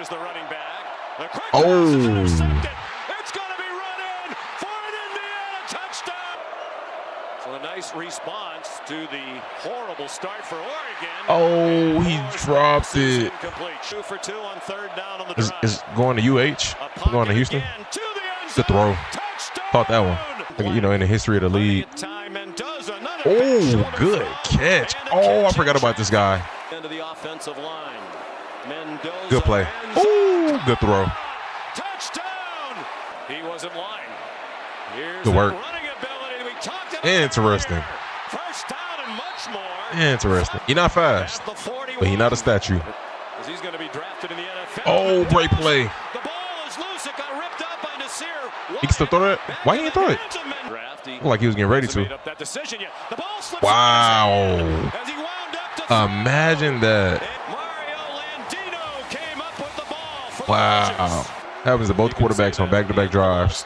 Here's the running back. The quick Oh. pass is intercepted. It's going to be run in for an Indiana touchdown. So a nice response to the horrible start for Oregon. Oh, he dropped it. Incomplete. 2 for 2 on third down on the drive. It's going to UH. Going to Houston. Good throw. Caught that one. You know, in the history of the league. Oh, good catch. Oh, I forgot about this guy. Into the offensive line. Mendoza. Good play. Oh, good throw. Touchdown. He wasn't lying. Here's Good work. running ability we talked about. Interesting. First down and much more. Interesting. He's not fast, but he's not a statue. He's going to be drafted in the NFL. Oh, great play. The ball is loose. It got ripped up by Nasir. He can still throw it. Why he didn't throw it? Looked like he was getting ready to. Wow. Imagine that. Wow. Happens to both quarterbacks on back-to-back drives.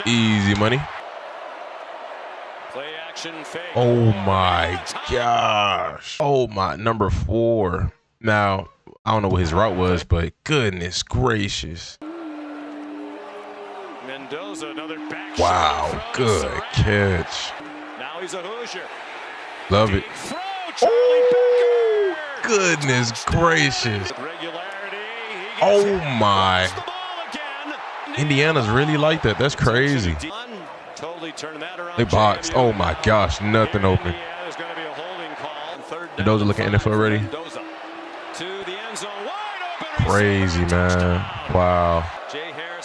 Easy money. Oh my gosh. Oh my, number 4. Now, I don't know what his route was, but goodness gracious. Mendoza, another back. Wow, good catch. Now he's a Hoosier. Love it. Oh, goodness gracious. Oh my. Indiana's really like that. That's crazy. They boxed. Oh my gosh, nothing open. Mendoza looking NFL ready. Crazy, man. Wow.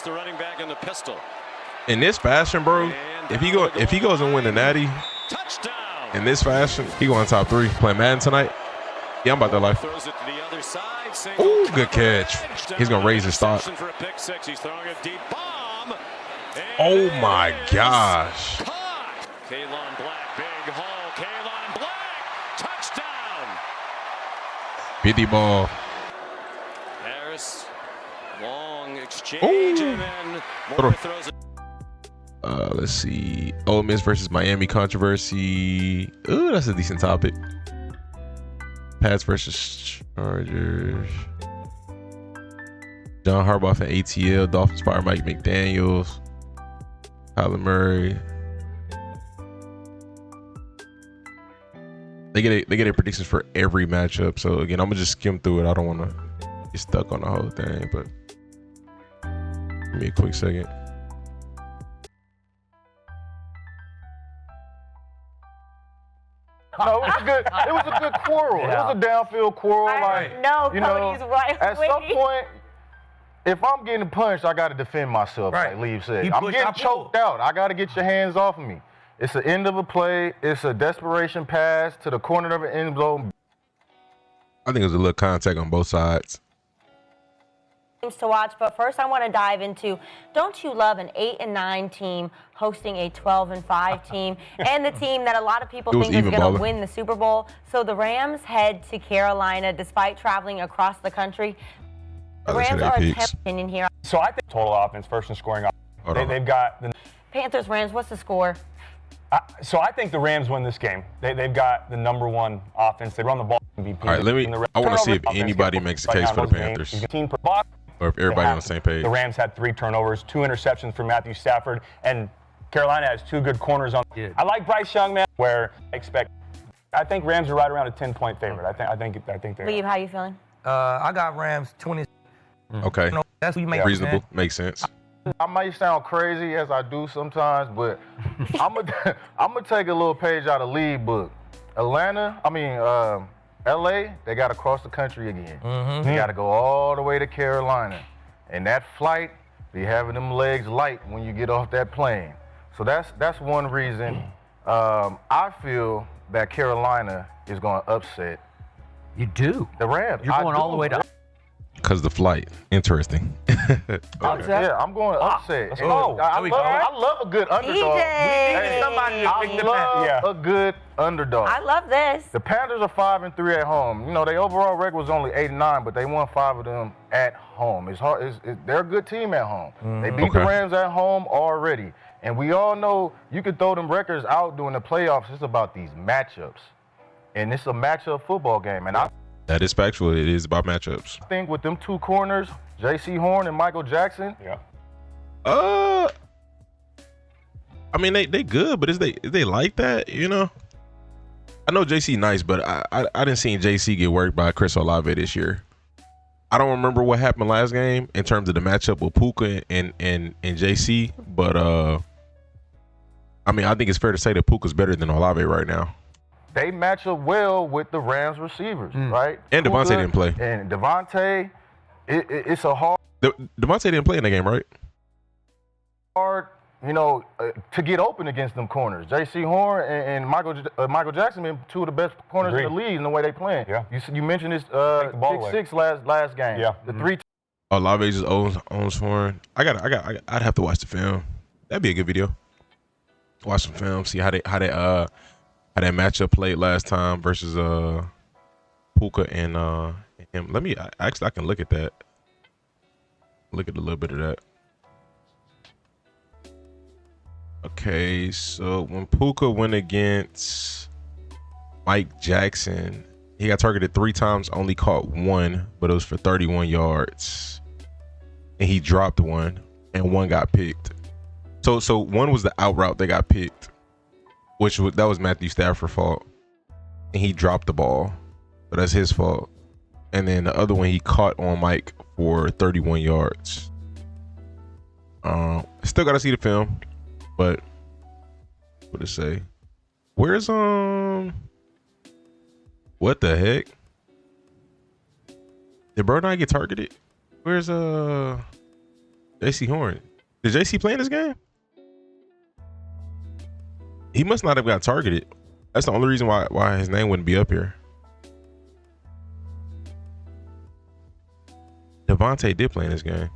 The running back in the pistol. In this fashion, bro, if he goes and win the Natty, in this fashion, he going top 3. Playing Madden tonight. Yeah, I'm about that life. Oh, good catch. He's gonna raise his stock. Oh my gosh. Kalon Black, big hole. Kalon Black, touchdown. 50 ball. Harris, long exchange, and then Moore throws it. Let's see. Ole Miss versus Miami controversy. Ooh, that's a decent topic. Pats versus Chargers. John Harbaugh and ATL. Dolphins fire Mike McDaniels. Kyler Murray. They get their predictions for every matchup. So again, I'm gonna just skim through it. I don't want to get stuck on the whole thing, but give me a quick second. No, it was a good. It was a good quarrel. Yeah. It was a downfield quarrel. Like, No, you Cody's know, right at with some me. point, if I'm getting punched, I got to defend myself. Right. Like Lee said, He I'm pushed, getting I pulled. choked out. I got to get your hands off of me. It's the end of a play. It's a desperation pass to the corner of the end zone. I think it was a little contact on both sides. To watch, but first I want to dive into, don't you love an 8-9 team hosting a 12-5 team and the team that a lot of people think is going to win the Super Bowl? So the Rams head to Carolina despite traveling across the country. The Rams are a 10th opinion here. So I think total offense, first and scoring. They've got the Panthers, Rams, what's the score? So I think the Rams win this game. They've got the number 1 offense. They run the ball. MVP. All right, I want to see if anybody makes a case for the Panthers. Or if everybody on the same page. The Rams had 3 turnovers, 2 interceptions from Matthew Stafford, and Carolina has 2 good corners on. I like Bryce Young, man. Where I think Rams are right around a 10-point favorite. I think they're. Leave, how you feeling? I got Rams 20. Okay. That's what you make reasonable. Makes sense. I might sound crazy as I do sometimes, but I'm gonna take a little page out of league book. LA, they got to cross the country again. They got to go all the way to Carolina. And that flight, be having them legs light when you get off that plane. So that's one reason I feel that Carolina is going to upset. You do? The Rams. You're going all the way to. Because the flight. Interesting. Yeah, I'm going to upset. I love a good underdog. I love a good underdog. I love this. The Panthers are 5-3 at home. You know, their overall record was only 8-9, but they won 5 of them at home. It's hard. They're a good team at home. They beat the Rams at home already. And we all know you can throw them records out during the playoffs. It's about these matchups. And it's a matchup football game. And That is factual. It is about matchups. I think with them two corners, J.C. Horn and Michael Jackson. Yeah. I mean, they good, but is they like that? You know, I know JC nice, but I didn't see JC get worked by Chris Olave this year. I don't remember what happened last game in terms of the matchup with Puka and JC, but I mean, I think it's fair to say that Puka's better than Olave right now. They match up well with the Rams receivers, right? And Devontae didn't play. And Devontae, it's a hard. Devontae didn't play in the game, right? Hard, you know, to get open against them corners. J.C. Horn and Michael Jackson been two of the best corners in the league in the way they playing. Yeah. You mentioned this pick 6 last game. Yeah. The 3. Olave just owns Horn. I'd have to watch the film. That'd be a good video. Watch some film, see how that matchup played last time versus Puka and him. I can look at that. Look at a little bit of that. Okay, so when Puka went against Mike Jackson, he got targeted 3 times, only caught 1, but it was for 31 yards. And he dropped 1, and 1 got picked. So 1 was the out route that got picked, that was Matthew Stafford's fault. And he dropped the ball, so that's his fault. And then the other one he caught on Mike for 31 yards. Still got to see the film. But what to say? Where's what the heck? Did bro not get targeted? Where's JC Horn? Did JC play in this game? He must not have got targeted. That's the only reason why his name wouldn't be up here. Devontae did play in this game.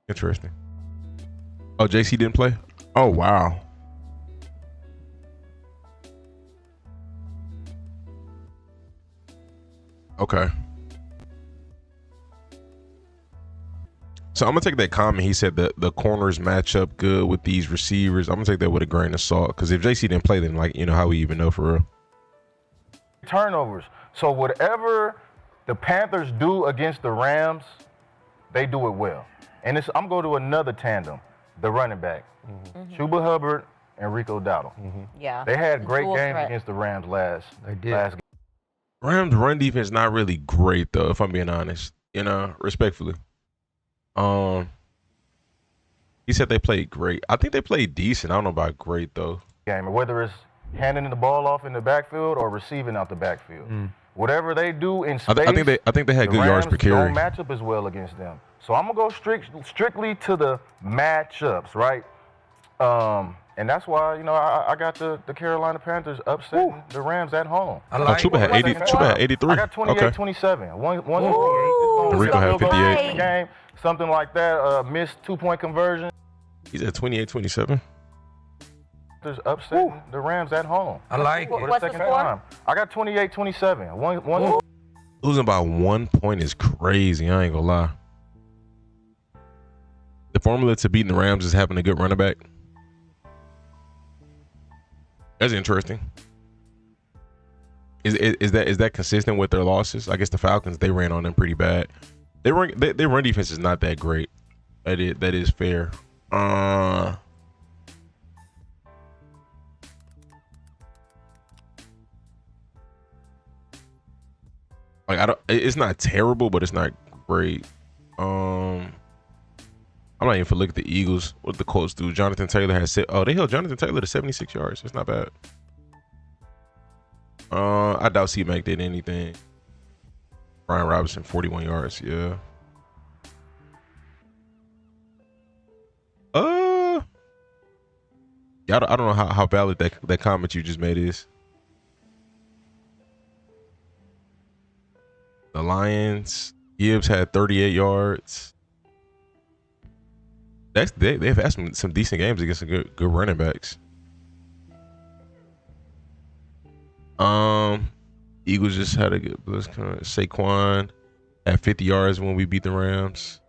Interesting. Oh, JC didn't play? Oh, wow. Okay. So I'm going to take that comment. He said that the corners match up good with these receivers. I'm going to take that with a grain of salt, because if JC didn't play, then, like, you know, how we even know for real? Turnovers. So whatever the Panthers do against the Rams, they do it well. And I'm going to another tandem. The running back, Chuba Hubbard and Rico Dowdle. Yeah. They had great games against the Rams last game. Rams run defense not really great though, if I'm being honest. You know, respectfully. He said they played great. I think they played decent. I don't know about great though. Game, whether it's handing the ball off in the backfield or receiving out the backfield. Whatever they do in space, I think they had good yards per carry. Don't match up as well against them. So I'm gonna go strictly to the matchups, right? And that's why, you know, I got the Carolina Panthers upsetting the Rams at home. Chuba had 80. Chuba had 83. I got 28-27. One Rico had 58. Game, something like that. Missed 2-point conversion. He's at 28-27. Upsetting the Rams at home. I like it. What's the score? I got 28-27. One. Losing by 1 point is crazy. I ain't gonna lie. The formula to beating the Rams is having a good running back. That's interesting. Is that consistent with their losses? I guess the Falcons, they ran on them pretty bad. Their run defense is not that great. That is fair. Like it's not terrible, but it's not great. I'm not even for look at the Eagles. What the Colts do? Jonathan Taylor has they held Jonathan Taylor to 76 yards. That's not bad. I doubt C-Mac did anything. Brian Robinson 41 yards. Yeah. Yeah, I don't know how valid that comment you just made is. The Lions, Gibbs had 38 yards. They've had some decent games against some good running backs. Eagles just had a good Saquon at 50 yards when we beat the Rams.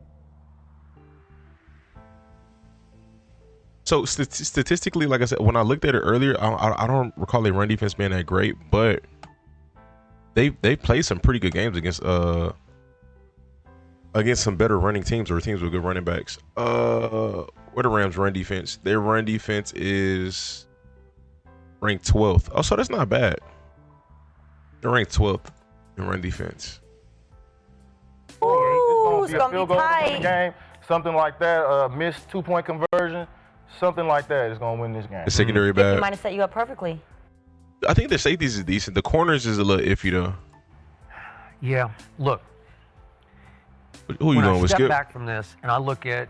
So statistically, like I said, when I looked at it earlier, I don't recall their run defense being that great, but they played some pretty good games against some better running teams or teams with good running backs. Where the Rams run defense? Their run defense is ranked 12th. Oh, so that's not bad. They're ranked 12th in run defense. Ooh, it's a gonna field be goal to win tight. the game, something like that. Missed 2-point conversion, something like that is gonna win this game. The secondary He bad. might have set you up perfectly. I think the safeties is decent. The corners is a little iffy though. Yeah. Look, Who you when going I with, step Skip? back from this and I look at,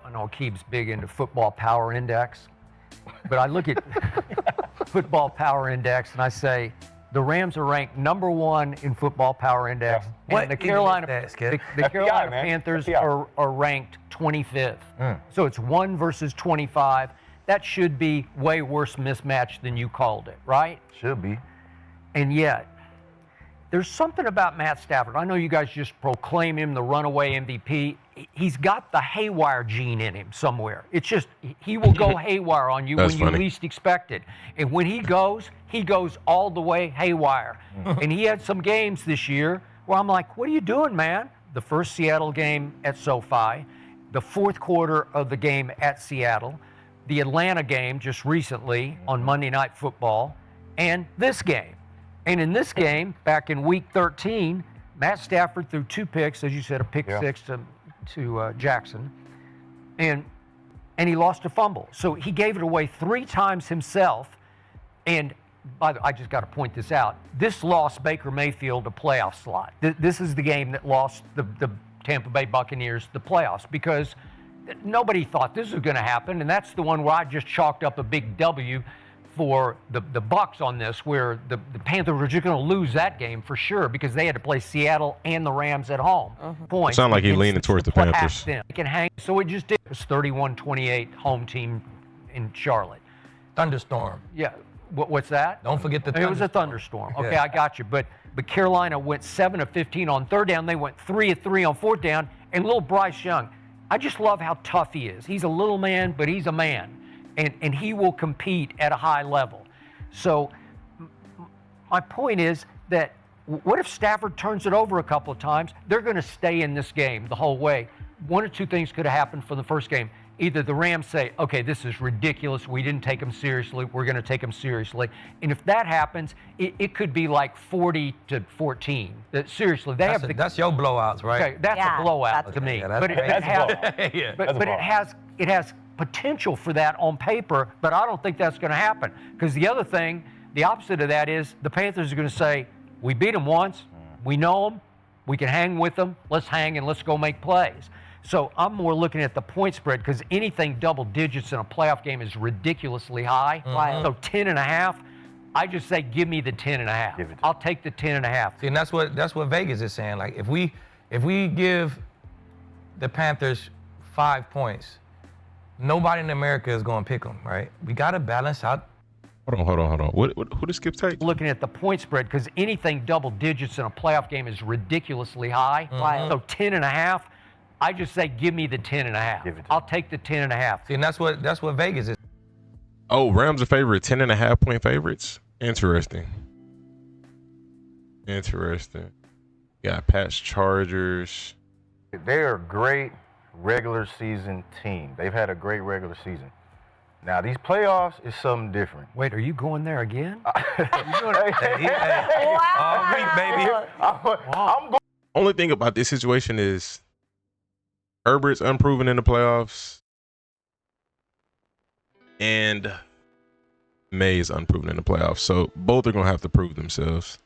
I know Keeb's big into football power index, but I look at football power index and I say the Rams are ranked number 1 in football power index, Yeah. and the Carolina FBI, man. Panthers FBI. are ranked 25th. So it's 1 versus 25. That should be way worse mismatch than you called it, right? Should be. And yet, there's something about Matt Stafford. I know you guys just proclaim him the runaway MVP. He's got the haywire gene in him somewhere. It's just, he will go haywire on you That's when funny. you least expect it. And when he goes all the way haywire. And he had some games this year where I'm like, what are you doing, man? The first Seattle game at SoFi, the fourth quarter of the game at Seattle, the Atlanta game just recently on Monday Night Football, and this game. And in this game, back in week 13, Matt Stafford threw 2 picks, as you said, a pick 6 to Jackson, and he lost a fumble. So he gave it away 3 times himself. And by the way, I just got to point this out. This lost Baker Mayfield a playoff slot. This is the game that lost the Tampa Bay Buccaneers the playoffs because nobody thought this was going to happen. And that's the one where I just chalked up a big W for the Bucs on this, where the Panthers were just going to lose that game for sure because they had to play Seattle and the Rams at home. Points. Sound like he against leaning towards the Panthers. Them. It can hang. So it just did. It was 31-28 home team in Charlotte. Thunderstorm. Yeah. What's that? Don't forget the It was a thunderstorm. thunderstorm. Okay, Yeah. I got you. But Carolina went 7 of 15 on third down. They went 3 of 3 on fourth down. And little Bryce Young, I just love how tough he is. He's a little man, but he's a man. And he will compete at a high level. So my point is that what if Stafford turns it over a couple of times? They're going to stay in this game the whole way. 1 or 2 things could have happened for the first game. Either the Rams say, okay, this is ridiculous. We didn't take them seriously. We're going to take them seriously. And if that happens, it could be like 40-14. Seriously, they have That's your blowouts, right? Okay, that's a blowout to me. Yeah, But it has potential for that on paper, but I don't think that's going to happen. Because the other thing, the opposite of that is the Panthers are going to say, we beat them once, we know them, we can hang with them, let's hang and let's go make plays. So I'm more looking at the point spread because anything double digits in a playoff game is ridiculously high. So 10.5, I just say give me the 10.5. I'll take the 10.5. See, and that's what Vegas is saying. Like if we give the Panthers 5 points, nobody in America is going to pick them, right? We got to balance out. Hold on. Who did Skip take? Looking at the point spread because anything double digits in a playoff game is ridiculously high. So 10.5. I just say give me the 10.5. I'll take the 10.5. See, and that's what Vegas is. Oh, Rams are favorite, 10.5 point favorites. Interesting. Got Pats, Chargers. They're a great regular season team. They've had a great regular season. Now, these playoffs is something different. Wait, are you going there again? All week, baby. I'm going. Only thing about this situation is Herbert's unproven in the playoffs, and May is unproven in the playoffs. So both are gonna have to prove themselves,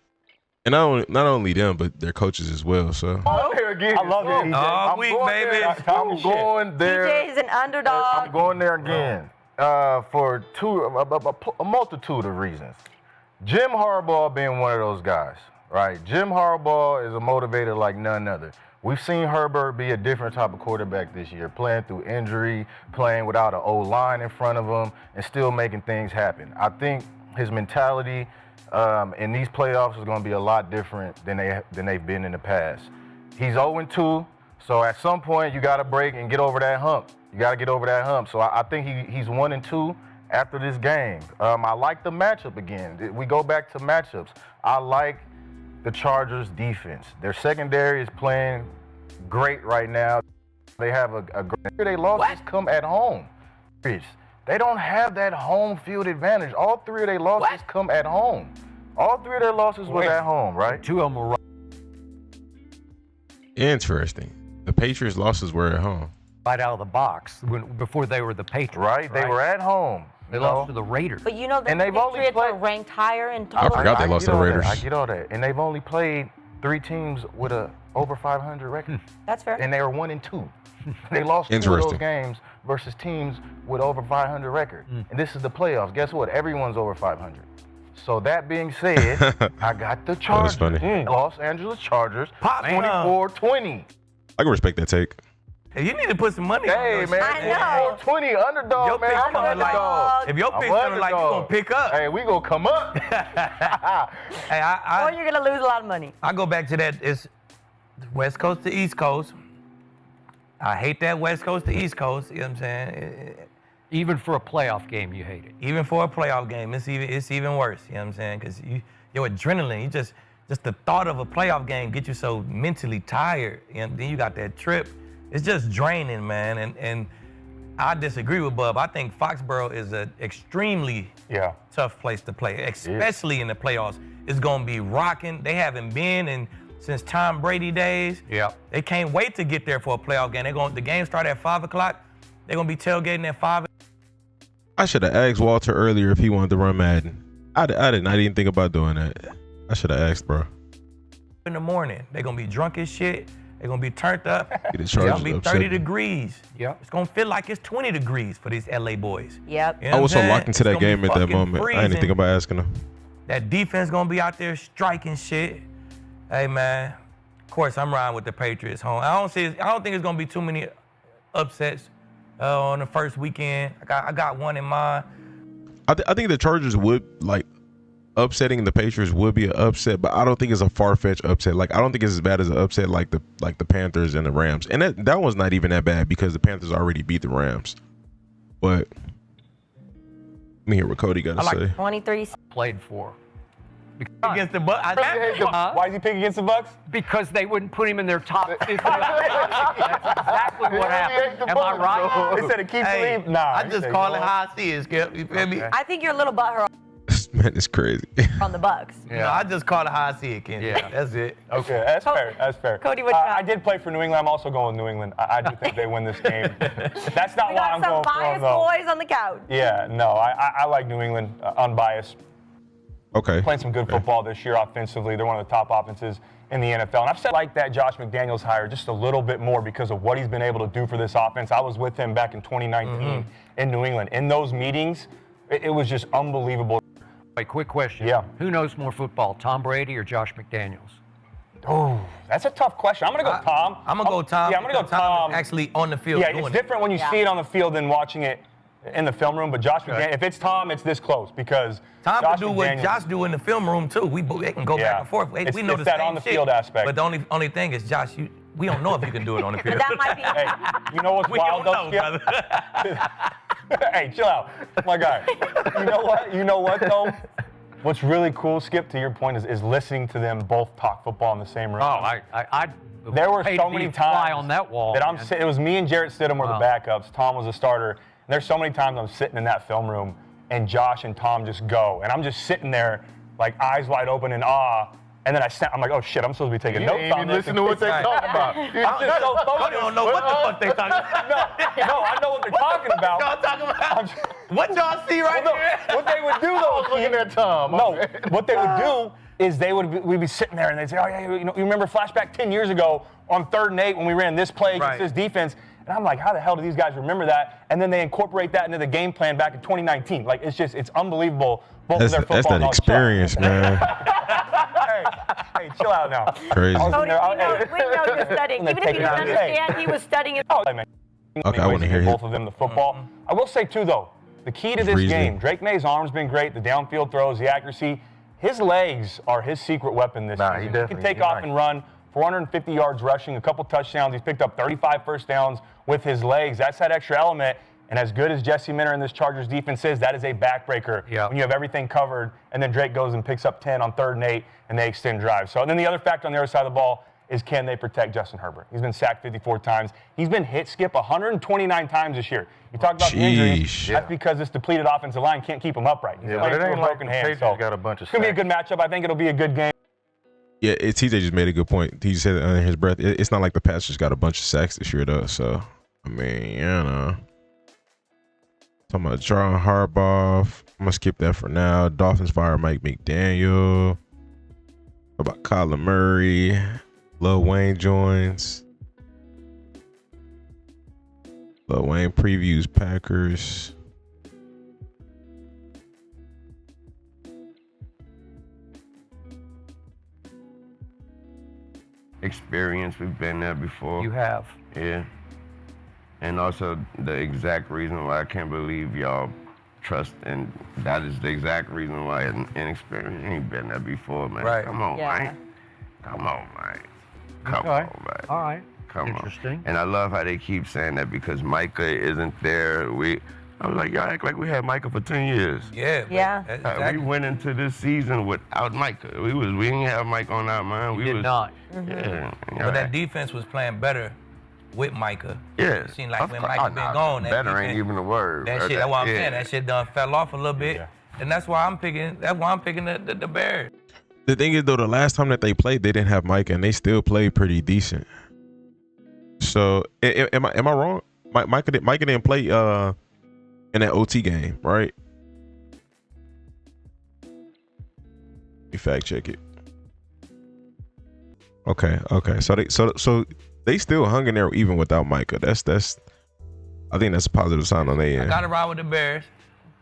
and not only them, but their coaches as well. So I'm there again. I love it. All week, baby. I'm going there. DJ is an underdog. I'm going there again for a multitude of reasons. Jim Harbaugh being one of those guys, right? Jim Harbaugh is a motivator like none other. We've seen Herbert be a different type of quarterback this year, playing through injury, playing without an O-line in front of him, and still making things happen. I think his mentality in these playoffs is going to be a lot different than they've been in the past. He's 0-2, so at some point you got to break and get over that hump. You got to get over that hump. So I think he's 1-2 after this game. I like the matchup again. We go back to matchups. I like the Chargers defense. Their secondary is playing great right now. They have a great. Their losses come at home. They don't have that home field advantage. All 3 of their losses come at home. All 3 of their losses was at home, right? 2 of them were Interesting. The Patriots' losses were at home. right out of the box before they were the Patriots. Right? They were at home. They lost to the Raiders. But you know the And they've only Patriots played- are ranked higher in total. I forgot they lost to the Raiders. I get all that. And they've only played 3 teams with a over 500 record. That's fair. And they were 1 and 2. They lost 2 of those games versus teams with over 500 record. And this is the playoffs. Guess what? Everyone's over 500. So that being said, I got the Chargers. That was funny. Los Angeles Chargers, 24-20. I can respect that take. Hey, you need to put some money on Hey, those man, shit. I know. 20 underdog, Your man. pick I'm coming like, underdog. if your I'm pick's coming like, you underdog. gonna pick up. Hey, we gonna come up. Hey, Or you're going to lose a lot of money. I go back to that. It's West Coast to East Coast. I hate that West Coast to East Coast. You know what I'm saying? Even for a playoff game, you hate it. Even for a playoff game, it's even worse. You know what I'm saying? Because your adrenaline, you just the thought of a playoff game get you so mentally tired, and then you got that trip. It's just draining, man. And I disagree with Bub. I think Foxborough is an extremely tough place to play, especially in the playoffs. It's gonna be rocking. They haven't been since Tom Brady days. Yeah. They can't wait to get there for a playoff game. The game start at 5 o'clock. They're gonna be tailgating at 5. I should have asked Walter earlier if he wanted to run Madden. I didn't even think about doing that. I should have asked, bro. In the morning, they're gonna be drunk as shit. They're gonna be turned up. It's Chargers gonna be 30 upset. degrees. Yep. It's gonna feel like it's 20 degrees for these LA boys. Yep. You know I was what so I'm locked into saying? that game at that moment. I didn't think about asking him. That defense gonna be out there striking shit. Hey man, of course I'm riding with the Patriots home. I don't think it's gonna be too many upsets on the first weekend. I got one in mind. I think the Chargers would, like, upsetting the Patriots would be an upset, but I don't think it's a far-fetched upset. Like, I don't think it's as bad as an upset like the Panthers and the Rams. And that one's not even that bad because the Panthers already beat the Rams. But let me hear what Cody got to say. 23 Played for. Against the Bucks. Why is he picking against the Bucks? Because they wouldn't put him in their top 50. That's exactly what happened. Am I right? They said it keeps Hey, leaving. Nah. I just call it how I see it, Skip. You feel me? I think you're a little butthurt This man is crazy. on the Bucks. You know, I just call it how I see it, Ken. Yeah. That's it. Okay, that's fair. That's fair. Cody, what you got? I did play for New England. I'm also going with New England. I do think they win this game. That's not We why got I'm some going for biased them, though. boys on the couch. Yeah, no, I like New England, unbiased. Okay. Playing some good football this year offensively. They're one of the top offenses in the NFL. And I've said like that Josh McDaniels hire just a little bit more because of what he's been able to do for this offense. I was with him back in 2019 in New England. In those meetings, it was just unbelievable. Wait, quick question. Yeah. Who knows more football, Tom Brady or Josh McDaniels? Oh, that's a tough question. I'm going to go Tom. I'm going to go Tom. Yeah, I'm going to go because Tom. is actually on the field Yeah, doing it's different when you see it on the field than watching it in the film room. But Josh McDaniels, if it's Tom, it's this close because Tom Josh can do what McDaniels- Josh do in the film room too. They can go back and forth. We It's know the that same on the shit. field aspect. But the only thing is, Josh, we don't know if you can do it on the field. That might be. Hey, you know what's We wild don't though, know, Skip? brother. Hey, chill out, my guy. You know what though? What's really cool, Skip, to your point, is listening to them both talk football in the same room. Oh, I There were paid so to be many a fly times on that wall. that man. it was me and Jarrett Stidham were Wow. the backups. Tom was the starter. And there's so many times I'm sitting in that film room and Josh and Tom just go, and I'm just sitting there like eyes wide open in awe. And then I'm like, oh shit, I'm supposed to be taking notes on this. Listen to what they're talking about. I'm just so Cody don't know what the fuck they talking about. No, I know what they're talking about. Y'all talking about? What y'all see right Well, here? no, what they would do though, Looking at Tom. no, what they would do is we'd be sitting there and they'd say, oh yeah, you remember flashback 10 years ago on 3rd and 8 when we ran this play against this defense. And I'm like, how the hell do these guys remember that? And then they incorporate that into the game plan back in 2019. Like it's unbelievable. Both of their football That's that knowledge. experience, man. Hey, chill out now. Crazy. Cody, we know you're studying. Even if you didn't understand, he was studying it. Oh, hey, man. Okay, I want to hear both him. of them the football. I will say too though, the key to this reasoning. game, Drake May's arm's been great, the downfield throws, the accuracy. His legs are his secret weapon this Nah, season. he He definitely- can take you're off right. and run, 450 yards rushing, a couple touchdowns. He's picked up 35 first downs with his legs. That's that extra element. And as good as Jesse Minter and this Chargers defense is, that is a backbreaker when you have everything covered, and then Drake goes and picks up 10 on 3rd and 8, and they extend drives. So, and then the other factor on the other side of the ball is, can they protect Justin Herbert? He's been sacked 54 times. He's been hit, skip 129 times this year. You talk about the injuries. That's because this depleted offensive line can't keep him upright. He's playing through a broken hand. So got a bunch of it's going to be a good matchup. I think it'll be a good game. Yeah, TJ just made a good point. He said it under his breath. It's not like the Pats just got a bunch of sacks this year, though. So, I mean, you know. Talking about John Harbaugh. I'm going to skip that for now. Dolphins fire Mike McDaniel. What about Kyler Murray? Lil Wayne joins. Lil Wayne previews Packers. Experience, we've been there before. You have. Yeah. And also the exact reason why I can't believe y'all trust, and that is the exact reason why inexperienced ain't been there before, man. Right. Come on, man. Come on, man. Come on, man. All right. Come Interesting. on. And I love how they keep saying that because Micah isn't there. I was like, y'all act like we had Micah for 10 years. Yeah. Yeah. Exactly. We went into this season without Micah. We didn't have Mike on our mind. We did not. Yeah. But that defense was playing better with Micah. Yeah. It seemed like when Micah been gone, that better defense, ain't even a word. That shit. That's what I'm saying. That shit done fell off a little bit, and that's why I'm picking. That's why I'm picking the Bears. The thing is, though, the last time that they played, they didn't have Micah, and they still played pretty decent. So, am I wrong? Micah didn't play in that OT game, right? You fact check it. Okay. So they still hung in there even without Micah. I think that's a positive sign on their end. I gotta ride with the Bears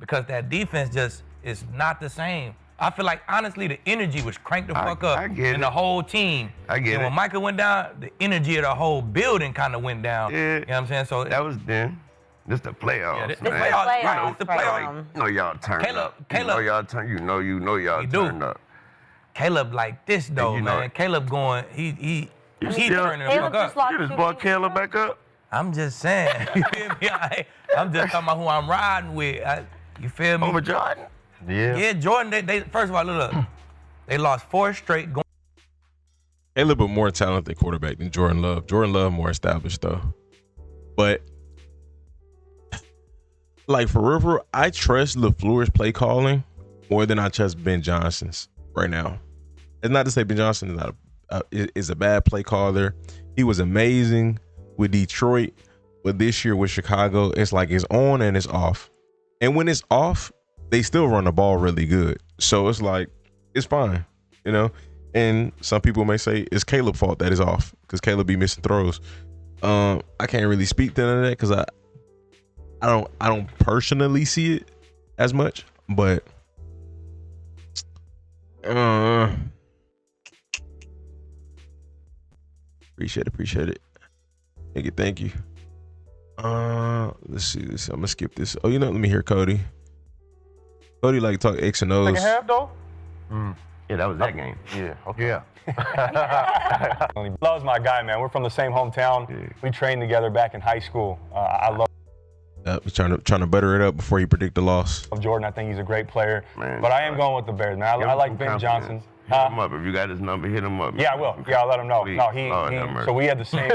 because that defense just is not the same. I feel like honestly the energy was cranked the fuck up in the whole team. I get it. And when Micah went down, the energy of the whole building kind of went down. Yeah. You know what I'm saying? So that was then. This the playoffs. Yeah, this man. the playoffs. playoffs. It's the playoffs. You know y'all turned up. You know y'all turned up. Caleb like this though, you know man. Caleb going, he turning the Caleb fuck just up. lost You just 2 brought games. Caleb back up. I'm just saying. You feel me? I'm just talking about who I'm riding with. You feel me? Over Jordan. Yeah, Jordan. They first of all, look, they lost 4 straight. A little bit more talented quarterback than Jordan Love. Jordan Love more established though, but like for real, I trust LaFleur's play calling more than I trust Ben Johnson's right now. It's not to say Ben Johnson is a bad play caller. He was amazing with Detroit, but this year with Chicago, it's like it's on and it's off. And when it's off, they still run the ball really good. So it's like, it's fine, you know? And some people may say it's Caleb's fault that is off because Caleb be missing throws. I can't really speak to none of that because I don't personally see it as much, but appreciate it. Thank you. Let's see. I'm gonna skip this. Oh, let me hear Cody. Cody like to talk X and O's. Second half though. Yeah, that was that game. Yeah. Okay. Yeah. Love's my guy, man. We're from the same hometown. Yeah. We trained together back in high school. I love Trying to butter it up before you predict the loss. Jordan. I think he's a great player. Man, but I am going with the Bears, man. I like Ben Johnson. Hit him up. If you got his number, hit him up. Yeah, I will. Yeah, I'll let him know. Please. No, he so we had the same.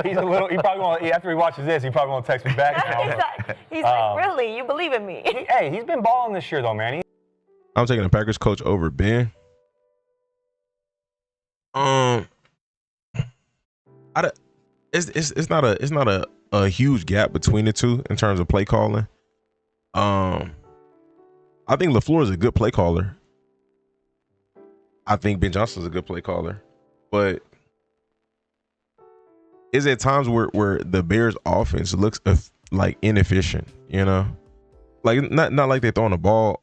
He's a little. He probably won't. After he watches this, he probably won't text me back. He's like, really? You believe in me? He's been balling this year, though, man. I'm taking the Packers coach over Ben. It's not a huge gap between the two in terms of play calling. I think LaFleur is a good play caller. I think Ben Johnson's a good play caller, but is there times where the Bears offense looks like inefficient, like not like they're throwing the ball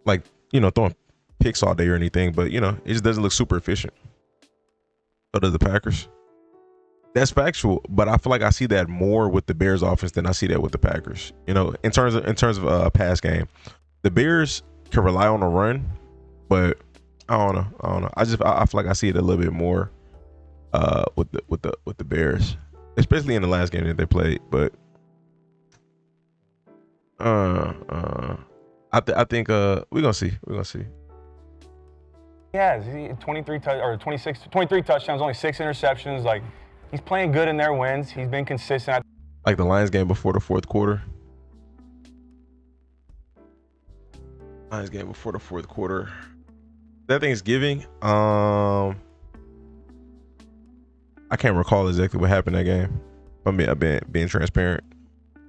like, throwing picks all day or anything, but it just doesn't look super efficient. So does the Packers. That's factual, but I feel like I see that more with the Bears offense than I see that with the Packers. In terms of a pass game, the Bears can rely on a run, but I don't know. I feel like I see it a little bit more with the Bears. especially in the last game that they played. But I think we're gonna see. We're gonna see. Yeah, 23 touchdowns, only 6 interceptions. Like, he's playing good in their wins. He's been consistent. Like the Lions game before the fourth quarter. That Thanksgiving. I can't recall exactly what happened that game. I've been being transparent.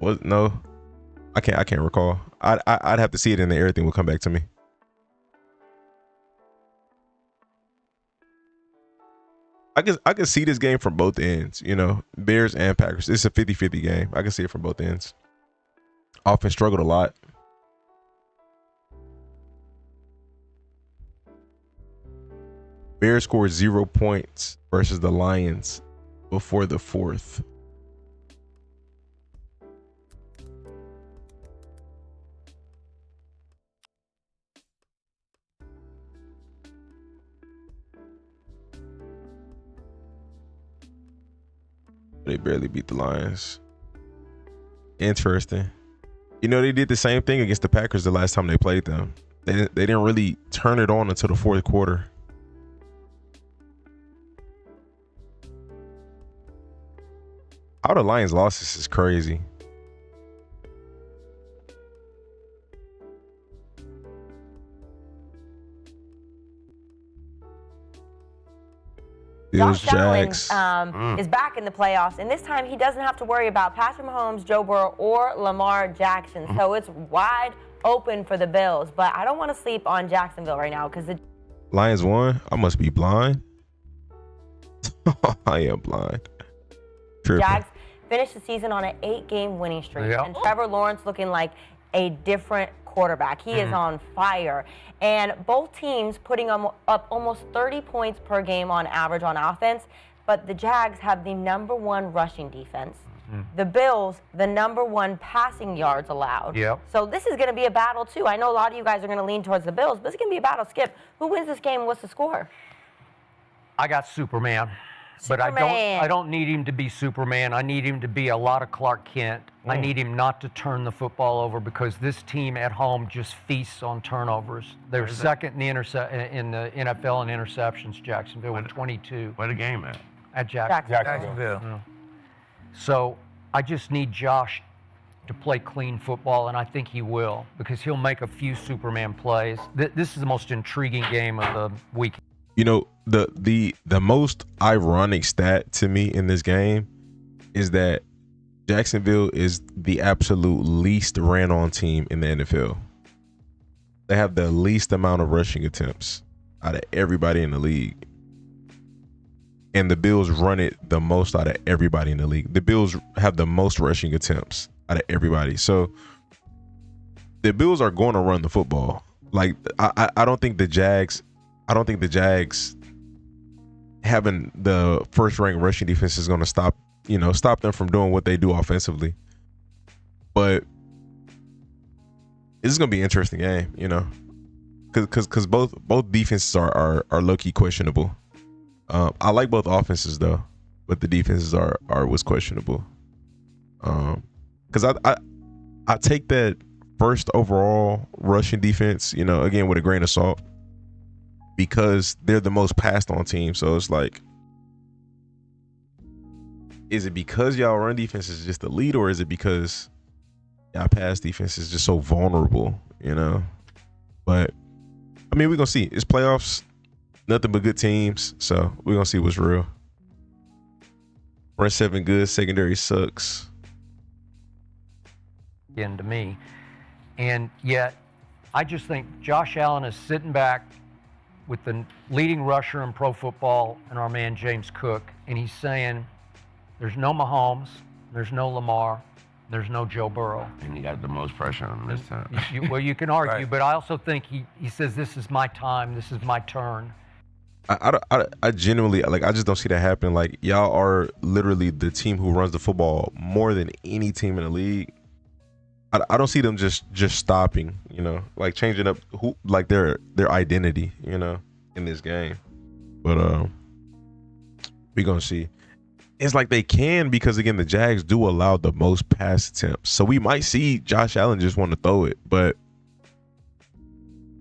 No, I can't recall. I'd have to see it and then everything will come back to me. I can see this game from both ends, Bears and Packers. It's a 50-50 game. I can see it from both ends. Offense struggled a lot. Bears scored 0 points versus the Lions before the fourth. They barely beat the Lions. Interesting. They did the same thing against the Packers the last time they played them. They didn't really turn it on until the fourth quarter. How the Lions lost this is crazy. Josh Allen is back in the playoffs, and this time he doesn't have to worry about Patrick Mahomes, Joe Burrow, or Lamar Jackson. So it's wide open for the Bills. But I don't want to sleep on Jacksonville right now because the Lions won. I must be blind. I am blind. Jags finished the season on an 8-game winning streak, and Trevor Lawrence looking like a different quarterback. He is on fire. And both teams putting up almost 30 points per game on average on offense, but the Jags have the #1 rushing defense. The Bills, the #1 passing yards allowed. So this is going to be a battle, too. I know a lot of you guys are going to lean towards the Bills, but it's going to be a battle. Skip, who wins this game? What's the score? I got Superman. But I don't need him to be Superman. I need him to be a lot of Clark Kent. I need him not to turn the football over because this team at home just feasts on turnovers. They're second in the NFL in interceptions, Jacksonville, with 22. Where the game at? At Jacksonville. So I just need Josh to play clean football, and I think he will because he'll make a few Superman plays. This is the most intriguing game of the week. The most ironic stat to me in this game is that Jacksonville is the absolute least ran on team in the NFL. They have the least amount of rushing attempts out of everybody in the league. And the Bills run it the most out of everybody in the league. The Bills have the most rushing attempts out of everybody. So the Bills are going to run the football. Like I don't think the Jags having the first-ranked rushing defense is going to stop them from doing what they do offensively. But this is going to be an interesting game, because both defenses are low-key questionable. I like both offenses though, but the defenses are what's questionable. Because I take that first overall rushing defense, again with a grain of salt, because they're the most passed on team. So it's like, is it because y'all run defense is just the lead, or is it because y'all pass defense is just so vulnerable, But I mean, we're gonna see. It's playoffs, nothing but good teams, so we're gonna see what's real. Front seven good, secondary sucks. To me, and yet I just think Josh Allen is sitting back with the leading rusher in pro football and our man James Cook, and he's saying there's no Mahomes, there's no Lamar, there's no Joe Burrow. And he got the most pressure on him this time. You can argue, but I also think he says this is my time, this is my turn. I genuinely, I just don't see that happen. Like, y'all are literally the team who runs the football more than any team in the league. I don't see them just stopping, changing up their identity, in this game. But we're gonna see. it's like they can because, again, the Jags do allow the most pass attempts. So we might see Josh Allen just want to throw it,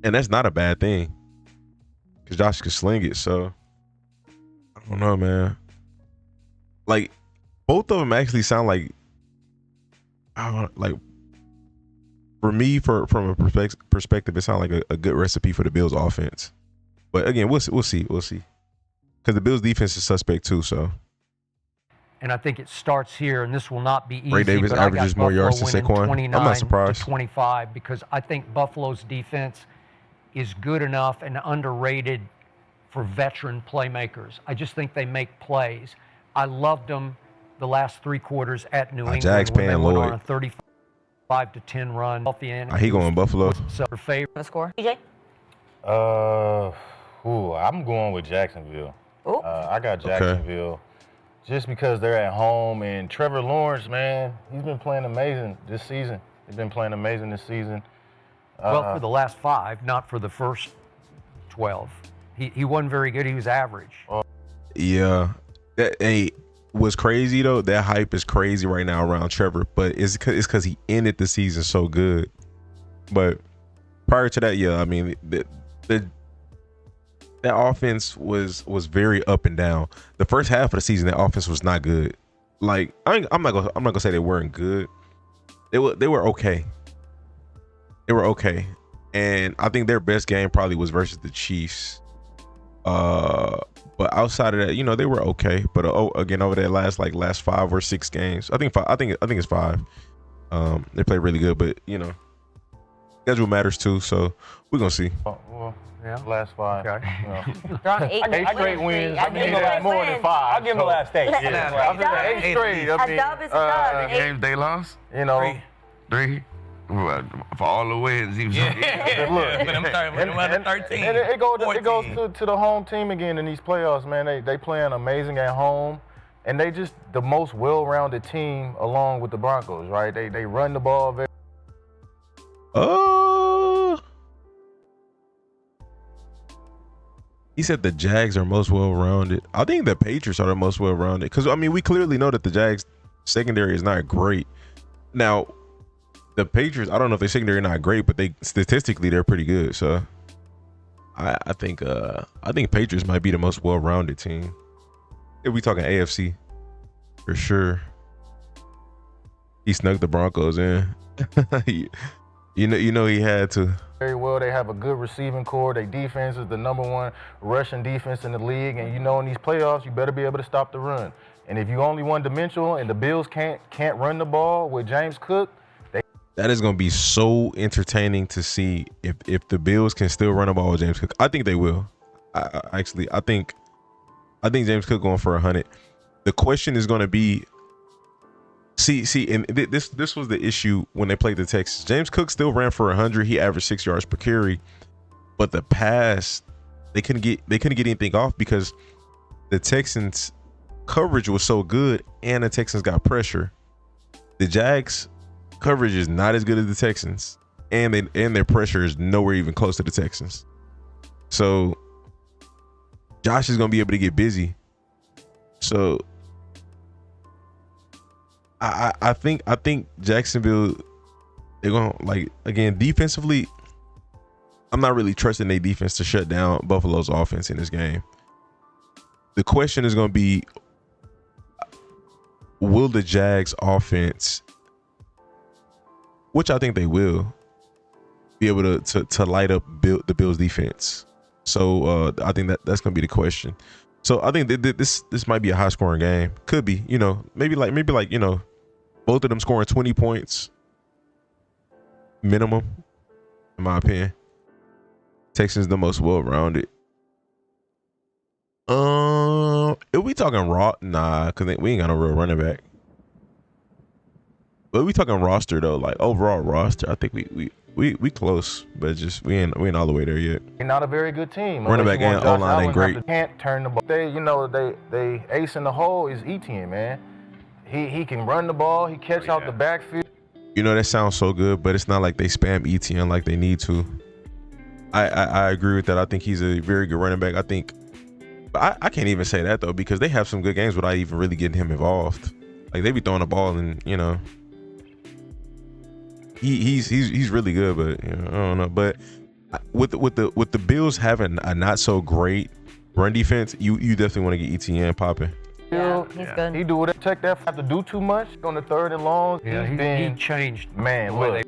and that's not a bad thing because Josh can sling it. So I don't know, man. Like, both of them actually sound like, I don't like, for me, from a perspective, it sounds like a good recipe for the Bills offense. But again, we'll see. Because the Bills defense is suspect too, so. And I think it starts here, and this will not be easy. Ray Davis but averages more yards than Saquon. I'm not surprised. 29-25, because I think Buffalo's defense is good enough and underrated for veteran playmakers. I just think they make plays. I loved them the last 3 quarters at New England Jags when they paying went Lloyd. on a 35-10 run. He going Buffalo. So favorite. The score, DJ? I'm going with Jacksonville. Ooh. I got Jacksonville just because they're at home, and Trevor Lawrence, man, he's been playing amazing this season. Well, for the last 5, not for the first 12. He wasn't very good. He was average. Yeah. What's crazy, though, that hype is crazy right now around Trevor, but it's because he ended the season so good. But prior to that, yeah, I mean, that offense was very up and down. The first half of the season, that offense was not good. Like, I'm not gonna say they weren't good. They were okay. They were okay, and I think their best game probably was versus the Chiefs. But outside of that, they were okay. But again, over that last 5 or 6 games, I think it's 5. They played really good, but schedule matters too. So we're gonna see. Yeah, last 5. Okay. They're on 8 straight wins. I mean, that's that's more than 5. I'll give him the last 8. Yeah, 8 straight. A dub is a dub. Games they lost? 3. Well, for all the wins, he was Look, But I'm sorry, but I'm under 13. And it goes 14. to the home team again in these playoffs, man. They playing amazing at home, and they just the most well-rounded team along with the Broncos, right? They run the ball very. He said the Jags are most well-rounded. I think the Patriots are the most well-rounded because, I mean, we clearly know that the Jags secondary is not great. Now, the Patriots, I don't know if their secondary not great, but statistically they're pretty good. So I think Patriots might be the most well-rounded team. If we talking AFC, for sure. He snuck the Broncos in. You know he had to. Very well. They have a good receiving core. Their defense is the #1 rushing defense in the league, and in these playoffs you better be able to stop the run. And if you only one-dimensional and the Bills can't run the ball with James Cook, that is going to be so entertaining to see if the Bills can still run the ball with James Cook. I think they will. I think James Cook going for 100. The question is going to be, and this was the issue when they played the Texans. James Cook still ran for 100. He averaged 6 yards per carry, but the pass they couldn't get anything off because the Texans' coverage was so good and the Texans got pressure. The Jags' coverage is not as good as the Texans, and their pressure is nowhere even close to the Texans. So Josh is gonna be able to get busy. So I think Jacksonville, they're gonna, again, defensively, I'm not really trusting their defense to shut down Buffalo's offense in this game. The question is gonna be, will the Jags offense, which I think they will, be able to light up the Bills defense? So I think that's gonna be the question. So I think this might be a high scoring game. Could be, maybe both of them scoring 20 points minimum, in my opinion. Texans the most well rounded. If we talking because we ain't got no real running back. But we talking roster though, overall roster, I think we close, but just we ain't all the way there yet. They're not a very good team. Running back and O-line ain't great. Can't turn the ball. They ace in the hole is Etienne, man. He can run the ball. He catch out the backfield. That sounds so good, but it's not like they spam Etienne like they need to. I agree with that. I think he's a very good running back. But I can't even say that though, because they have some good games without even really getting him involved. Like they be throwing the ball, and he's really good, but I don't know. But with the Bills having a not so great run defense, you definitely want to get ETN popping. Yeah, he's good. He do it. Check that. Have to do too much on the 3rd and long. Yeah, he changed. Man, look,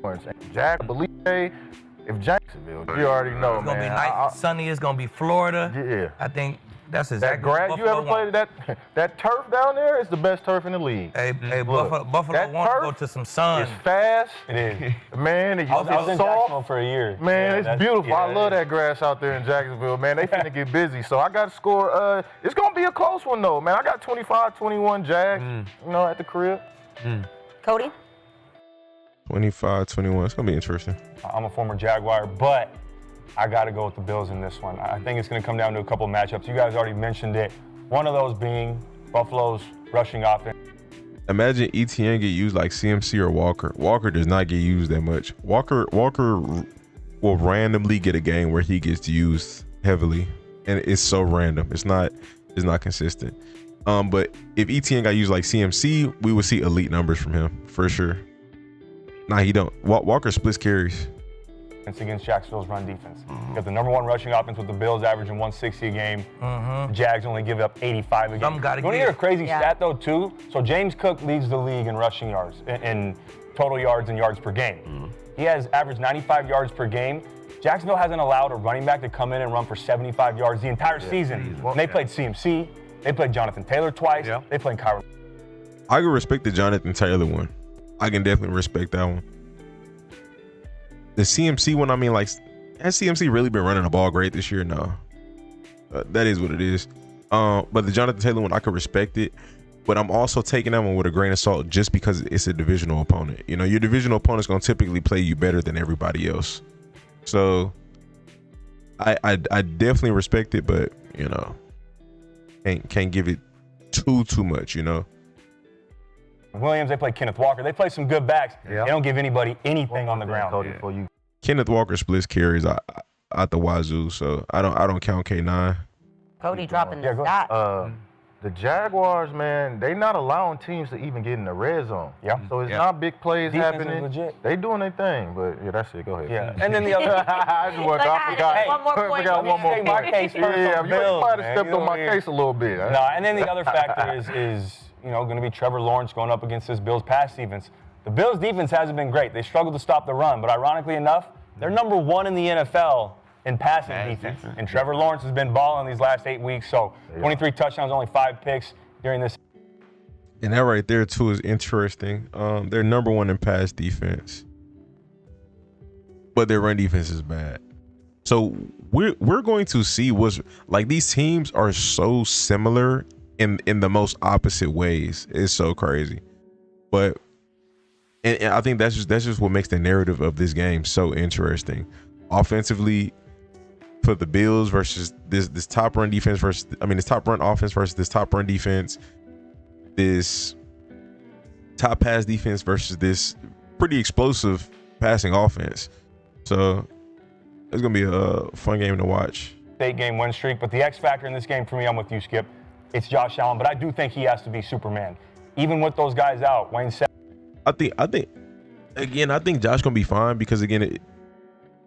Jack, believe if Jacksonville, you already know, It's gonna man. be nice, sunny. It's gonna be Florida. Yeah. I think that's That exactly grass, what you Buffalo ever played that turf down there? It's the best turf in the league. Hey, Look, Buffalo that want to turf go to some sun. It's fast. It is. Man, it's I was in Jacksonville soft. for a year. Man, Yeah, it's that's- beautiful. yeah, I love it is. that grass out there in Jacksonville, man. They finna get busy. So I got to score. It's going to be a close one, though, man. I got 25-21 Jags, at the crib. Cody? 25-21. It's gonna be interesting. I'm a former Jaguar, but I got to go with the Bills in this one. I think it's going to come down to a couple of matchups. You guys already mentioned it. One of those being Buffalo's rushing offense. Imagine ETN get used like CMC or Walker. Walker does not get used that much. Walker will randomly get a game where he gets used heavily, and it's so random. It's not consistent. But if ETN got used like CMC, we would see elite numbers from him for sure. Nah, he don't. Walker splits carries. Against Jacksonville's run defense. You got the number 1 rushing offense with the Bills averaging 160 a game. The Jags only give up 85 a game. Some gotta you want to give. hear a crazy stat though too? So James Cook leads the league in rushing yards, in total yards and yards per game. He has averaged 95 yards per game. Jacksonville hasn't allowed a running back to come in and run for 75 yards the entire season. And they played CMC. They played Jonathan Taylor twice. Yeah. They played Kyron. I can respect the Jonathan Taylor one. I can definitely respect that one. The CMC one, I mean, like, has CMC really been running the ball great this year? No. That is what it is. But the Jonathan Taylor one, I could respect it. But I'm also taking that one with a grain of salt just because it's a divisional opponent. Your divisional opponent's going to typically play you better than everybody else. So I definitely respect it, but, can't give it too much, Williams, they play Kenneth Walker. They play some good backs. Yeah. They don't give anybody anything on the ground. Cody, for you. Kenneth Walker splits carries out the wazoo, so I don't count K9. Cody dropping Yeah, the go stats. The Jaguars, man, they not allowing teams to even get in the red zone. Yeah. So it's not big plays Defense is happening. legit. They doing their thing, but yeah, that's it. Go ahead. Yeah. And then the other. I just want, I forgot. Hey, one more I point. forgot one more Take my point. case first Yeah, on you Bills, might have man. stepped You on my know, case a little bit. No, and then the other factor is going to be Trevor Lawrence going up against this Bills pass defense. The Bills defense hasn't been great. They struggled to stop the run, but ironically enough, they're number 1 in the NFL in passing defense. And Trevor Lawrence has been balling these last 8 weeks. So 23 touchdowns, only 5 picks during this. And that right there too is interesting. They're number 1 in pass defense, but their run defense is bad. So we're going to see what's like. These teams are so similar in the most opposite ways. It's so crazy, but and I think that's just what makes the narrative of this game so interesting. Offensively, for the Bills versus this top run defense versus this top run offense versus this top run defense. This top pass defense versus this pretty explosive passing offense. So it's going to be a fun game to watch. 8-game win streak, but the X factor in this game for me, I'm with you, Skip. It's Josh Allen, but I do think he has to be Superman. Even with those guys out, Wayne said. I think Josh going to be fine because, again,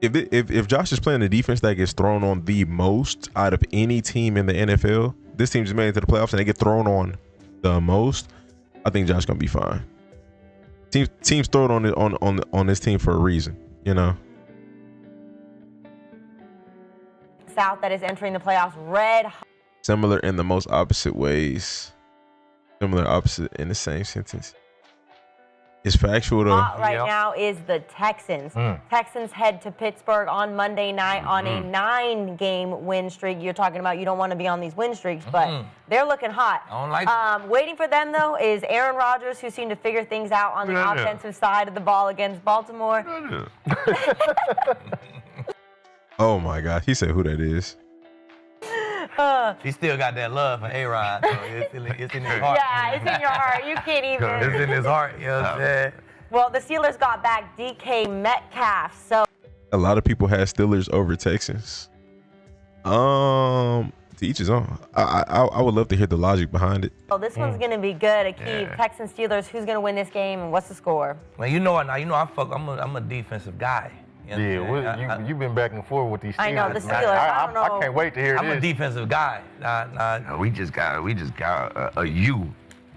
if Josh is playing the defense that gets thrown on the most out of any team in the NFL, this team just made it to the playoffs and they get thrown on the most, I think Josh gonna be fine. Teams throw it on this team for a reason, South that is entering the playoffs red hot. Similar in the most opposite ways. Similar, opposite in the same sentence. It's factual though. Hot right now is the Texans. Texans head to Pittsburgh on Monday night on a 9-game win streak. You're talking about you don't want to be on these win streaks, but they're looking hot. I don't like waiting for them, though, is Aaron Rodgers, who seemed to figure things out on the offensive side of the ball against Baltimore. Oh, my God. He said who that is. He still got that love for A-Rod. So it's in his heart. Yeah, it's in your heart. You can't even. It's in his heart. You know what I'm saying? Well, the Steelers got back DK Metcalf, so. A lot of people had Steelers over Texans. to each his own. I would love to hear the logic behind it. Oh, this one's gonna be good. Akeem, Texans Steelers. Who's gonna win this game and what's the score? Well, you know what? Now you know I'm a defensive guy. You know you've been back and forth with these Steelers. I know the Steelers. I don't know. I can't wait to hear I'm this. a defensive guy. We just got a U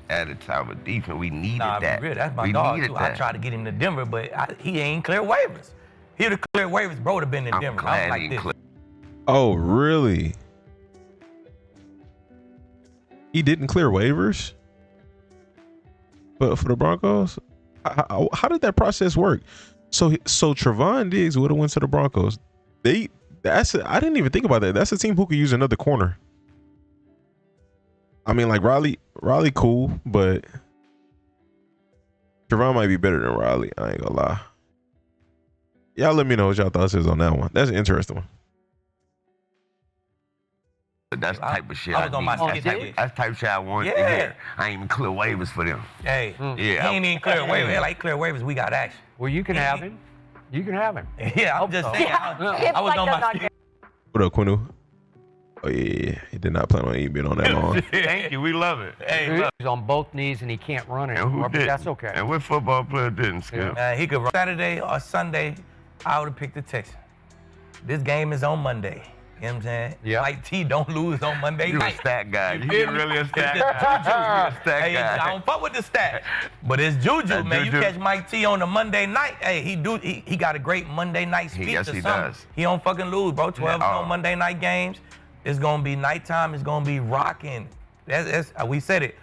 at the top of defense. We needed that. Really, that's my we dog needed too. that. I tried to get him to Denver, but he ain't clear waivers. He'd have cleared waivers, bro. Would have been in Denver. Glad I'm he like clear. Oh, really? He didn't clear waivers? But for the Broncos? How did that process work? So Trevon Diggs would have went to the Broncos. I didn't even think about that. That's a team who could use another corner. I mean, like Riley cool, but Trevon might be better than Riley. I ain't gonna lie. Y'all let me know what y'all thoughts is on that one. That's an interesting one. That's the type of shit I was on my need. That's type of shit I want to hear. I ain't even clear waivers for them. Hey, he ain't even clear waivers. Like clear waivers, we got action. Well, you can have him. You can have him. Yeah, I'm just saying. I was on my. What up, Quinu? Oh yeah. He did not plan on even being on that long. Thank you. We love it. Hey, He's on both knees and he can't run anymore, but that's okay. And what football player didn't, Skip? he could run Saturday or Sunday. I would have picked the Texans. This game is on Monday. You know what I'm saying? Yeah. Like T don't lose on Monday You a night. stat guy. You feel me? really a stat It's guy. Juju. You a stat Hey, guy. I don't fuck with the stat, but it's Juju, That's man. Juju. You catch Mike T on a Monday night. Hey, he got a great Monday night speech Yes, or he something. does. He don't fucking lose, bro. 12 Oh. on Monday night games. It's gonna be nighttime. It's gonna be rocking. That's we said it.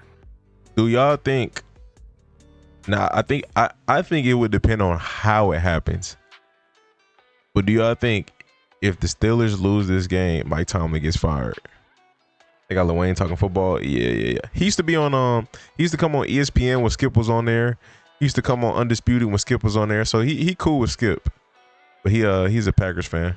Do y'all think? Now, I think it would depend on how it happens. But do y'all think if the Steelers lose this game, Mike Tomlin gets fired? They got Lil Wayne talking football. Yeah. He used to be on. He used to come on ESPN when Skip was on there. He used to come on Undisputed when Skip was on there. So he cool with Skip, but he's a Packers fan.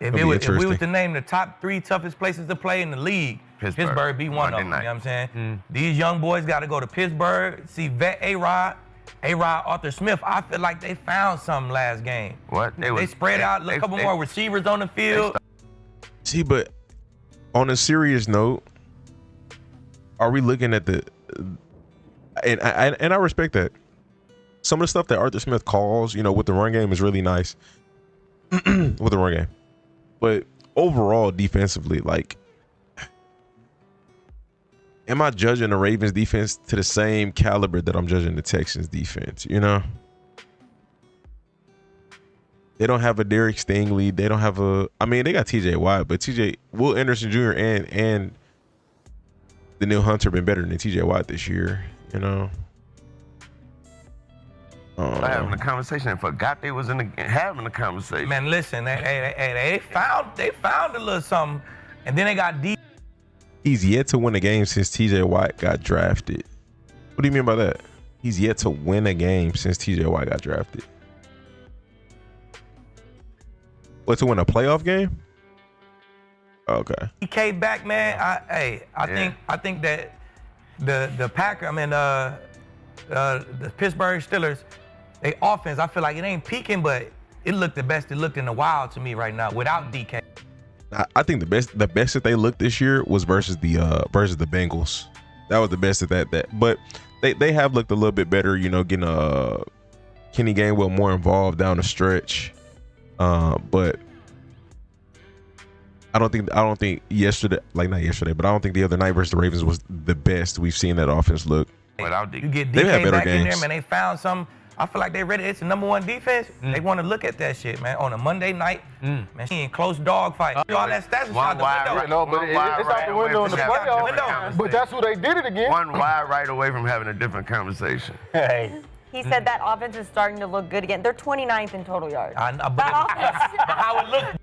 If we was to name the top 3 toughest places to play in the league, Pittsburgh be one of them. You know what I'm saying? These young boys got to go to Pittsburgh, see vet A-Rod, Arthur Smith. I feel like they found something last game. What? They spread out a couple more receivers on the field. See, but on a serious note, are we looking at and I respect that. Some of the stuff that Arthur Smith calls, with the run game is really nice. With the run game. But overall, defensively, like, am I judging the Ravens defense to the same caliber that I'm judging the Texans defense? They don't have a Derek Stingley. They don't have they got TJ Watt, but Will Anderson Jr. and Daniil Hunter been better than TJ Watt this year, Having a conversation and forgot they was having a conversation. Man, listen, they found a little something, and then they got deep. He's yet to win a game since TJ Watt got drafted. What do you mean by that? He's yet to win a game since TJ Watt got drafted. What, to win a playoff game? Okay. He came back, man. I think that the Packer, the Pittsburgh Steelers, they offense, I feel like it ain't peaking, but it looked the best it looked in a while to me right now without DK. I think the best that they looked this year was versus the Bengals. That was the best at that. But they have looked a little bit better, getting Kenny Gainwell more involved down the stretch. But I don't think yesterday, like not yesterday, but I don't think the other night versus the Ravens was the best we've seen that offense look. You get DK back in there, man. They found some. I feel like they ready. It's the #1 defense. They want to look at that shit, man. On a Monday night, man, she in close dog fight. All that stats is out the window. No, but it's out the window in the playoffs. But that's who they did it again. One wide right away from having a different conversation. Hey. He said that offense is starting to look good again. They're 29th in total yards. But how it looked.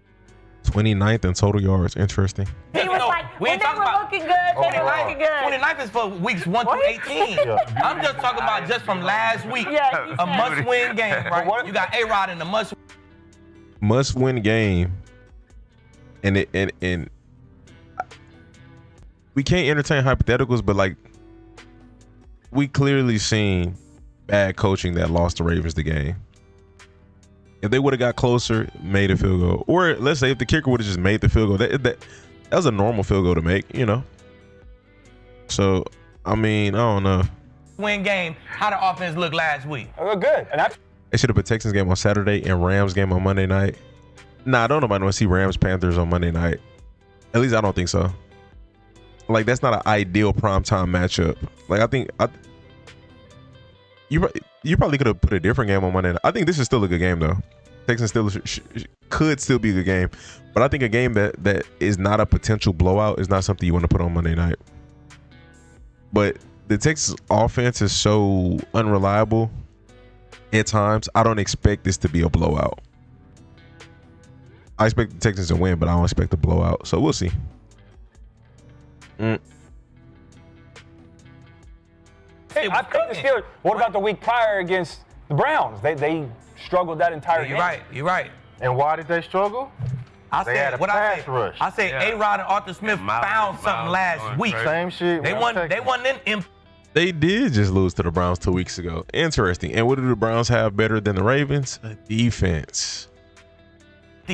29th in total yards. Interesting. He was like, when they were looking good, they were looking good. 29th is for weeks 1 through 18. I'm just talking about just from last week. Yeah, a must-win game, right? You got A-Rod in the must-win game, and we can't entertain hypotheticals, but like we clearly seen bad coaching that lost the Ravens the game. If they would have got closer, made a field goal, or let's say if the kicker would have just made the field goal, that was a normal field goal to make, you know. So, I mean, I don't know. Win game. How the offense looked last week? Oh, good. And that's They should have put Texans game on Saturday and Rams game on Monday night. Nah, I don't know about want to see Rams Panthers on Monday night. At least I don't think so. Like, that's not an ideal primetime matchup. Like, I think you probably could have put a different game on Monday night. I think this is still a good game, though. Texans still could still be a good game. But I think a game that is not a potential blowout is not something you want to put on Monday night. But the Texas offense is so unreliable at times. I don't expect this to be a blowout. I expect the Texans to win, but I don't expect a blowout. So we'll see. Hey, I think the Steelers. What about the week prior against the Browns? They struggled that entire game. You're right. And why did they struggle? I They had a pass rush. I said A-Rod and Arthur Smith found something last week. Same shit. They won in They did just lose to the Browns 2 weeks ago. Interesting. And what do the Browns have better than the Ravens? A defense.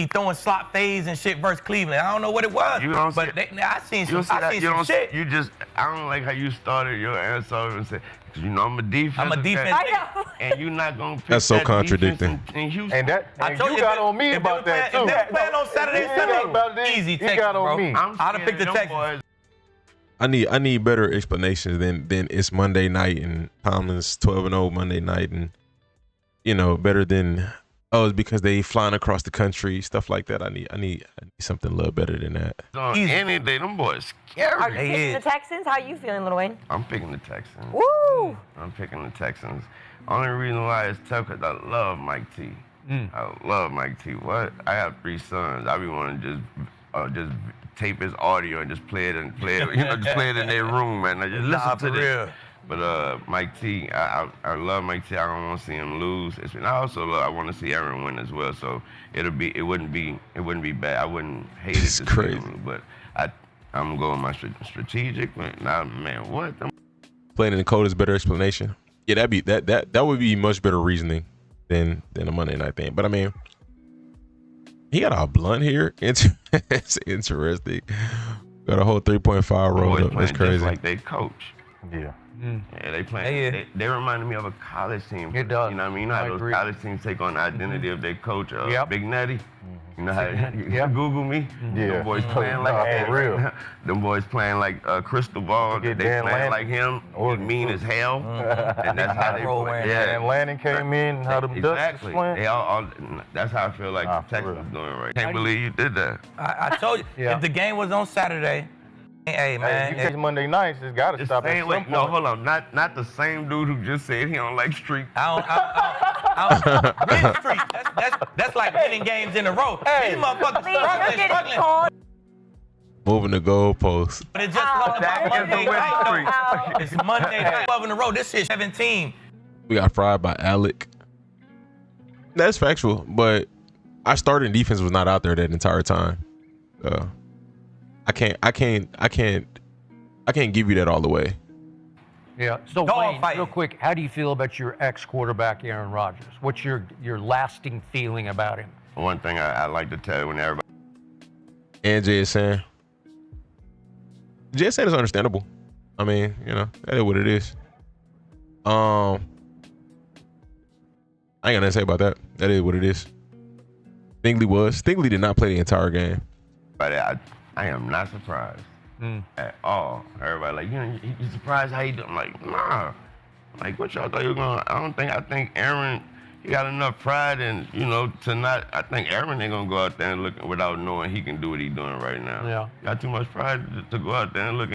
throwing slot fades and shit versus Cleveland. I don't know what it was, but I seen some shit. You just, I don't like how you started your answer and said, because you know I'm a defense. I'm a defense. I know. And you're not going to pick That's so that contradicting. In Houston. And told you got on me if about that, too. If they were playing on Saturday, Sunday, easy He Texans, got on bro. me. I'd have picked the Texans. I need better explanations than it's Monday night and Tomlin's 12-0 Monday night, and you know, better than it's because they flying across the country, stuff like that. I need something a little better than that. Any day, them boys scary. Are you picking the Texans? How you feeling, Lil Wayne? I'm picking the Texans. Woo! I'm picking the Texans. Only reason why it's tough because I love Mike T. I love Mike T. What? I have 3 sons. I be wanting to just tape his audio and just play it, you know, just play it in their room, man. I just listen to this. But Mike T, I love Mike T. I don't want to see him lose. I want to see Aaron win as well. So it wouldn't be bad. I wouldn't hate it. It's crazy. But I'm going my strategic. Man, what? Playing in the cold is better explanation. Yeah, that would be much better reasoning than a Monday night thing. But I mean, he got a blunt here. It's interesting. Got a whole 3.5 rolled up. That's crazy. Just like they coach. Yeah. Yeah, they playing. They reminded me of a college team. It does. You know what I mean? You know how those college teams take on the identity of their coach. Big Natty. You know how you Google me? Yeah. Them boys playing like that. For real. Them boys playing like Crystal Ball. They playing like him. Mean as hell. And that's how they play. And Lanning came in. How them Ducks was playing. They all. That's how I feel like Texas is doing right. Can't believe you did that. I told you, if the game was on Saturday, hey man, you take Monday nights, it's got to stop at some point. No, hold on. Not the same dude who just said he don't like streak. I don't win streak. That's like winning games in a row. These motherfuckers struggling. Moving the goalposts. But it's just Monday night. It's Monday night. 12 in a row. This is 17. We got fried by Alec. That's factual, but our starting defense was not out there that entire time. I can't give you that all the way. Yeah. So Wayne, real quick, how do you feel about your ex-quarterback Aaron Rodgers? What's your lasting feeling about him? One thing I like to tell you when everybody. And JSN. JSN is understandable. I mean, you know, that is what it is. I ain't got nothing to say about that. That is what it is. Stingley did not play the entire game. But I am not surprised at all. Everybody like, you surprised how he do? I'm like, nah. Like, what y'all thought you were going to? I think Aaron, he got enough pride and, I think Aaron ain't going to go out there and look without knowing he can do what he's doing right now. Yeah. Got too much pride to go out there and look.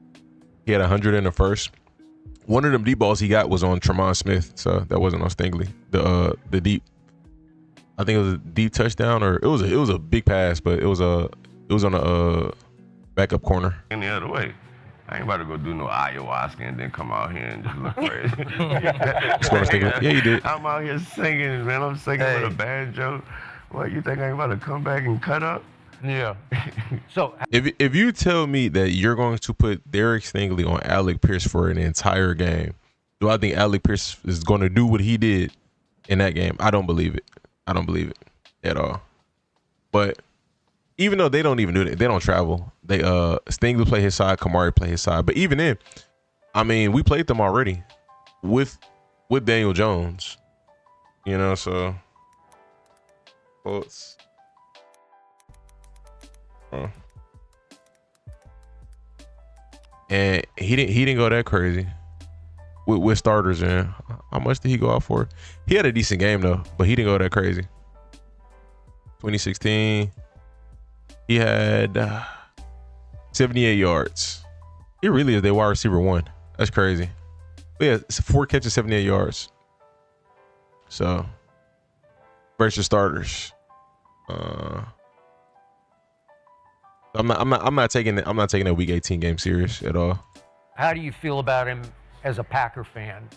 He had 100 in the first. One of them deep balls he got was on Tremont Smith, so that wasn't on Stingley. The deep, I think it was a deep touchdown, or it was a big pass, but it was on a backup corner. In the other way. I ain't about to go do no ayahuasca and then come out here and just look crazy. Yeah, you did. I'm out here singing, man. I'm singing with a banjo. What, you think I'm about to come back and cut up? Yeah. So if you tell me that you're going to put Derek Stingley on Alec Pierce for an entire game, do I think Alec Pierce is going to do what he did in that game? I don't believe it. at all. But even though they don't even do that, they don't travel. They Sting will play his side, Kamari play his side. But even then, I mean, we played them already with Daniel Jones. You know, so Colts. And he didn't go that crazy with starters in. How much did he go out for? He had a decent game though, but he didn't go that crazy. 2016, he had 78 yards. He really is their wide receiver one. That's crazy. But yeah, it's 4 catches, 78 yards. So versus starters. I'm not taking that Week 18 game serious at all. How do you feel about him as a Packer fan?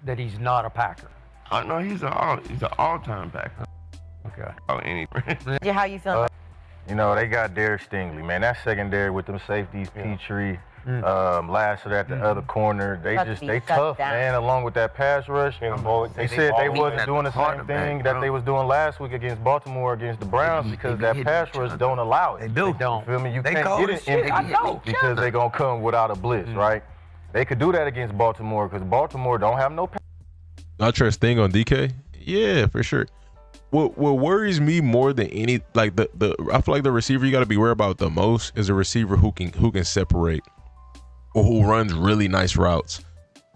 That he's not a Packer. I know he's an all-time Packer. Okay. Oh, any. How you feel? You know, they got Derek Stingley, man. That secondary with them safeties, Petrie, Lasser at the other corner. They tough, man, along with that pass rush. They said they wasn't doing the same thing that they was doing last week against Baltimore, against the Browns, because that pass rush don't allow it. They do. You feel me? You can't get it empty because they going to come without a blitz, right? They could do that against Baltimore because Baltimore don't have no pass. I trust Sting on DK? Yeah, for sure. What worries me more than any, like I feel like the receiver you got to be worried about the most is a receiver who can separate or who runs really nice routes.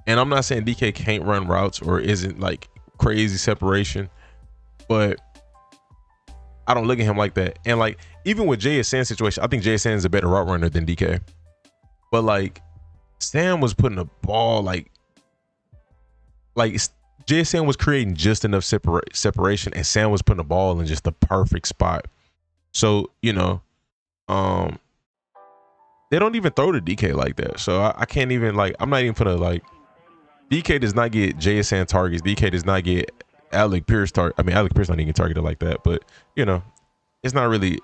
And I'm not saying DK can't run routes or isn't like crazy separation, but I don't look at him like that. And like even with JSN's situation, I think JSN is a better route runner than DK. But like Sam was putting the ball like JSN was creating just enough separation, and Sam was putting the ball in just the perfect spot. So, you know, they don't even throw to DK like that. So I can't even I'm not even gonna DK does not get JSN targets. DK does not get Alec Pierce target. I mean, Alec Pierce not even get targeted like that, but you know, it's not really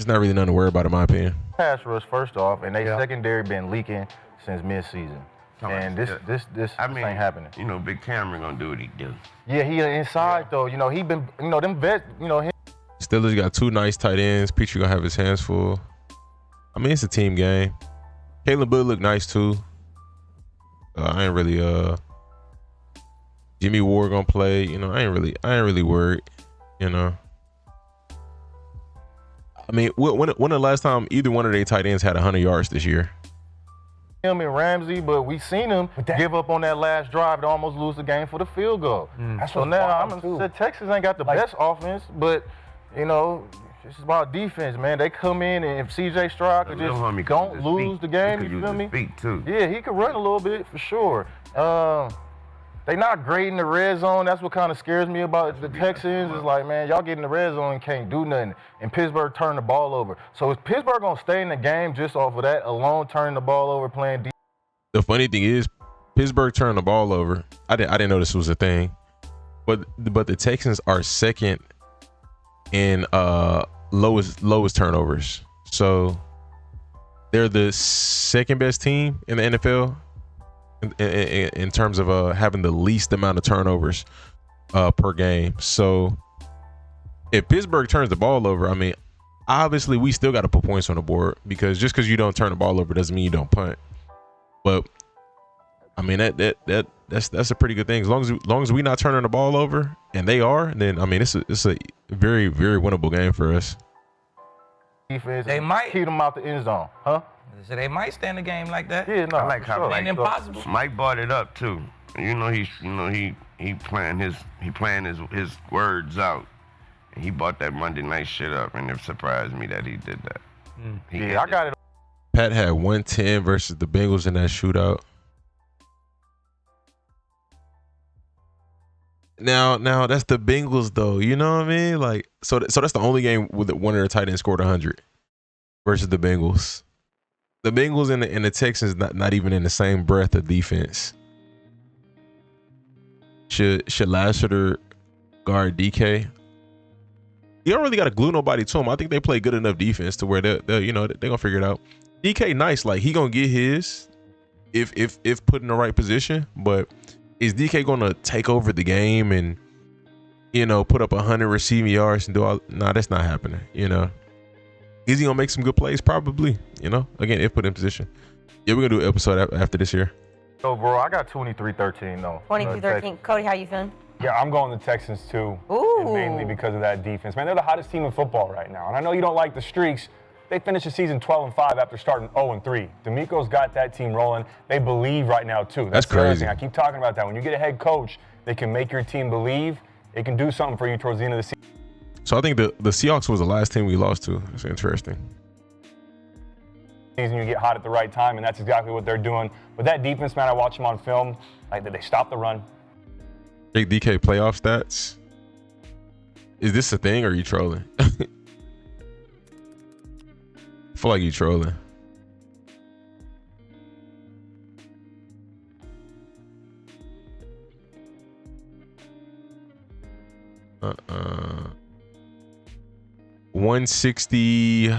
nothing to worry about in my opinion. Pass rush first off, and they secondary been leaking since mid-season. And this ain't happening. You know, Big Cameron gonna do what he do. Yeah, he inside though. You know, he been, you know, them vets, you know, him. Steelers got 2 nice tight ends. Petrie gonna have his hands full. I mean, it's a team game. Caleb Boyd look nice too. I ain't really Jimmy Ward gonna play. You know, I ain't really worried. You know. I mean, when the last time either one of their tight ends had 100 yards this year? Him and Ramsey, but we seen him give up on that last drive to almost lose the game for the field goal. So now the Texas ain't got the best offense, but you know, it's about defense, man. They come in and if CJ Stroud could just don't lose the game, you feel me? Yeah, he could run a little bit for sure. They not great in the red zone. That's what kind of scares me about the Texans. Is like, man, y'all get in the red zone and can't do nothing. And Pittsburgh turned the ball over. So is Pittsburgh gonna stay in the game just off of that alone, turning the ball over, playing defense? The funny thing is, Pittsburgh turned the ball over. I didn't know this was a thing, but the Texans are second in lowest turnovers. So they're the second best team in the NFL. In terms of having the least amount of turnovers per game. So if Pittsburgh turns the ball over, I mean, obviously we still got to put points on the board because just because you don't turn the ball over doesn't mean you don't punt. But I mean that's a pretty good thing. As long as we not turning the ball over and they are, then I mean it's a very, very winnable game for us. Defense, they might keep them out the end zone, huh? So they might stand a game like that. Yeah, no, I like how ain't impossible. Mike brought it up too. You know he playing his words out, and he brought that Monday night shit up, and it surprised me that he did that. I got it. Pat had 110 versus the Bengals in that shootout. Now that's the Bengals though. You know what I mean? Like so that's the only game with one of their tight ends scored 100 versus the Bengals. The Bengals and the Texans not even in the same breath of defense. Should Lassiter guard DK? You don't really got to glue nobody to him. I think they play good enough defense to where they're gonna figure it out. DK nice, like he gonna get his if put in the right position. But is DK gonna take over the game and put up 100 receiving yards and do all. Nah, that's not happening. Is he gonna make some good plays? Probably. Again, if put in position. Yeah, we're gonna do an episode after this year. So, bro, I got 23-13 though. 23-13. Cody, how you feeling? Yeah, I'm going the Texans too. Ooh. And mainly because of that defense. Man, they're the hottest team in football right now. And I know you don't like the streaks. They finished the season 12-5 after starting 0-3. D'Amico's got that team rolling. They believe right now too. That's crazy. I keep talking about that. When you get a head coach, they can make your team believe. It can do something for you towards the end of the season. So I think the Seahawks was the last team we lost to. It's interesting. You get hot at the right time, and that's exactly what they're doing. With that defense, man, I watch them on film. Like, did they stop the run? Big DK playoff stats. Is this a thing or are you trolling? I feel like you trolling. Uh 160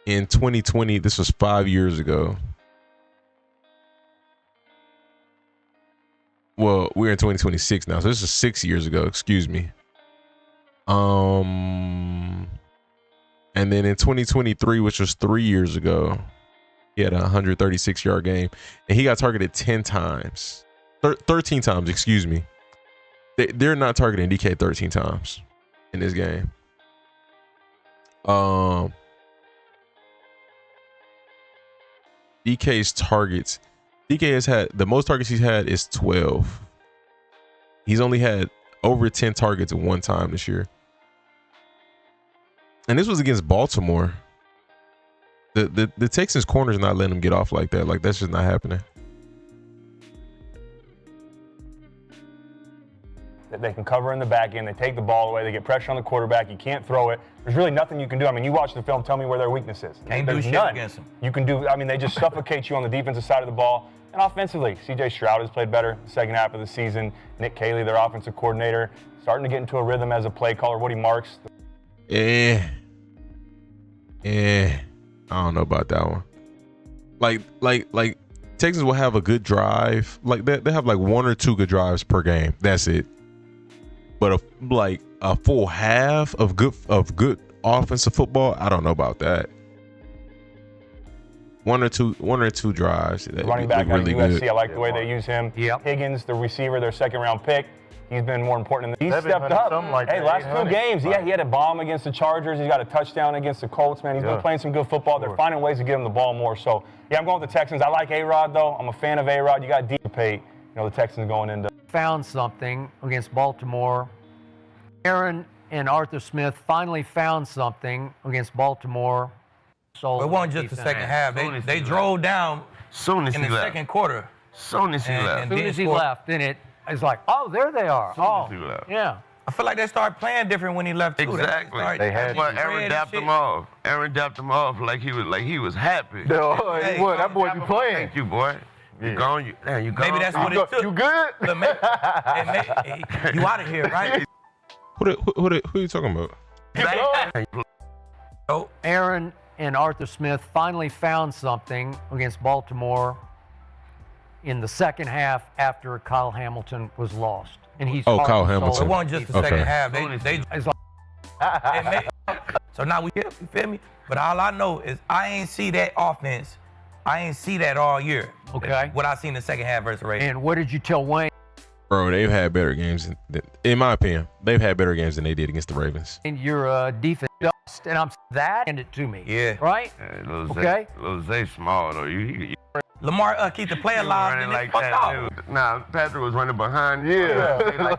in 2020. This was 5 years ago. Well, we're in 2026 now, so this is 6 years ago. Excuse me. And then in 2023, which was 3 years ago, he had a 136-yard game, and he got targeted 10 times, 13 times. Excuse me. They're not targeting DK 13 times in this game. DK's targets. DK has had the most targets he's had is 12. He's only had over 10 targets at one time this year. And this was against Baltimore. The Texans corners not letting him get off like that. Like, that's just not happening. They can cover in the back end. They take the ball away. They get pressure on the quarterback. You can't throw it. There's really nothing you can do. I mean, you watch the film. Tell me where their weakness is. Can't do shit none. against them. You can do. I mean, they just suffocate you on the defensive side of the ball. And offensively, C.J. Stroud has played better the second half of the season. Nick Caley, their offensive coordinator, starting to get into a rhythm as a play caller. Woody Marks. I don't know about that one. Like Texans will have a good drive. Like they have like one or two good drives per game. That's it. But a full half of good offensive football, I don't know about that. One or two drives. Running back out of USC, I like the way they use him. Yep. Higgins, the receiver, their second-round pick. He's been more important. He's stepped up. Hey, last 2 games, yeah, he had a bomb against the Chargers. He's got a touchdown against the Colts, man. He's been playing some good football. They're finding ways to get him the ball more. So, yeah, I'm going with the Texans. I like A-Rod, though. I'm a fan of A-Rod. You got deep to pay. The Texans going into. Found something against Baltimore. Aaron and Arthur Smith finally found something against Baltimore. So it wasn't just the second half. They drove down Soon as in he the left. second quarter. Soon as he left. As soon as he left, then it's like, oh, there they are. He left. Yeah. I feel like they started playing different when he left too. Exactly. They had But Aaron dapped him off. Aaron dapped him off like he was happy. No, that boy be playing. Thank you, boy. You gone? You gone? Maybe that's what it took. You good? But you out of here, right? Who are you talking about? Oh, Aaron and Arthur Smith finally found something against Baltimore in the second half after Kyle Hamilton was lost. And he's Kyle Hamilton. it wasn't just the Okay. second half. It's like, So now you feel me? But all I know is I ain't see that offense. I ain't see that all year. Okay. What I seen in the second half versus Ravens. and what did you tell Wayne? Bro, they've had better games. In my opinion, they've had better games than they did against the Ravens. Your defense dust, and I'm that hand it to me. Yeah. Right? Okay. Lil Zay small though. You Lamar keep the play alive and running then like fuck that off. too. Nah, Patrick was running behind. Yeah.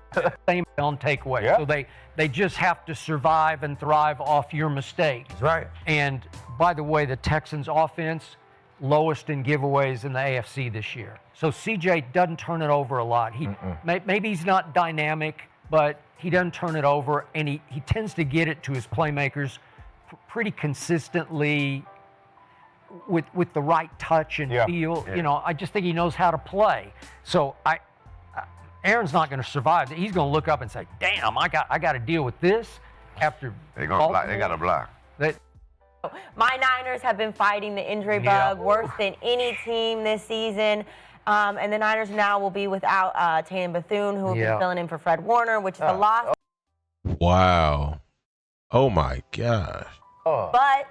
Same on takeaway. Yeah. So they just have to survive and thrive off your mistakes. That's right. And by the way, the Texans offense, lowest in giveaways in the AFC this year. So CJ doesn't turn it over a lot. Maybe he's not dynamic, but he doesn't turn it over, and he tends to get it to his playmakers pretty consistently with the right touch and feel. Yeah. I just think he knows how to play. So Aaron's not going to survive. He's going to look up and say, "Damn, I got to deal with this." After They gonna block. They got to block. My Niners have been fighting the injury bug worse than any team this season. And the Niners now will be without Tatum Bethune, who will be filling in for Fred Warner, which is a loss. Wow. Oh, my gosh. But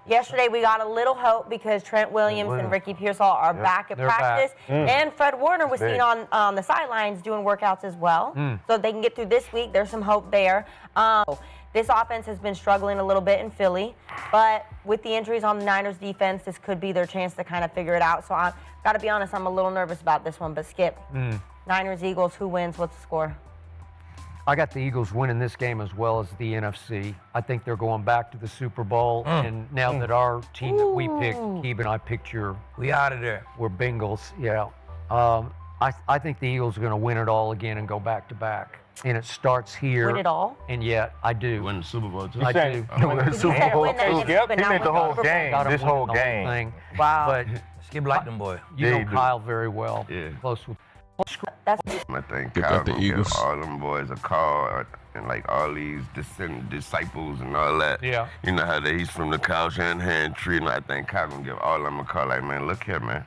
yesterday we got a little hope because Trent Williams and Ricky Pearsall are back at practice. And Fred Warner was seen on the sidelines doing workouts as well. So they can get through this week. There's some hope there. This offense has been struggling a little bit in Philly. But with the injuries on the Niners defense, this could be their chance to kind of figure it out. So I've got to be honest, I'm a little nervous about this one. But Skip, Niners, Eagles, who wins? What's the score? I got the Eagles winning this game as well as the NFC. I think they're going back to the Super Bowl. And now that our team that we picked, Keeb and I picked we out of there. We're Bengals, yeah. I think the Eagles are going to win it all again and go back to back. And it starts here. Win it all? And yet, I do. Win the Super Bowl, too. I do. Win the Super Bowl, win that too. against He meant the whole game, this whole game. Wow. But Skip like them, boy. you know Kyle very well. Yeah. Close with. That's I think Give Kyle up the gonna give Eagles. all them boys a call and like all these disciples and all that. Yeah. You know how he's from the Kyle Shanahan tree, and I think Kyle gonna give all of them a call. Like, man, look here, man.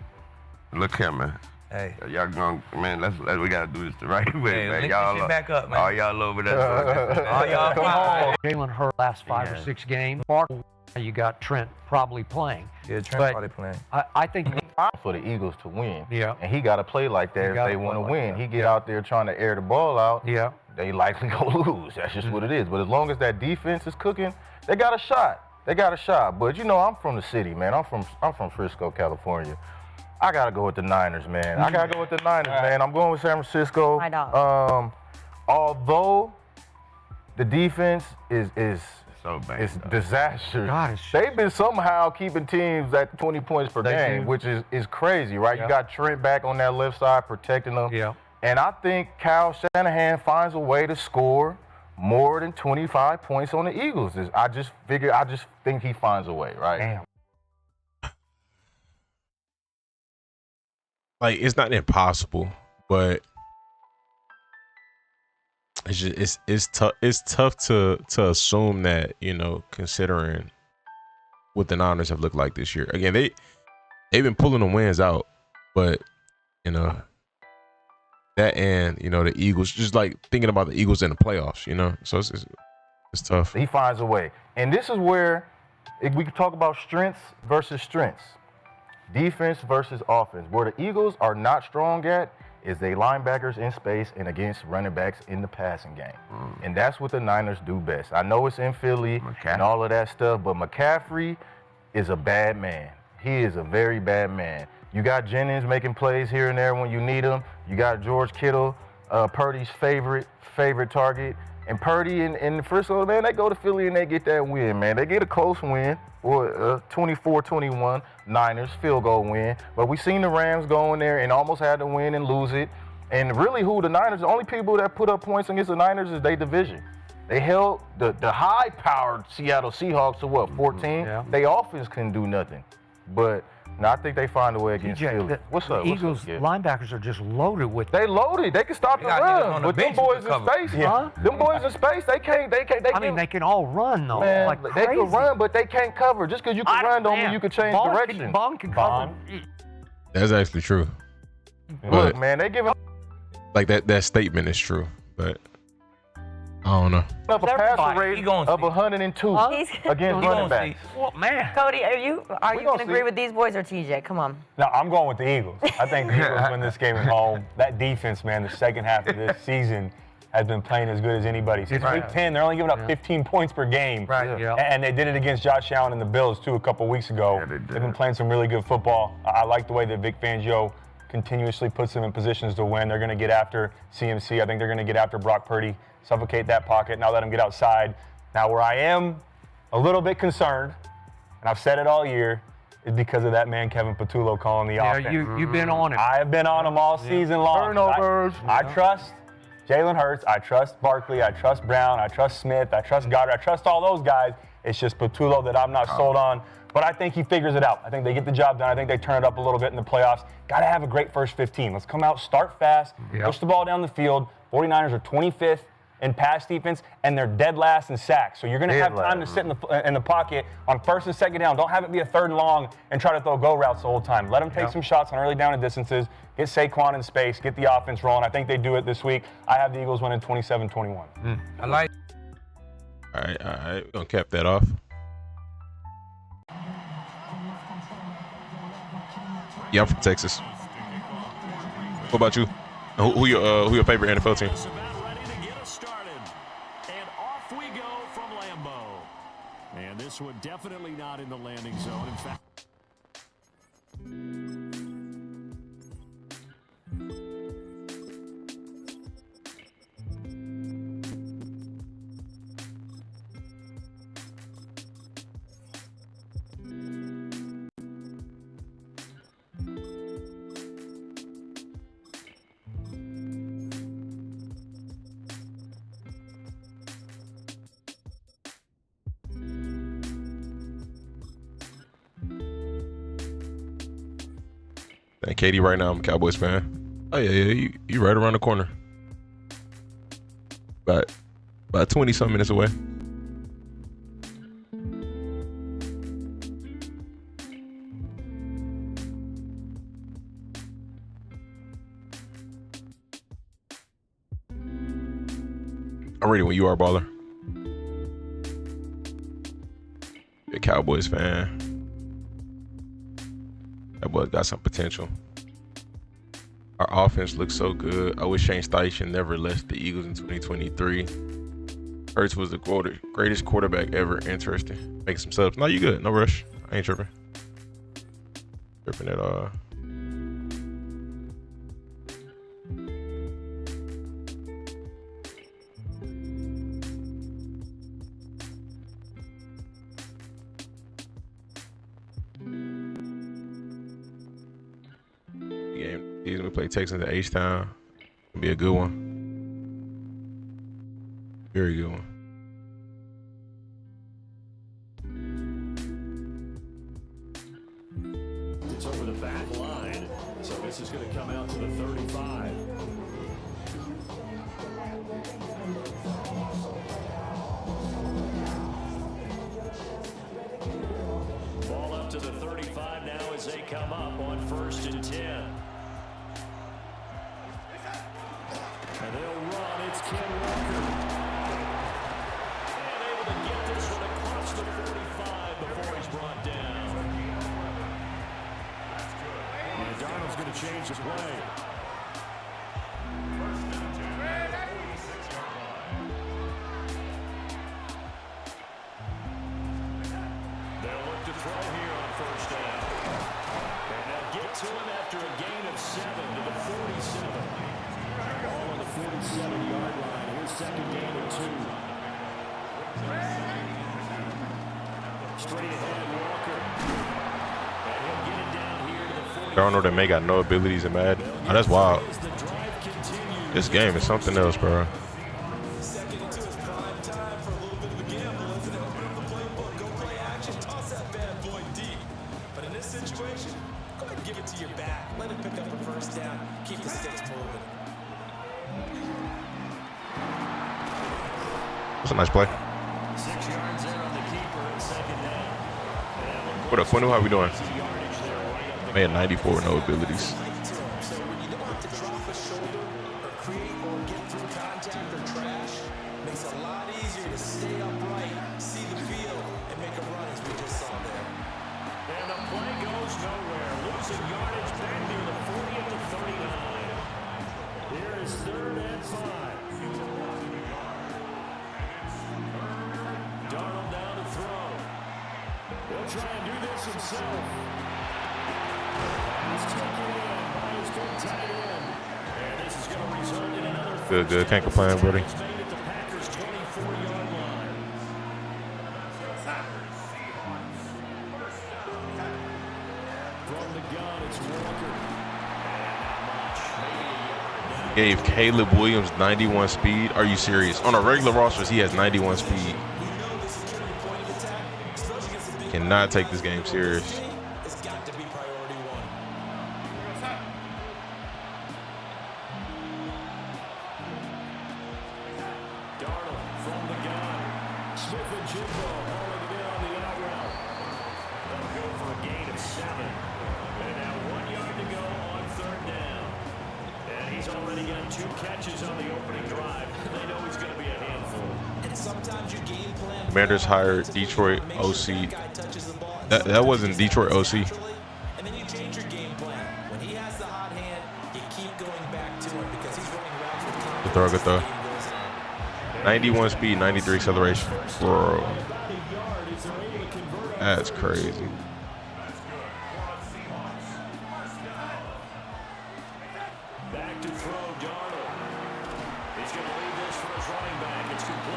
Look here, man. Hey. Y'all gonna, man, we gotta do this the right way, Hey, man. link Y'all this shit back up, man. All y'all over there. All y'all fine. Jalen Hurts last 5 or 6 games. You got Trent probably playing. Yeah, Trent But probably playing. I think For the Eagles to win. Yeah. And he got to play like that if gotta they play want to like win. that. He get out there trying to air the ball out. Yeah. They likely go lose. That's just what it is. But as long as that defense is cooking, they got a shot. They got a shot. But you know, I'm from the city, man. I'm from Frisco, California. I gotta go with the Niners, man. I gotta go with the Niners, man. I'm going with San Francisco. My dog. Although the defense is So bad. it's disaster. God, They've been somehow keeping teams at 20 points per game, which is crazy, right? Yeah. You got Trent back on that left side protecting them. Yeah. And I think Kyle Shanahan finds a way to score more than 25 points on the Eagles. I just think he finds a way, right? Damn. Like, it's not impossible, but it's just it's tough to assume that, you know, considering what the Niners have looked like this year. Again, they've been pulling the wins out, but you know that, and you know the Eagles, just like thinking about the Eagles in the playoffs, you know, so it's tough. He finds a way, and this is where we can talk about strengths versus strengths, defense versus offense. Where the Eagles are not strong at is they linebackers in space and against running backs in the passing game. And that's what the Niners do best. I know it's in Philly and all of that stuff, but McCaffrey is a bad man. He is a very bad man. You got Jennings making plays here and there when you need him. You got George Kittle, Purdy's favorite target. And Purdy and Frisco, man, they go to Philly and they get that win, man. They get a close win, or 24-21, Niners field goal win. But we seen the Rams go in there and almost had to win and lose it. And really, the only people that put up points against the Niners is their division. They held the high-powered Seattle Seahawks to what, 14? Yeah. They offense couldn't do nothing. But no, I think they find a way against Philly. What's up? The Eagles linebackers are just loaded with. They loaded. They can stop the run. But them boys in space, them boys in space, they can't. I mean, they can all run though. Man, like they crazy. can run, but they can't cover. Just because you can run don't mean you can change direction. Bond can cover. That's actually true. Look, But man, they give like that statement is true, but I don't know. up a passer rate He gonna of see. 102 He's- against He running gonna backs. Well, man. Cody, are you gonna going to see. agree with these boys or TJ? Come on. No, I'm going with the Eagles. I think the Eagles win this game at home. That defense, man, the second half of this season has been playing as good as anybody. Since week 10, they're only giving up 15 points per game. Right. Yeah. And they did it against Josh Allen and the Bills, too, a couple weeks ago. Yeah, they did. They've been playing some really good football. I like the way that Vic Fangio continuously puts them in positions to win. They're going to get after CMC. I think they're going to get after Brock Purdy, suffocate that pocket, now let him get outside. Now, where I am a little bit concerned, and I've said it all year, is because of that man Kevin Patullo calling the Yeah, offense. you've been on it. I have been on him all season long. Turnovers. I trust Jalen Hurts. I trust Barkley. I trust Brown. I trust Smith. I trust Goddard. I trust all those guys. It's just Patullo that I'm not sold on. But I think he figures it out. I think they get the job done. I think they turn it up a little bit in the playoffs. Got to have a great first 15. Let's come out, start fast, push the ball down the field. 49ers are 25th in pass defense, and they're dead last in sacks. So you're going to have time to sit in the pocket on first and second down. Don't have it be a third and long and try to throw go routes the whole time. Let them take some shots on early down and distances, get Saquon in space, get the offense rolling. I think they do it this week. I have the Eagles winning 27-21. I like All right. We're going to cap that off. Yeah, I'm from Texas. What about you? Who your favorite NFL team? Just about ready to get us started. And off we go from Lambeau. And this one definitely not in the landing zone. In fact, And Katie, right now, I'm a Cowboys fan. Oh, yeah, you right around the corner. About 20-some minutes away. I'm ready when you are, baller. You're a Cowboys fan. That boy got some potential. Our offense looks so good. I wish Shane Steichen never left the Eagles in 2023. Hurts was the greatest quarterback ever. Interesting. Make some subs. No, you good. No rush. I ain't tripping. Tripping at all. We play Texans at H-Town. It'll be a good one. Very good one. it's over the back line. So this is going to come out to the 35. Ball up to the 35 now as they come up on 1st and 10. And they'll run. It's Ken Walker. And able to get this one across the 45 before he's brought down. And Darnold's going to change the play. They'll look to throw here on 1st down. And they'll get to him after a gain of 7 to the 47. Ball on the 47-yard line. Here's 2nd down and 2. Straight ahead, Walker. And he'll get it down here to the 40. Darnold that may got no abilities in Madden. Oh, that's wild. This game is something else, bro. Second into his prime time for a little bit of a gamble. Isn't it? Open up the playbook, go play action, toss that bad boy deep. But in this situation, go ahead and give it to your back. Let him pick up a 1st down. Keep the sticks moving. That's a nice play. 6 yards there on the keeper and 2nd down. What up, Quinu? How we doing? May have 94 no abilities. So when you don't have to drop a shoulder or create or get through contact or trash, makes it a lot easier to stay upright, see the field, and make a run as we just saw there. And the play goes nowhere. Losing yardage back near the 40 at the 39. Here is 3rd and 5. Darnold down to throw. He'll try and do this himself. He's taken in by his good tight end. And this is going to result in another. Good. Can't complain, buddy. It's made at the Packers' 24-yard line. From the gun, it's Walker. Gave Caleb Williams 91 speed. Are you serious? On a regular rosters, he has 91 speed. Cannot take this game serious. It's got to be priority 1. Darnold from the gun. Smith and Jimbo hauling it in on the out route. They'll go for a gain of 7. And now 1 yard to go on 3rd down. And he's already got 2 catches on the opening drive. They know he's going to be a handful. And sometimes your game plan. Commanders hired Detroit OC. That wasn't Detroit OC. And then you change your game plan. When he has the hot hand, you keep going back to him because he's running routes with confidence. Good throw. 91 speed, 93 acceleration. Bro. That's crazy. Back to throw, Darnold. He's going to leave this for his running back. It's complete.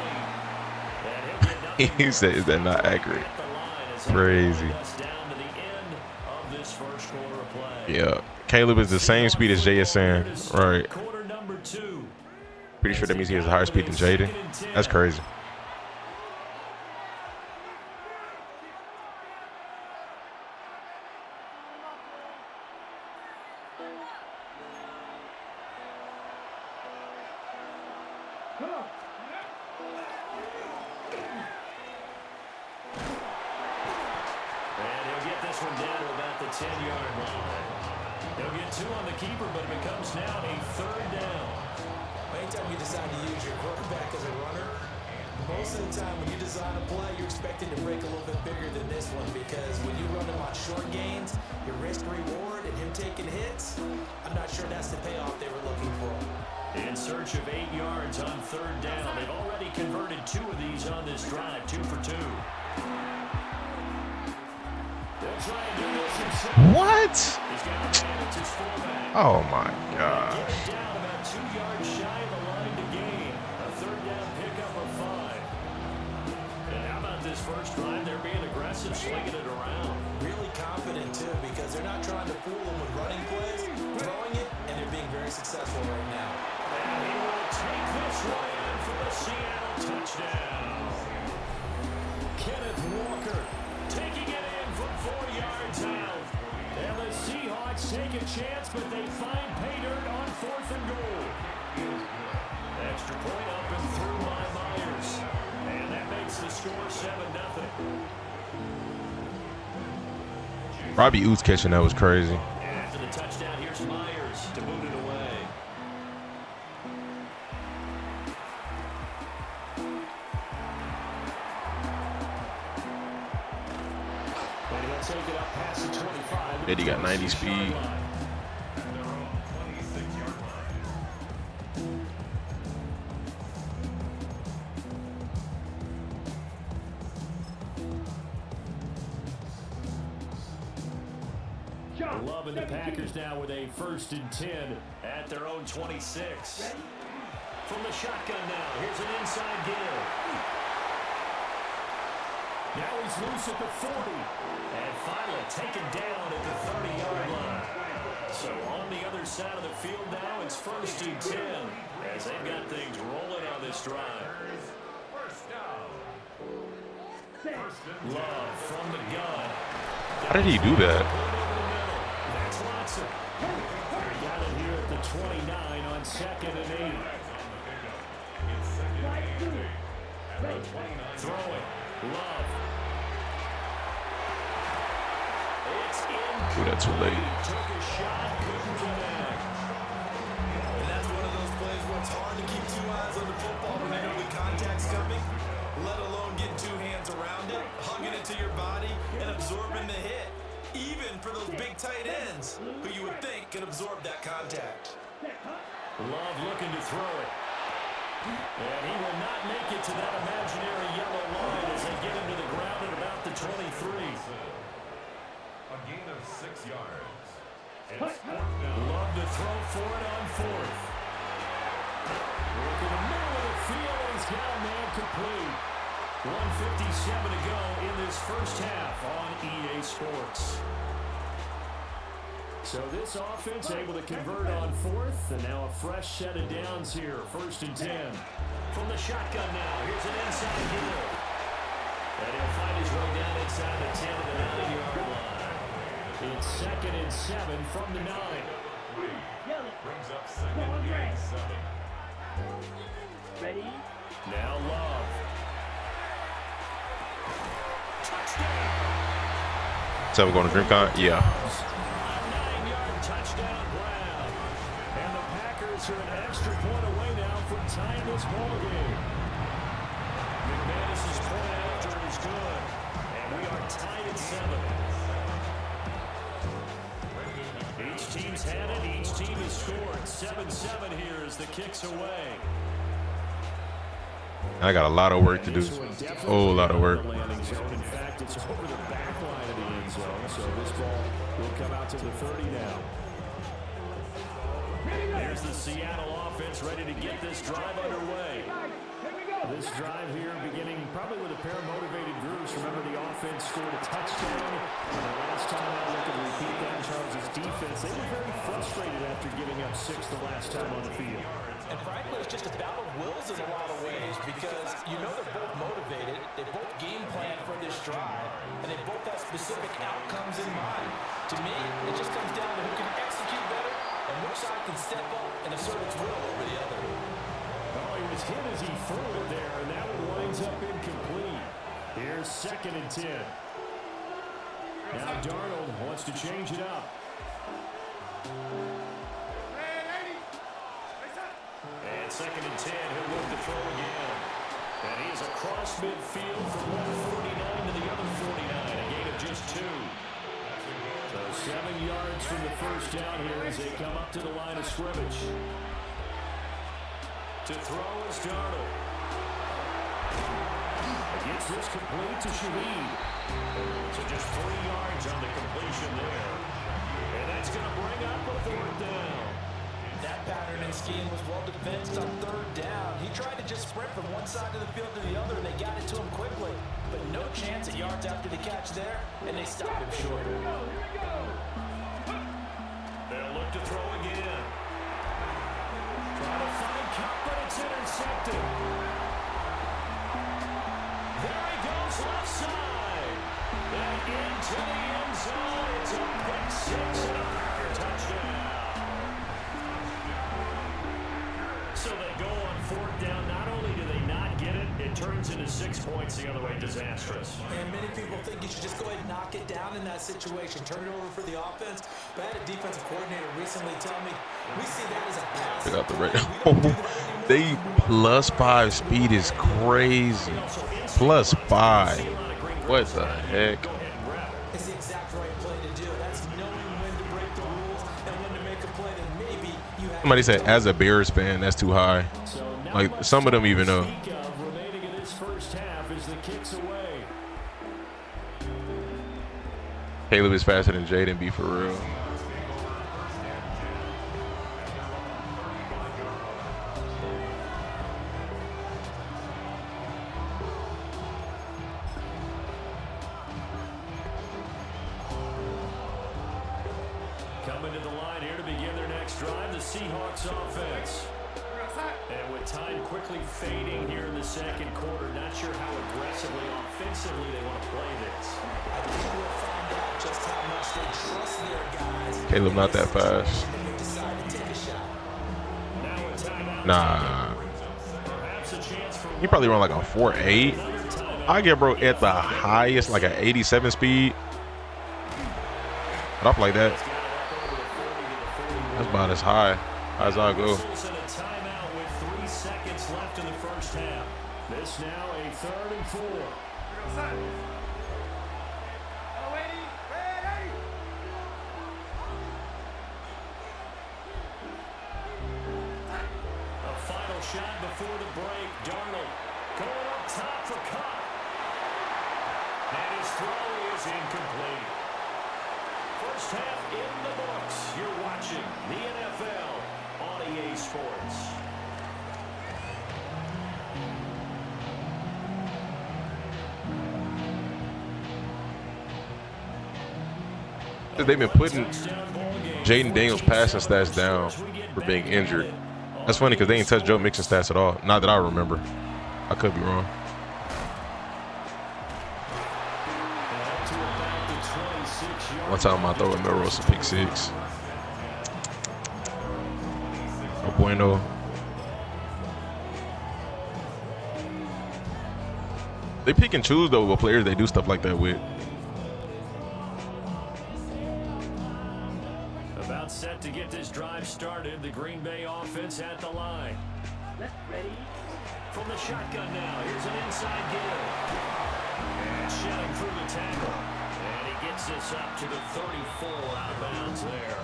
He said, is that not accurate? Crazy. Yeah. Caleb is the same speed as JSN. Right. Pretty sure that means he has a higher speed than Jaden. That's crazy. What? Oh my gosh. First drive, they're being aggressive, slinging it around. Really confident, too, because they're not trying to fool them with running plays, throwing it, and they're being very successful right now. And he will take this one in for the Seattle touchdown. Kenneth Walker taking it in from 4 yards out. And the Seahawks take a chance, but they find pay dirt on 4th and goal. Extra point up and through by Myers. And that makes the score 7-0. Robbie Oots catching that was crazy. And after the touchdown, here's Myers to boot it away. And he'll take it up past the 25. Then he got 90 speed. Loving the Packers now with a 1st and 10 at their own 26. From the shotgun now, here's an inside give. Now he's loose at the 40. And finally taken down at the 30-yard line. So on the other side of the field now, it's 1st and 10 as they've got things rolling on this drive. Love from the gun. How did he do that? Got it here at the 29 on 2nd and 8. Throwing. Love. It's in. Ooh, that's too late. Took a shot, couldn't connect. And that's one of those plays where it's hard to keep 2 eyes on the football when you know the contact's coming, let alone getting 2 hands around it, hugging it to your body, and absorbing the hit. Even for those big tight ends, who you would think can absorb that contact. Love looking to throw it. And he will not make it to that imaginary yellow line as they get him to the ground at about the 23. A gain of 6 yards. Love to throw for it on 4th. Look in the middle of the field, he's got a man complete. 1:57 to go in this first half on EA Sports. So this offense able to convert on 4th, and now a fresh set of downs here. 1st and 10. From the shotgun now, here's an inside hill. And he'll find his way down inside the 10 to the 9-yard line. It's 2nd and 7 from the 9. Brings up 2nd and 7. Ready? Now Love. Touchdown. So we're going to DreamCon? Yeah. A 9-yard touchdown Brown. And the Packers are an extra point away now from tying this ball game. had it. Each team has scored. 7-7 here as the kick's away. I got a lot of work to do. Oh, a lot of work. In fact, it's over the back line of the end zone, so this ball will come out to the 30 now. There's the Seattle offense ready to get this drive underway. This drive here beginning probably with a pair of motivated groups. Remember, the offense scored a touchdown. And the last time I look at repeat that in Charles' defense, they were very frustrated after giving up 6 the last time on the field. And frankly, it's just a battle of wills in a lot of ways because you know they're both motivated, they both game plan for this drive, and they both have specific outcomes in mind. To me, it just comes down to who can execute better and which side can step up and assert its will over the other. Oh, he was hit as he threw it there, and that one winds up incomplete. Here's 2nd and 10. Now Darnold wants to change it up. And 2nd and 10, he'll look to throw again. And he is across midfield from one 49 to the other 49, a gain of just 2. So 7 yards from the first down here as they come up to the line of scrimmage. To throw is Darnold. Gets this complete to Shaheed. So just 3 yards on the completion there. And that's going to bring up a 4th down. That pattern and scheme was well defensed on 3rd down. He tried to just sprint from one side of the field to the other, and they got it to him quickly. But no chance at yards after the catch there, and they stopped him short. They'll look to throw again. Trying to find Cup, but it's intercepted. There he goes, left side. And into the end zone. It's a pick 6 and a Packer touchdown. So they go on 4th down. Not only do they not get it, it turns into 6 points the other way. Disastrous. And many people think you should just go ahead and knock it down in that situation. Turn it over for the offense. But I had a defensive coordinator recently tell me, we see that as a pass. They got the right. They +5 speed is crazy. +5. What the heck? It's the exact right play to do. That's knowing when to break the rules and when to make a play that maybe you have. Somebody said, as a Bears fan, that's too high. Like, some of them even know. Remaining in this first half as the kicks away. Caleb is faster than Jaden, be for real. Coming to the line here to begin their next drive, the Seahawks offense. And with time quickly fading here in the 2nd quarter, not sure how aggressively, offensively they want to play this. I think we'll find out just how much they trust their guys. Caleb not that fast. Nah. He probably run like a 4.8. I get bro at the highest like an 87 speed. But up like that. That's about as high as I go. Timeout with 3 seconds left in the first half. This now a 3rd and 4. A final shot before the break. Darnold going up top for Cup. And his throw is incomplete. First half in the books. You're watching the NFL on EA Sports. They've been putting Jaden Daniels' passing stats down for being injured. That's funny because they ain't touched Joe Mixon's stats at all. Not that I remember. I could be wrong. One time I throw a Melrose a pick 6. No bueno. They pick and choose though what players they do stuff like that with. About set to get this drive started. The Green Bay offense at the line. Ready? From the shotgun now. Here's an inside give. And shedding through the tackle. And he gets this up to the 34 out of bounds there.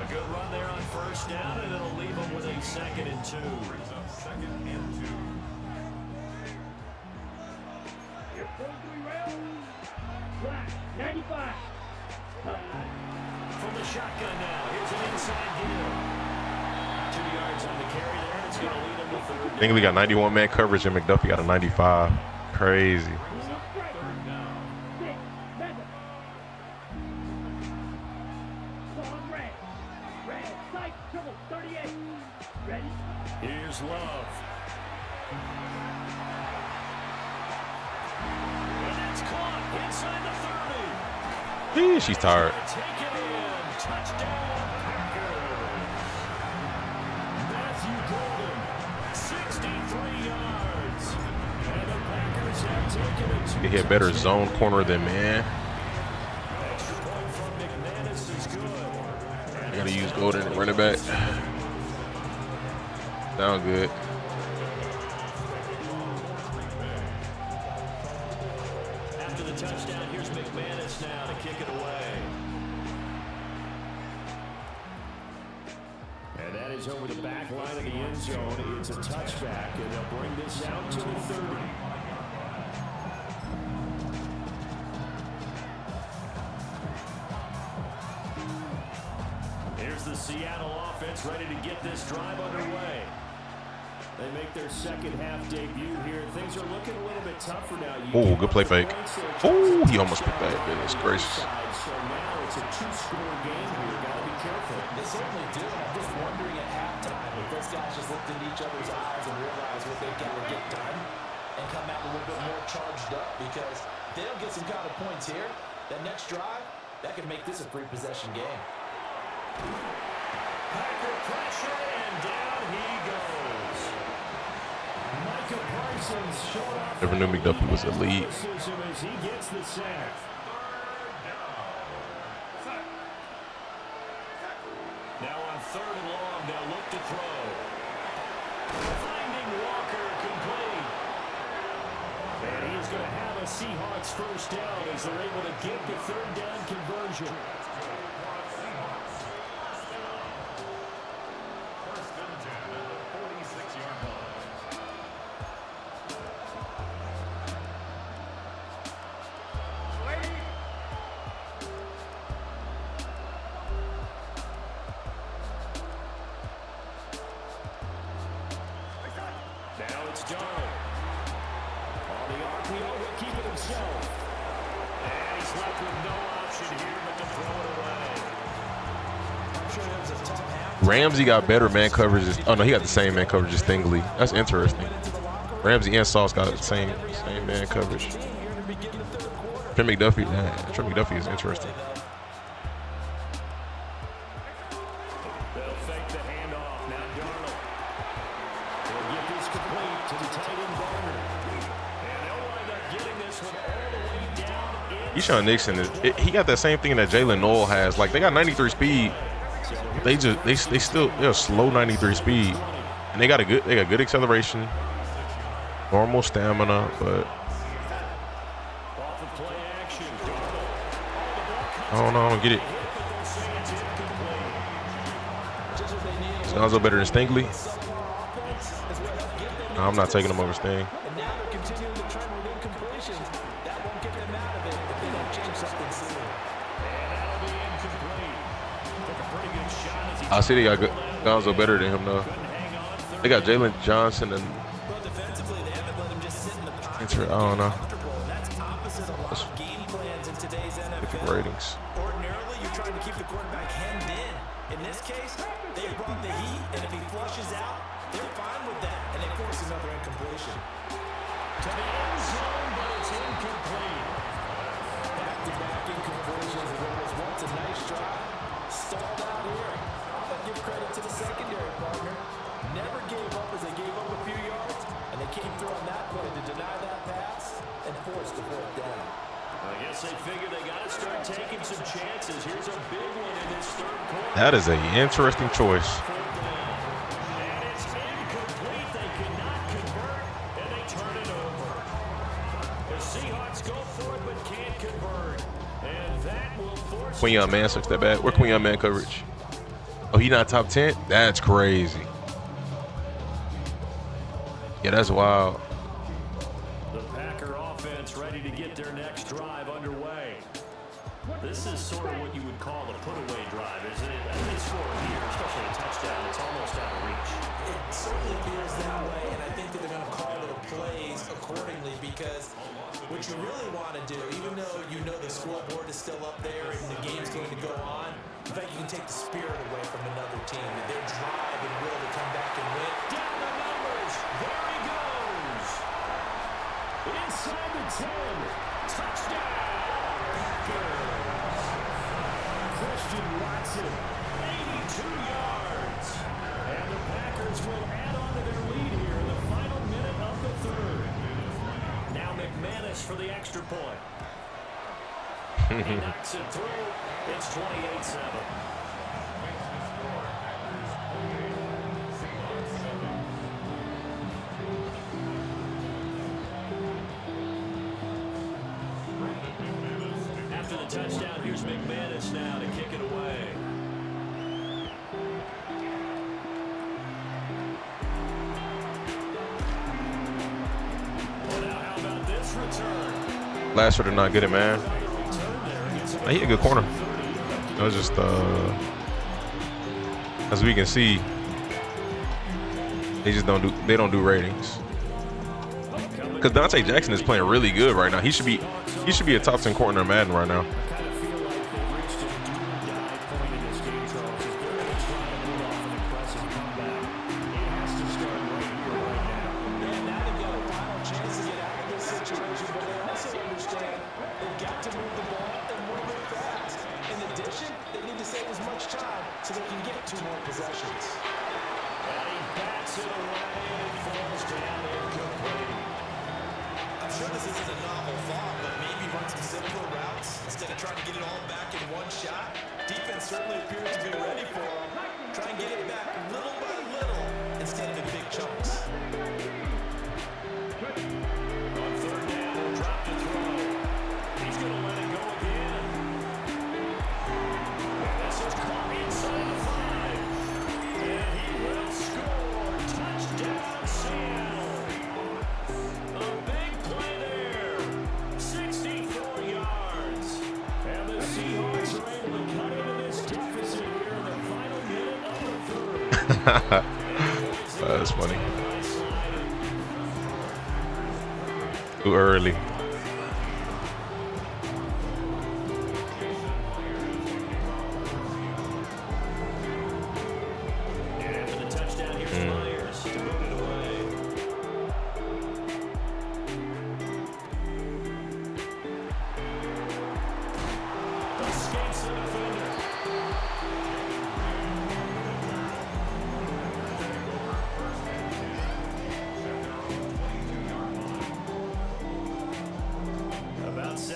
A good run there on first down, and it'll leave them with a 2nd and 2. Black, 95. From the shotgun now, here's an inside deal. 2 yards on the carry there, and it's going to lead him to 3rd. I think we got 91 man coverage, and McDuffie got a 95. Crazy. Here's Love. And that's caught inside the 30. She's tired. Take it in. Touchdown, Packers. Matthew Golden, 63 yards. And the Packers have taken it to They hit better zone corner than man. extra point from McManus is good. I gotta use Golden at running back. Sound good. After the touchdown, here's McManus now to kick it away. And that is over the back line of the end zone. It's a touchback, and they'll bring this out to the 30. Here's the Seattle offense ready to get this drive underway. They make their second half debut here. Things are looking a little bit tougher now. Oh, good play fake. Oh, he almost picked that. Goodness gracious. So now it's a 2-score game here. Got to be careful. They certainly do. I'm just wondering at halftime if those guys just looked into each other's eyes and realized what they've got to get done and come out a little bit more charged up, because if they don't get some kind of points here, that next drive, that could make this a 3-possession game. Packer pressure, and down he goes. Micah Parsons showing off. Never knew McDuffie was elite. As he gets the sack. Now on 3rd and long, they'll look to throw. Finding Walker complete. And he is going to have a Seahawks first down as they're able to get the 3rd down conversion. Now it's Darnold. On the RPO, he'll keep it himself. And he's left with no option here but to throw it away. I'm sure it was a tough half. Ramsey got better man coverage. Oh no, he got the same man coverage as Stingley. That's interesting. Ramsey and Sauce got the same man coverage. Trent McDuffie is interesting. They'll fake the handoff. Now Darnold. They'll get this complete to the tight end Garner. And they'll wind up getting this one all the way down. Keyshawn Nixon he got that same thing that Jalen Noel has. Like they got 93 speed. They're slow 93 speed. And they got good acceleration, normal stamina, but I don't get it. Gonzo better than Stingley? No, I'm not taking him over Sting. I see they got Gonzo better than him though. They got Jalen Johnson and I don't know. Different ratings. Ordinarily, you're trying to keep the quarterback hemmed in. In this case, they brought the heat, and if he flushes out, they're fine with that, and they force another incompletion. To the end zone, but it's incomplete. Back-to-back incompletions. It was once a nice drive. Stalled out here. I'll give credit to the secondary partner. Never gave up as they gave up a few yards, and they came through on that play to deny that pass and force the fourth down. I guess they figured they got to start taking some chances. Here's a big one in this 3rd quarter. That is an interesting choice. And it's incomplete. They could not convert, and they turn it over. The Seahawks go for it, but can't convert. And that will force Queen Young Man sucks that bad. Where Queen Young Man coverage? Oh, he not top 10? That's crazy. Yeah, that's wild. The Packer offense ready to get their next drive underway. This is sort of what you would call a put-away drive, isn't it? As they score here, especially a touchdown, it's almost out of reach. It certainly appears that way, and I think that they're going to call their plays accordingly because what you really want to do, even though you know the scoreboard is still up there and the game's going to go on, in fact, you can take the spirit away from another team, their drive and will to come back and win. Down the numbers. There he goes. Inside the 10. Touchdown. Packers. Christian Watson, 82 yards. And the Packers will add on to their lead here in the final minute of the third. Now McManus for the extra point. He knocks it through. It's 28-7. After the touchdown, here's McManus now to kick it away. Well, now how about this return? Last did not get it, man. He a good corner. It was just, as we can see, they don't do ratings. Because Dante Jackson is playing really good right now. He should be a top 10 corner in Madden right now. That's funny. Too early.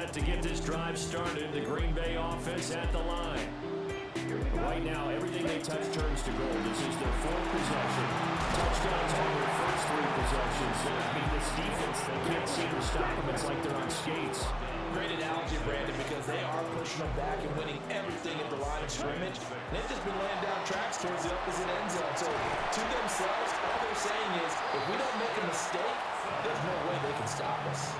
To get this drive started, the Green Bay offense at the line. Right now, everything they touch turns to gold. This is their fourth possession. Touchdowns on their first three possessions. So I mean, this defense, they can't seem to stop them. It's like they're on skates. Great analogy, Brandon, because they are pushing them back and winning everything at the line of scrimmage. They've just been laying down tracks towards the opposite end zone. So to themselves, all they're saying is, if we don't make a mistake, there's no way they can stop us.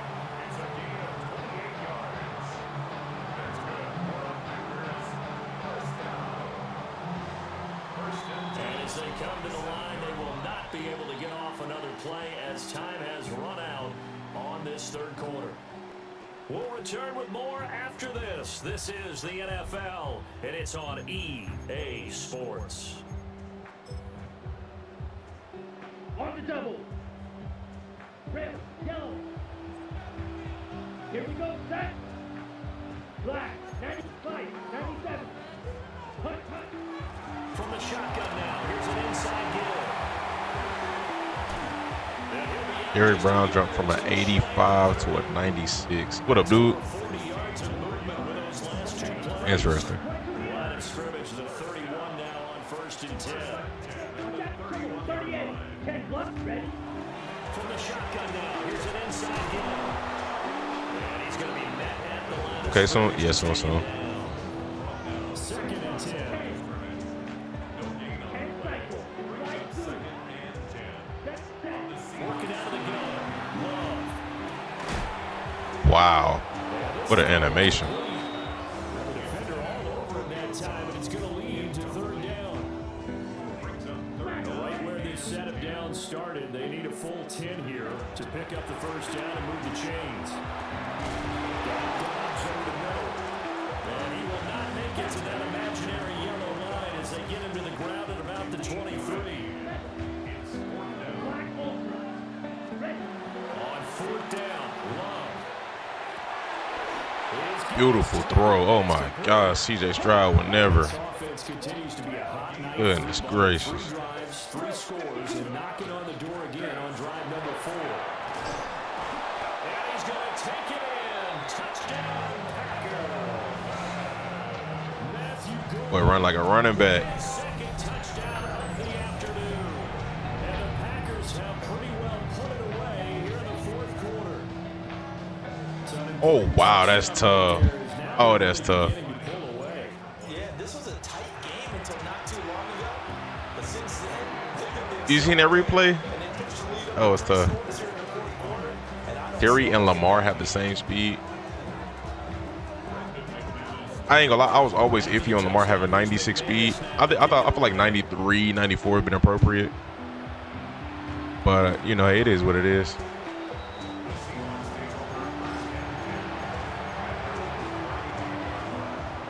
As they come to the line, they will not be able to get off another play as time has run out on this third quarter. We'll return with more after this. This is the NFL, and it's on EA Sports. On the double. Red, yellow. Here we go, set. Black, 95, 97. Hut. From the shotgun now, here's an inside give. Eric Brown jumped from an 85 to a 96. What up, dude? Interesting. Line of scrimmage, the 31 now on 1st and 10. 38, 10 block, ready. From the shotgun now, here's an inside give. And he's going to be met at the line. Okay, so, yes, so. Second and 10. What an animation. Defender all over him that time, and it's going to lead to third down. Right where this setup down started, they need a full 10 here to pick up the first down and move the chains. Dobbs over the middle. And he will not make it to that imaginary yellow line as they get him to the ground at about the 23. On fourth down, Love. Beautiful throw. Oh my God, CJ Stroud would never. Goodness gracious. 3 scores and knocking on the door again on drive number 4. And he's going to take it in. Touchdown, Packers. Boy, run like a running back. Second touchdown of the afternoon. And the Packers have pretty well put it away here in the fourth quarter. Oh, wow, that's tough. Oh, that's tough. Yeah, this was a tight game until not too long ago. But since then, You seen that replay? Oh, it's tough. Terry and Lamar have the same speed. I ain't gonna lie, I was always iffy on Lamar having 96 speed. I feel like 93, 94 would have been appropriate. But, you know, it is what it is.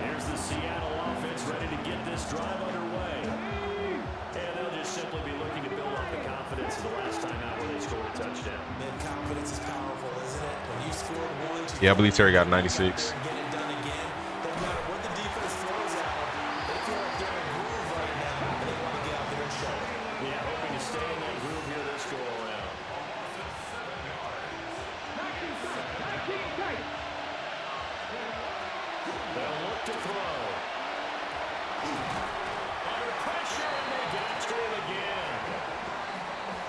Here's the Seattle offense ready to get this drive underway. And they'll just simply be looking to build up the confidence of the last time out where they scored a touchdown. man, confidence is powerful, isn't it? When you scored once, Yeah, I believe Terry got 96. get it done again. No matter what the defense throws at them, they feel like they're in a groove right now, and they want to get out there and show it. Yeah, hoping to stay in that groove here this go around. They'll look to throw. Under pressure, and they get to him again.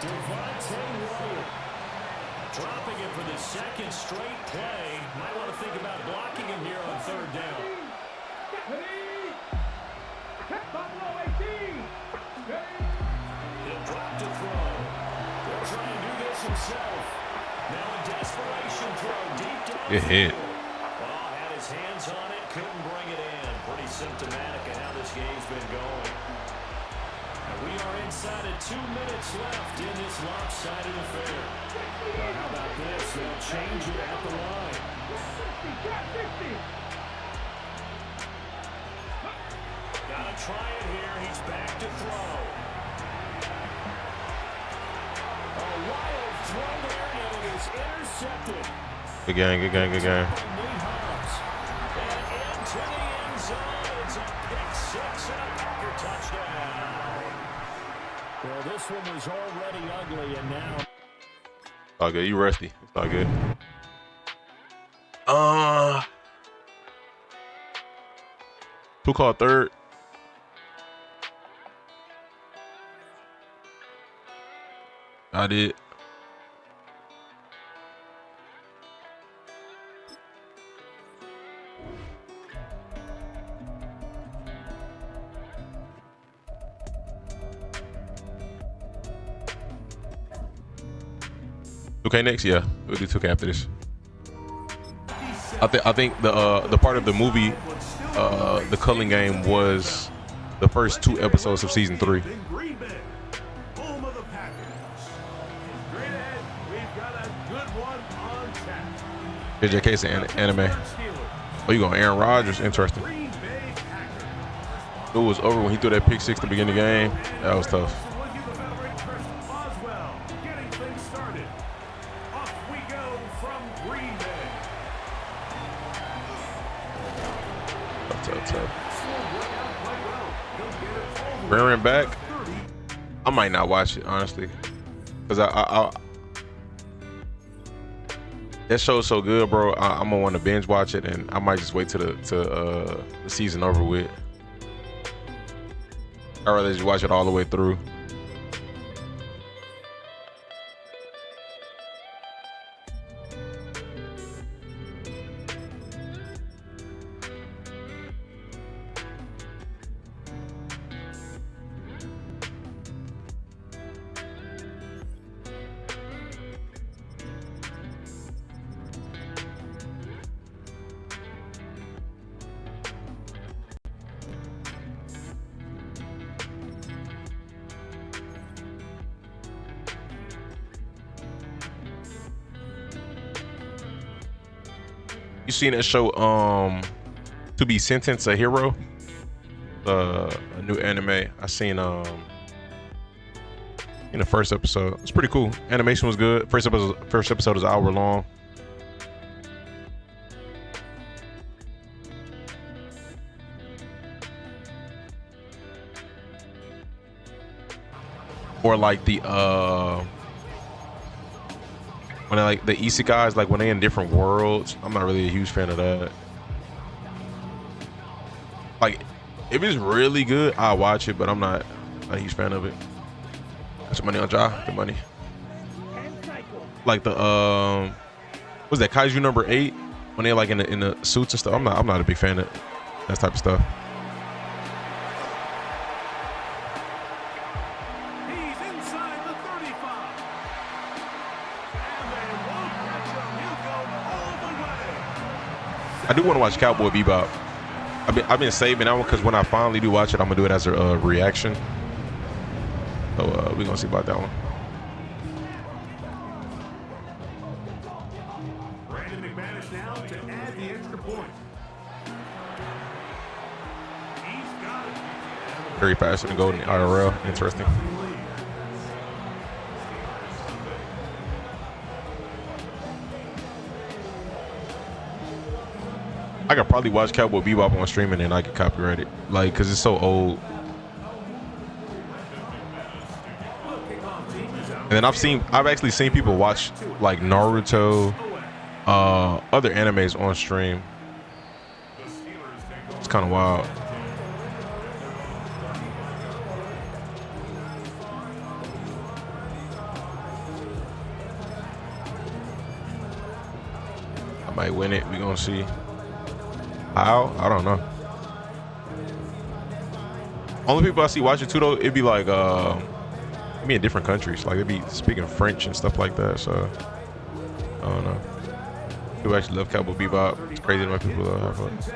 Devontae Wyatt dropping him for the second straight play. Might want to think about blocking him here on third down. He'll drop to throw. He'll try and do this himself. Now a desperation throw deep down. Good hit. Well, had his hands on it, couldn't bring it in. Pretty symptomatic of how this game's been going. We are inside of 2 minutes left in this lopsided affair. How about this? They'll change it at the line. Gotta try it here. He's back to throw. A wild throw there, and it is intercepted. Good game, good game, good game. And into the end zone. It's a pick 6 and a Packer touchdown. Well, this one was already ugly, and now. All good. You rusty. It's all good. Who called third? I did. Okay, next, yeah, we'll do 2K after this. I think the part of the movie, the Culling Game, was the first 2 episodes of season 3. JJ Case anime. Oh, you going Aaron Rodgers? Interesting. It was over when he threw that pick 6 to begin the game. That was tough. Rearing back, I might not watch it honestly, cause I that show's so good, bro. I'm gonna want to binge watch it, and I might just wait till the season over with. I'd rather just watch it all the way through. You seen that show, To Be Sentenced a Hero? A new anime. I seen in the first episode. It's pretty cool. Animation was good. First episode is an hour long. Or like the when I like the isekais, like when they in different worlds. I'm not really a huge fan of that. Like if it's really good, I'll watch it, but I'm not a huge fan of it. Got some money on Ja, good money. Like the what's that, Kaiju number 8? When they're like in the suits and stuff. I'm not a big fan of that type of stuff. I do want to watch Cowboy Bebop. I've been saving that one because when I finally do watch it, I'm gonna do it as a reaction. So we're gonna see about that one. Brandon McManus now to add the extra point. He's got it. Very fast to go in the IRL. Interesting. I could probably watch Cowboy Bebop on streaming and I could copyright it, like, cause it's so old. And then I've actually seen people watch like Naruto, other animes on stream. It's kind of wild. I might win it. We gonna see. How? I don't know. Only people I see watching too though, it'd be like it'd be in different countries. Like they'd be speaking French and stuff like that. So I don't know. People actually love Cowboy Bebop. It's crazy how many people have it.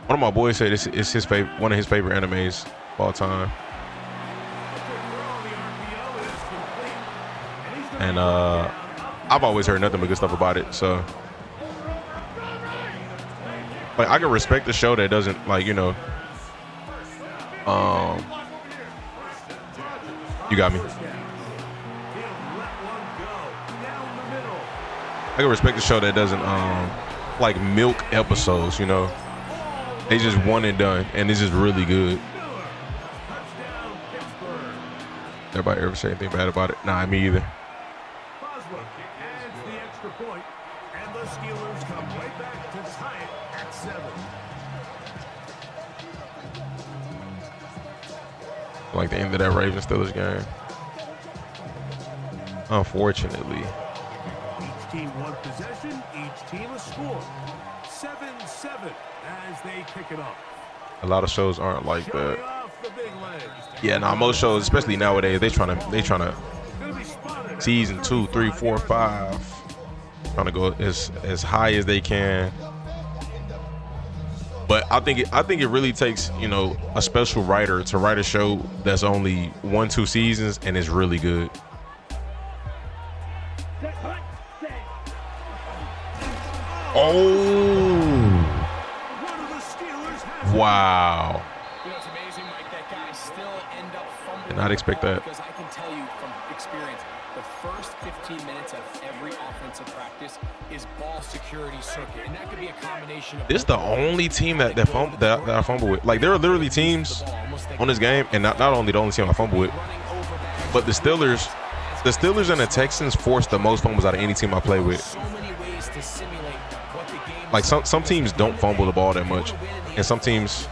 One of my boys said it's his favorite, one of his favorite animes of all time. And I've always heard nothing but good stuff about it. So like I can respect the show that doesn't, like, you know, you got me. I can respect the show that doesn't like milk episodes, you know. They just one and done, and it's just really good. Everybody ever say anything bad about it? Nah, me either. Like the end of that Ravens-Steelers game. Unfortunately. Each team one possession, each team a score. 7-7 as they kick it off. A lot of shows aren't like that. Yeah, nah, most shows, especially nowadays, they trying to season 2, 3, 4, 5, trying to go as high as they can. But I think it really takes, you know, a special writer to write a show that's only 1-2 seasons and is really good. Oh, wow. You know, it's amazing, Mike, that guys still end up fumbling. Did not expect that. Because I can tell you from experience, the first 15 minutes of every offensive practice is ball security circuit, and that could be a combination of. This is the only team that I fumble with. Like, there are literally teams on this game, and not only the only team I fumble with, but the Steelers and the Texans force the most fumbles out of any team I play with. Like some teams don't fumble the ball that much, and some teams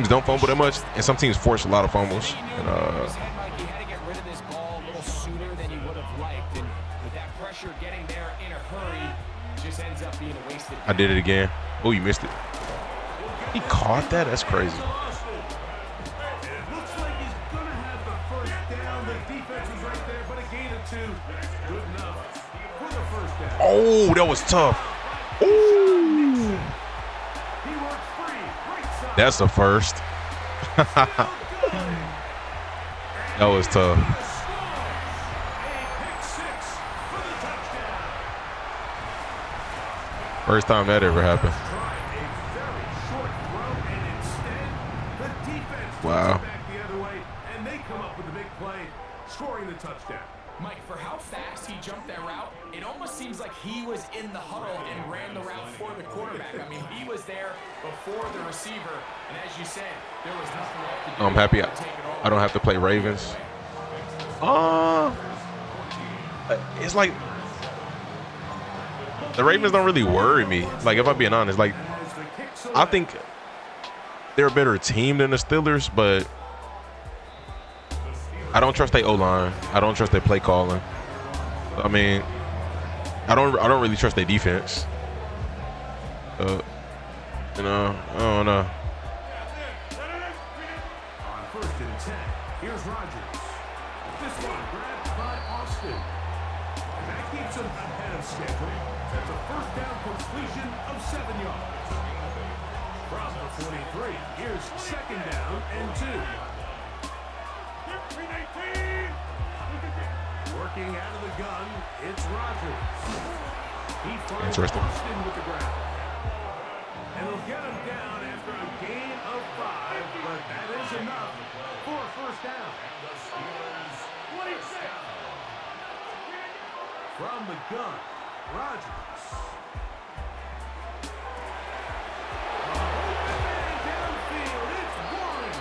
don't fumble that much, and some teams force a lot of fumbles. And I did it again. Oh, you missed it. He caught that? That's crazy. Oh, that was tough. Ooh. That's the first. That was tough. First time that ever happened. Wow. And they come up with a big play, scoring the touchdown. Mike, for how fast he jumped that route, it almost seems like he was in the huddle and ran the route for the quarterback. I mean, he was there before the receiver, and as you said, there was nothing left to do. I'm happy I don't have to play Ravens. It's like the Ravens don't really worry me. Like, if I'm being honest, like, I think they're a better team than the Steelers, but I don't trust their O-line. I don't trust their play calling. I mean, I don't really trust their defense. You know, I don't know. On 1st and 10, here's Rodgers. This one grabbed by Austin. And that keeps him ahead of schedule. That's a first down completion of 7 yards. From the 43, here's 2nd down and 2. Working out of the gun, it's Rodgers. He finds Austin with the ground. And he'll get him down after a gain of 5, but that is enough for a first down. From the gun, Rodgers. Open man downfield, it's Warren.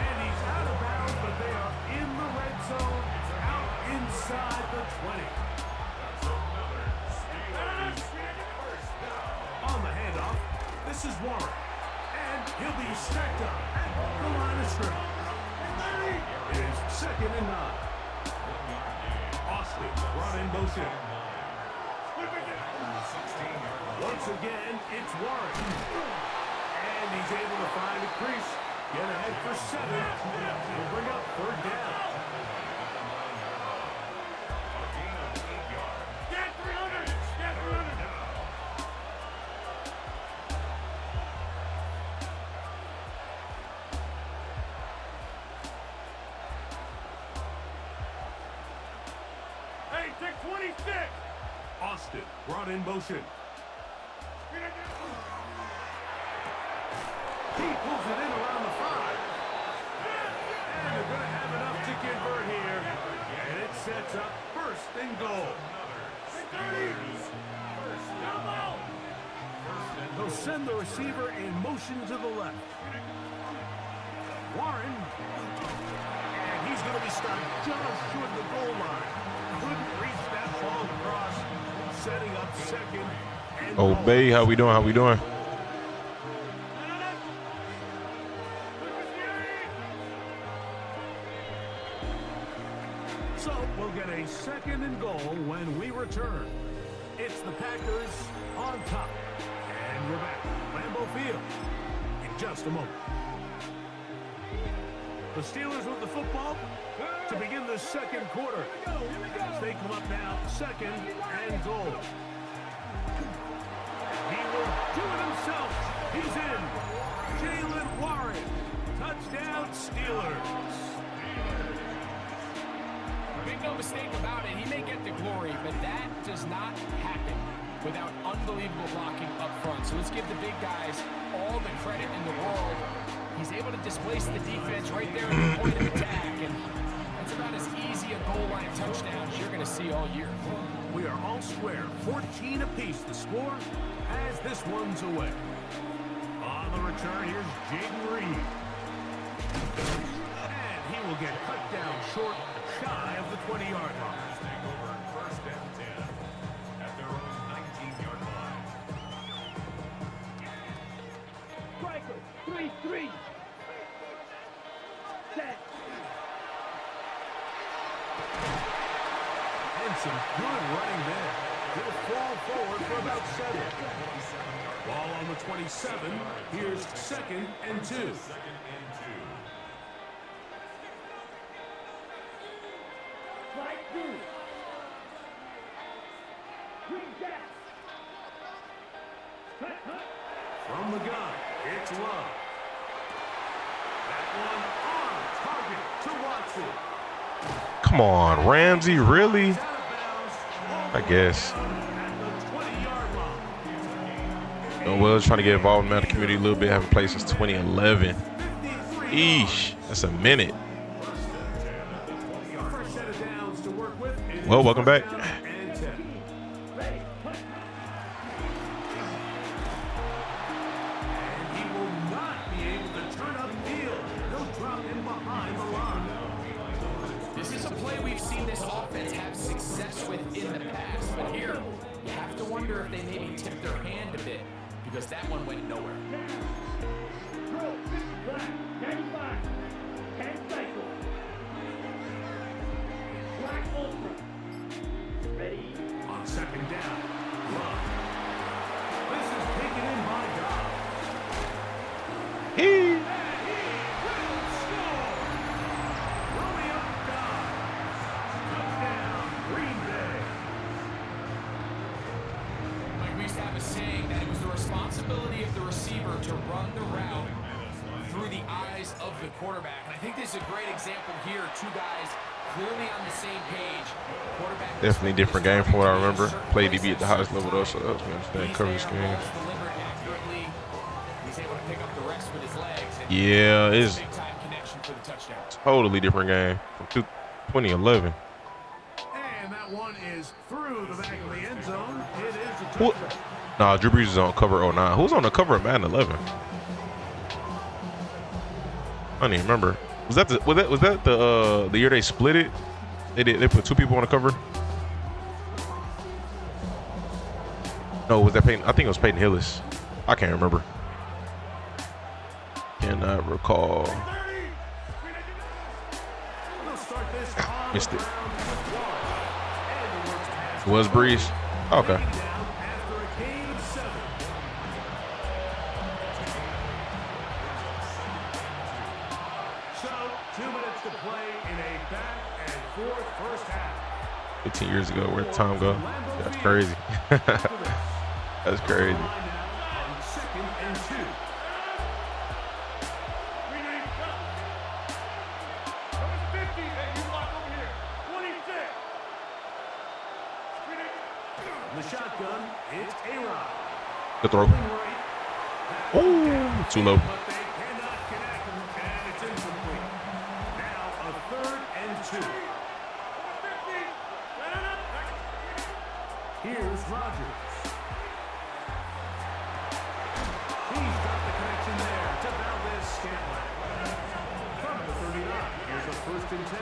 And he's out of bounds, but they are in the red zone, out inside the 20. On the handoff, this is Warren. And he'll be stacked up at the line of scrimmage. It is 2nd and 9. Austin brought in motion. Once again, it's Warren. And he's able to find a crease. Get ahead for 7. He'll bring up 3rd down. Get 300! Get 300! Hey, take 26! Austin brought in motion. He pulls it in around the 5. And they're going to have enough to convert here. And it sets up 1st and goal. They'll send the receiver in motion to the left. Warren. And he's going to be stopped just short of the goal line. Couldn't reach that ball across. Setting up 2nd and goal. Obey, how we doing? How we doing? So we'll get a 2nd and goal when we return. It's the Packers on top. And we're back at Lambeau Field in just a moment. The Steelers with the football to begin the 2nd quarter. As they come up now, 2nd and goal. He will do it himself. He's in. Jalen Warren. Touchdown, Steelers. Make no mistake about it, he may get the glory, but that does not happen without unbelievable blocking up front. So let's give the big guys all the credit in the world. He's able to displace the defense right there at the point of attack, and that's about as easy a goal line touchdown as you're going to see all year. We are all square, 14 apiece the score as this one's away. On the return, here's Jaden Reed. And he will get cut down short, shy of the 20-yard line. Take over on 1st and 10 at their own 19-yard line. Striker, 3-3. Set. And some good running there. He'll fall forward for about 7. Ball on the 27. Here's 2nd and 2. From the gun, it's Love. That one on target to Watson. Come on, Ramsey, really? I guess. At the 20-yard line. Well, trying to get involved in the Madden community a little bit. Haven't played since 2011. Eesh, that's a minute. Well, welcome back. This is a play we've seen this offense have success with in the past, but here you have to wonder if they maybe tipped their hand a bit because that one went nowhere. On second down, Love. This is taken in by God. Romeo God. Touchdown, Green Bay. Like we used to have a saying that it was the responsibility of the receiver to run the route through the eyes of the quarterback. And I think this is a great example here. Two guys clearly on the same page. Quarterback Definitely different game from what I remember. Played DB at the highest level though, so that was me understand coverage game. He's able to pick up the rest with his legs. Yeah, it's Big time connection for the touchdown. totally different game from 2011. And that one is through the back of the end zone. It is a What? touchdown. Nah, Drew Brees is on cover 09. Who's on the cover of Madden 11? I don't even remember. Was that the year they split it? They put two people on the cover. No, was that Peyton? I think it was Peyton Hillis. I can't remember. Cannot recall. Missed it. Was Breeze? Okay. So 2 minutes to play in a back and forth first half. 15 years ago, where'd the time go? That's crazy. That's crazy. On second and 2. The shotgun, it's A-Rod. Good throw. Oh, too low. But they cannot connect, and it's incomplete. Now a 3rd and 2. Here's Rodgers. He's got the connection there to Valdez-Scantling. From the 39, here's a 1st and 10.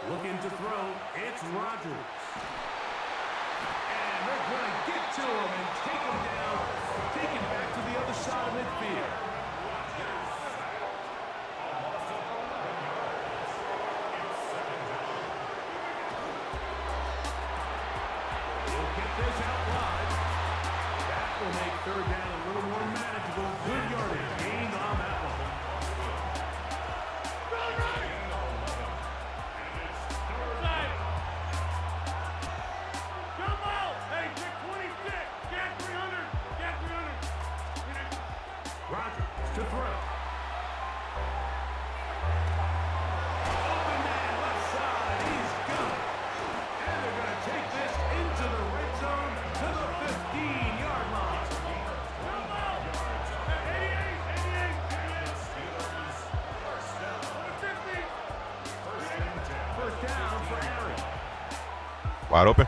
Looking to throw, it's Rodgers. And they're going to get to him and take him down, take him back to the other side of midfield. We'll get this out wide. That will make 3rd down a little more manageable. Good yardage gained on that one. Rodgers to throw. Open man left side. He's got it. And they're going to take this into the red zone to the 15-yard line. First down for Aaron. Wide open.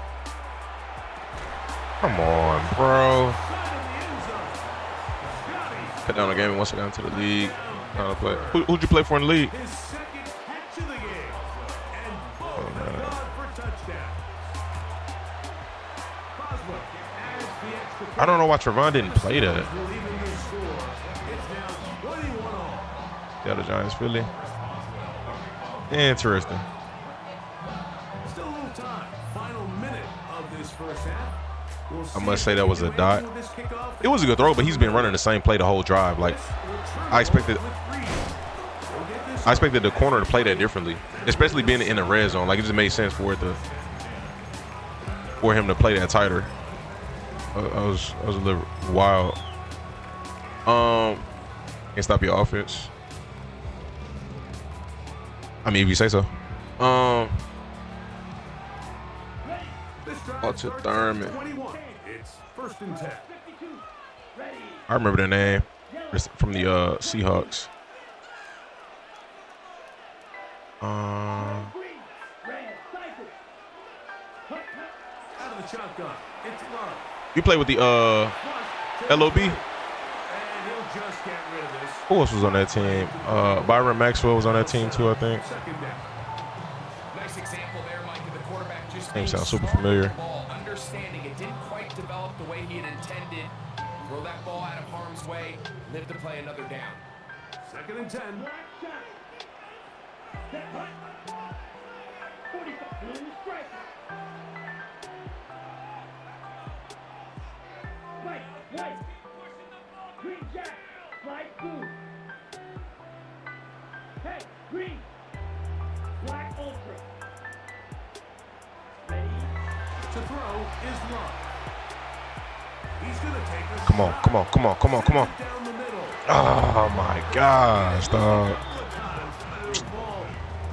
Come on, bro. Cut down the game and once it down to the league. Play. Who'd you play for in the league? His second catch of the game. And both have gone for touchdown. Boswell adds the extra I don't know why Trevon didn't play that. will even the score. It's now 21 all. Yeah, the Giants, Philly. Interesting. Still a little time. Final minute of this first half. We'll I must say that was a dot. It was a good throw, but he's been running the same play the whole drive. Like, I expected the corner to play that differently, especially being in the red zone. Like, it just made sense for him to play that tighter. I was a little wild. Can't stop your offense. I mean, if you say so. To Thurman. It's 1st and 10. I remember the name. It's from the Seahawks. Out of the shotgun. It's Love. You play with the LOB? And he'll just get rid of this. Who else was on that team? Byron Maxwell was on that team too, I think. Nice example there, Mike, of the quarterback just Name sounds super familiar. understanding it didn't quite develop the way he had intended. Throw that ball out of harm's way, live to play another down. 2nd and 10. To throw is Love. He's going to take a Come on, come on, come on, come on, come on. down the middle. Oh my gosh, dog.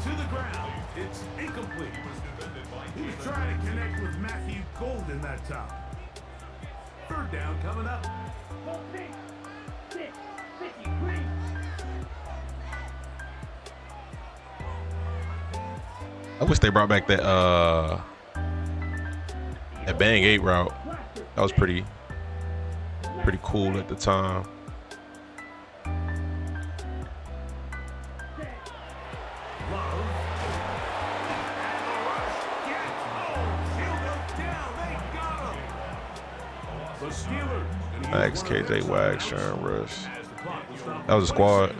To the ground. It's incomplete. He was trying to connect with Matthew Golden that time. 3rd down coming up. I wish they brought back that Bang 8 route. That was pretty cool at the time. Max, KJ Wags, Sharon Rush. That was a squad.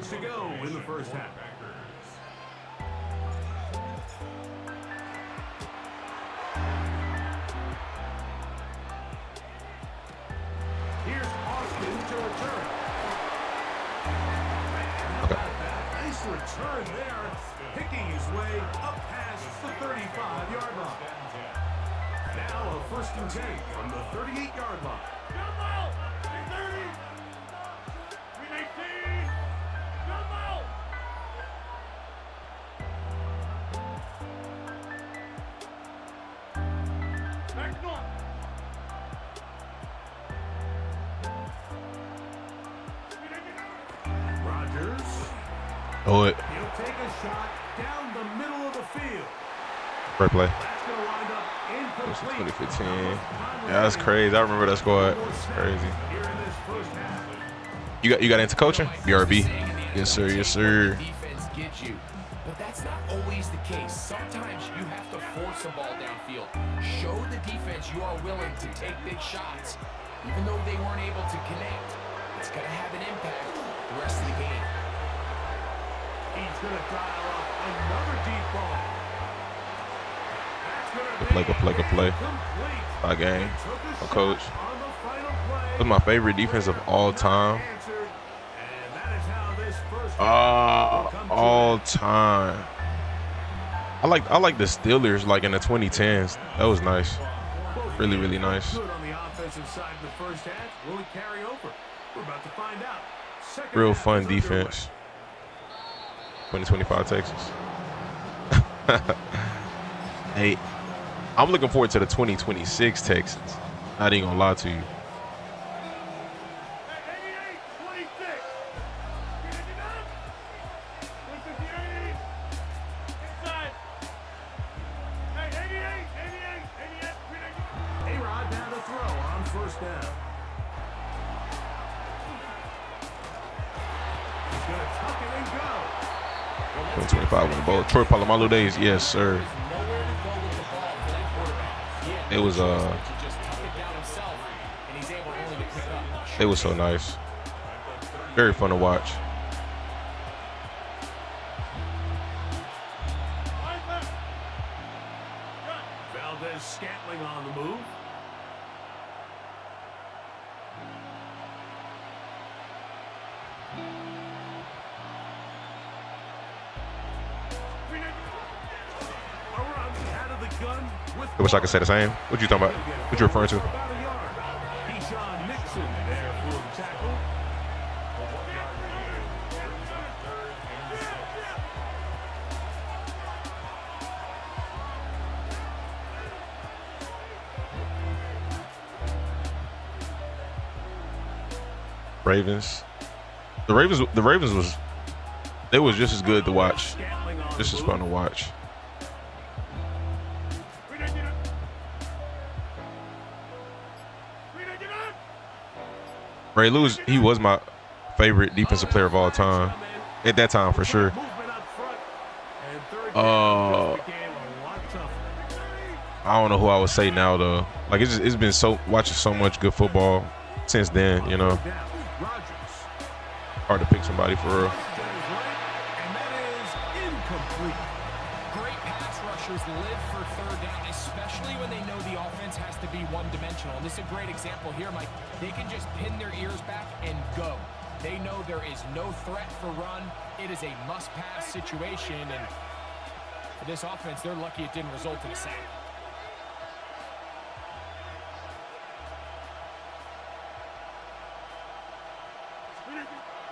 Here's Austin to return. Okay. Nice return there, picking his way up past the 35-yard line. Now a 1st and 10 from the 38-yard line. Oh, it. He'll take a shot down the middle of the field. Great play. That's going to wind up incomplete. 2015. Yeah, that's crazy. I remember that squad. That's crazy. Here in this first half. You got into coaching? BRB. Yes, sir. Yes, sir. Defense gets you, but that's not always the case. Sometimes you have to force a ball downfield. Show the defense you are willing to take big shots, even though they weren't able to connect. It's going to have an impact the rest of the game. He's going to dial up another deep ball. Good play. My game. My coach. That's my favorite defense of all time. All time. I like the Steelers like in the 2010s. That was nice. Really, really nice. Real fun defense. 2025 Texas. Hey, I'm looking forward to the 2026 Texans. Not even gonna lie to you. A-Rod down to throw on 1st down. He's going to tuck it and go. 2025 win the bowl. Troy Polamalu days, yes, sir. It was so nice. Very fun to watch. Valdez Scantling on the move. I wish I could say the same. What you talking about? What you referring to? Ravens. The Ravens was just as good to watch, just as fun to watch. Ray Lewis, he was my favorite defensive player of all time at that time for sure. I don't know who I would say now though. Like it's been watching so much good football since then, you know. Hard to pick somebody for real. Great pass rushers live for third down, especially when they know the offense has to be one-dimensional. And this is a great example here, Mike. They can just pin their ears back and go. They know there is no threat for run. It is a must-pass situation, and for this offense, they're lucky it didn't result in a sack.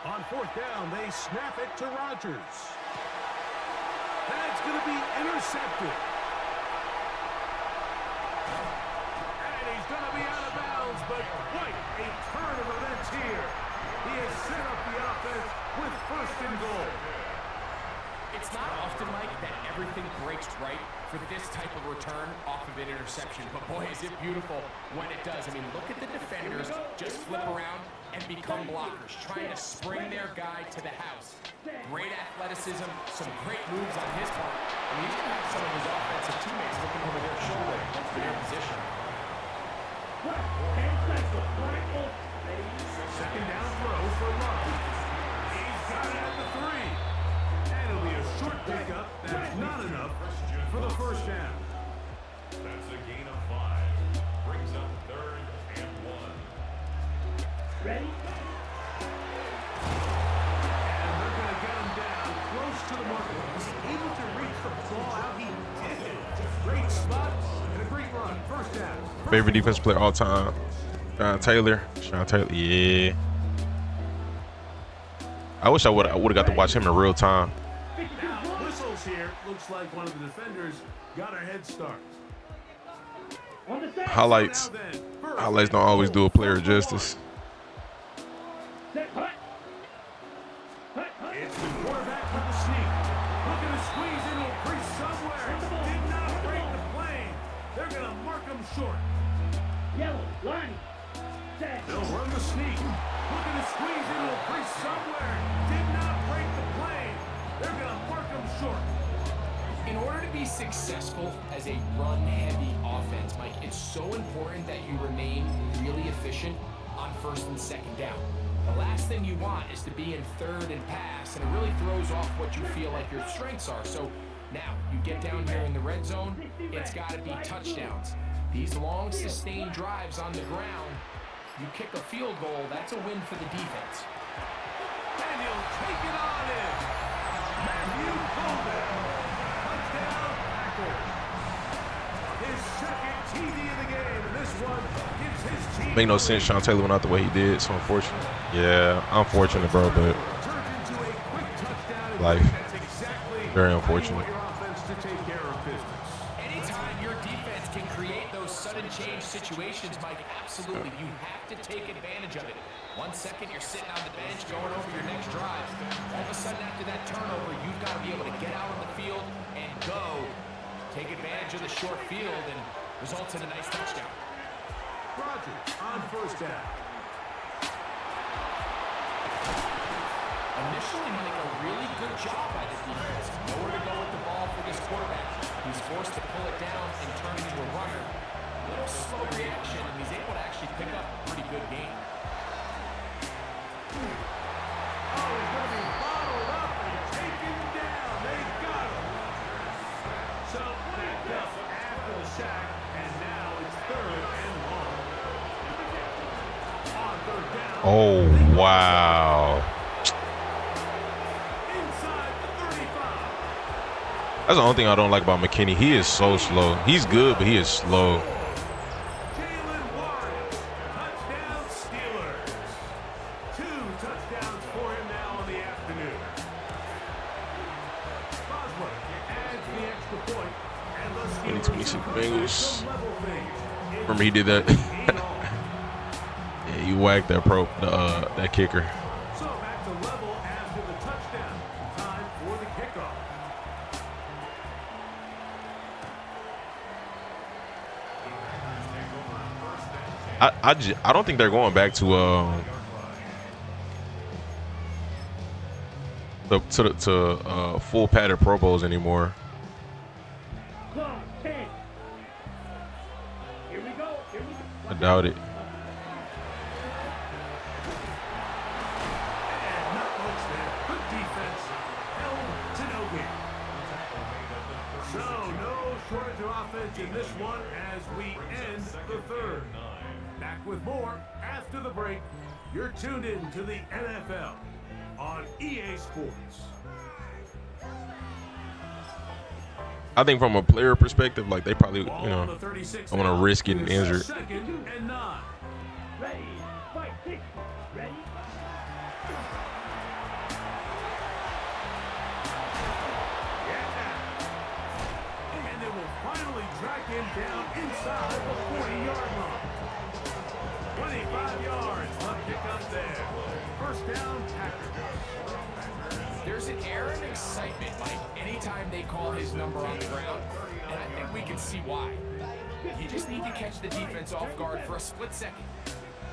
On fourth down, they snap it to Rodgers. That's going to be intercepted. And he's going to be out of bounds, but what a turn of events here. He has set up the offense with first and goal. It's not often, Mike, that everything breaks right for this type of return off of an interception. But boy, is it beautiful when it does. I mean, look at the defenders just flip around and become blockers, trying to spring their guy to the house. Great athleticism, some great moves on his part. I mean, he's going to have some of his offensive teammates looking over their shoulder for their position. Second down throw for Love. He's got it at the 3. And it'll be a short pickup. That's not enough for the first down. That's a gain of 5. Brings up 3rd and 1. Ready? And they're going to get him down close to the marker. Was he able to reach the ball out? He did. Great spot and a great run. First down. Favorite defensive player all time. Sean Taylor, yeah. I wish I would have got to watch him in real time. Now whistles here. Looks like one of the defenders got a head start. Highlights don't always do a player justice. It's the quarterback with the sneak. Looking to squeeze into a crease somewhere. Did not break the plane. They're going to mark him short. Yellow, line. They'll run the sneak. Looking to squeeze into a crease somewhere. Did not break the plane. They're going to mark him short. In order to be successful as a run-heavy offense, Mike, it's so important that you remain really efficient on first and second down. The last thing you want is to be in third and pass, and it really throws off what you feel like your strengths are. So now you get down here in the red zone, it's got to be touchdowns. These long, sustained drives on the ground, you kick a field goal, that's a win for the defense. And he'll take it on in. Matthew Golden. Touchdown, Packers. His second TD of the game, and this one gives his team. Make no sense Sean Taylor went out the way he did, so unfortunate. Yeah, unfortunate, bro, but life. Very unfortunate. Anytime your defense can create those sudden change situations, Mike, absolutely, you have to take advantage of it. 1 second, you're sitting on the bench going over your next drive. All of a sudden, after that turnover, you've got to be able to get out on the field and go. Take advantage of the short field and results in a nice touchdown. Rodgers on first down. Initially, Mike, a really good job by the defense. Nowhere to go with the ball for this quarterback. He's forced to pull it down and turn into a runner. A little slow reaction, and he's able to actually pick up a pretty good game. Oh, he's going to be bottled up and taken down. They got him. So backed up after the sack, and now it's 3rd and long. On 3rd down. Oh, wow. Inside the 35. That's the only thing I don't like about McKinney. He is so slow. He's good, but he is slow. Jalen Warren, touchdown Steelers. 2 touchdowns for him now in the afternoon. Boswell adds the extra point, and the 2026 Bengals. Steelers level things. Remember he did that? Yeah, he he whacked that that kicker. So back to level after the touchdown. Time for the kickoff. I don't think they're going back to full padded Pro Bowls anymore. I doubt it. In this one as we end the third. Back with more after the break. You're tuned in to the NFL on EA Sports. I think from a player perspective, like they probably, don't want to risk getting injured. Second and 9. Ready, fight, kick, ready. Finally track him down inside the 40-yard line. 25 yards, the pickup there. First down, Packers. There's an air of excitement, Mike, anytime they call his number on the ground, and I think we can see why. You just need to catch the defense off guard for a split second,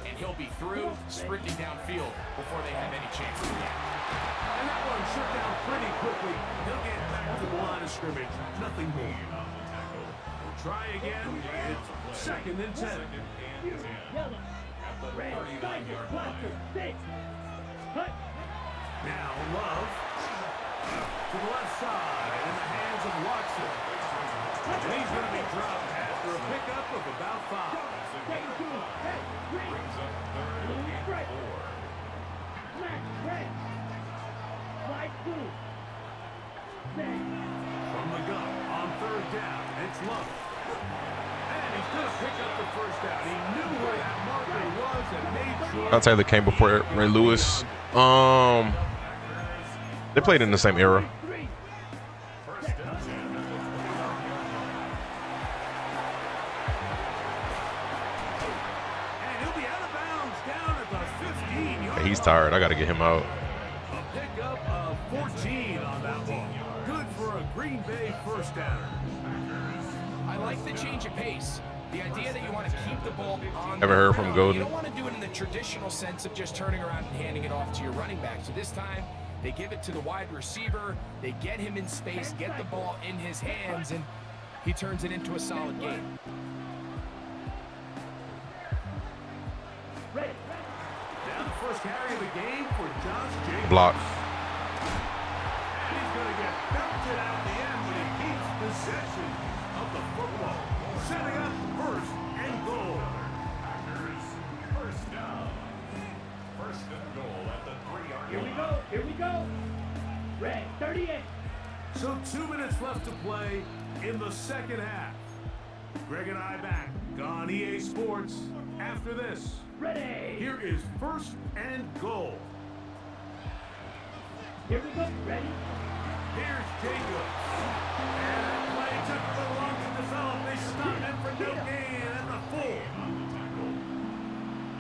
and he'll be through, sprinting downfield before they have any chance to react. And that one shut down pretty quickly. He'll get back to the line of scrimmage. Nothing more. Try again. It's second and 10. Now Love to the left side in the hands of Watson. And he's going to be dropped after a pickup of about 5. Brings up third and 4. From the gun on third down, it's Love. And he's going to pick up the first down. He knew where that marker was and made sure. I'll tell you, they came before Ray Lewis. They played in the same era. And he'll be out of bounds down at the 15-yard. He's tired. I got to get him out. A pickup of 14 on that one. Good for a Green Bay first down. I like the change of pace. The idea that you want to keep the ball on Ever heard from Golden? You don't want to do it in the traditional sense of just turning around and handing it off to your running back. So this time, they give it to the wide receiver. They get him in space, get the ball in his hands, and he turns it into a solid game. Now the first carry of the game for Josh Jacobs. Block. And he's going to get belted out the end when he keeps possession of the football. Setting up first and goal. First down. First and goal at the 3-yard line. Here we go. Red, 38. So 2 minutes left to play in the second half. Greg and I back on EA Sports after this. Ready. Here is first and goal. Here we go. Ready. Here's Jacobs. And that play took a little long to develop. They stopped him for no gain at the 4.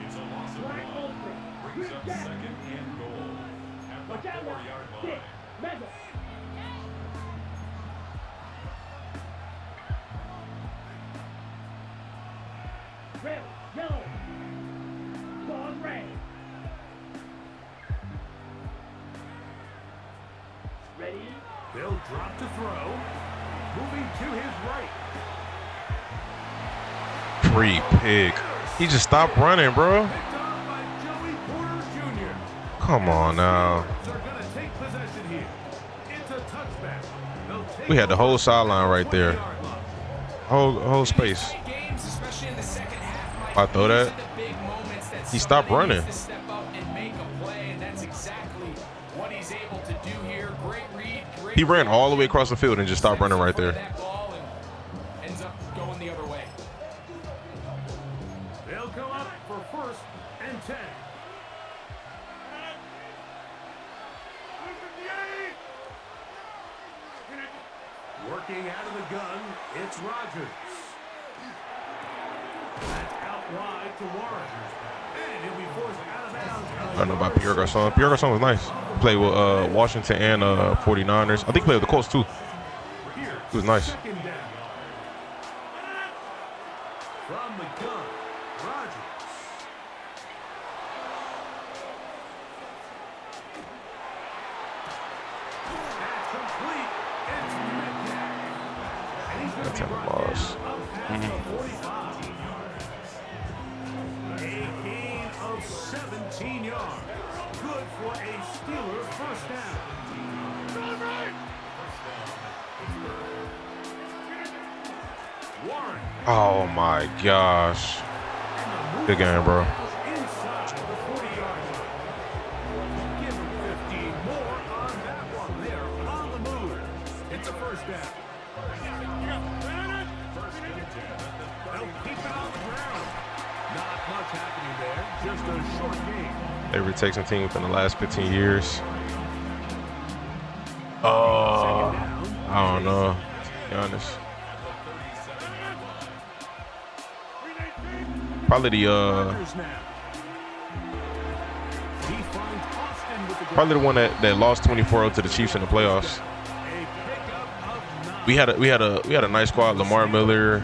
It's a loss of 1. Brings up second and goal at the 4-yard line. Red, yellow. Ball red. Ready. They'll drop to throw. Moving to his right. Free pick. He just stopped running, bro. Picked off by Joey Porter Jr. Come on now. They're going to take possession here. It's a touchback. They'll take We had the whole over sideline right there. 20-yard line. Whole space. Games, especially in the second half, I throw that. these are the big moments that He stopped somebody running. needs to step up and make a play, and that's exactly what he's able to do here. Great read, great He ran all the way across the field and just stopped running right there. that ball and ends up going the other way. They'll come up for first and 10. Working out of the gun, it's Rodgers. That's out wide to Warren. And I don't know about Pierre Garçon. Pierre Garçon was nice. Played with Washington and 49ers. I think he played with the Colts too. He was nice. From the gun, Rodgers. That's complete. It's Metcalf. And he's going to be brought down loss. at the 45. A gain of 17 yards. Good for a Steelers first down. Warren. Oh my gosh. Good game, bro. Inside the 40-yard line. Give him 15 more on that one. They are on the move. It's a first down. They'll keep it on the ground. Not much happening there. Just a short game. Every Texan team within the last 15 years. I don't know. To be honest. Probably the one that lost 24-0 to the Chiefs in the playoffs. We had a nice squad. Lamar Miller,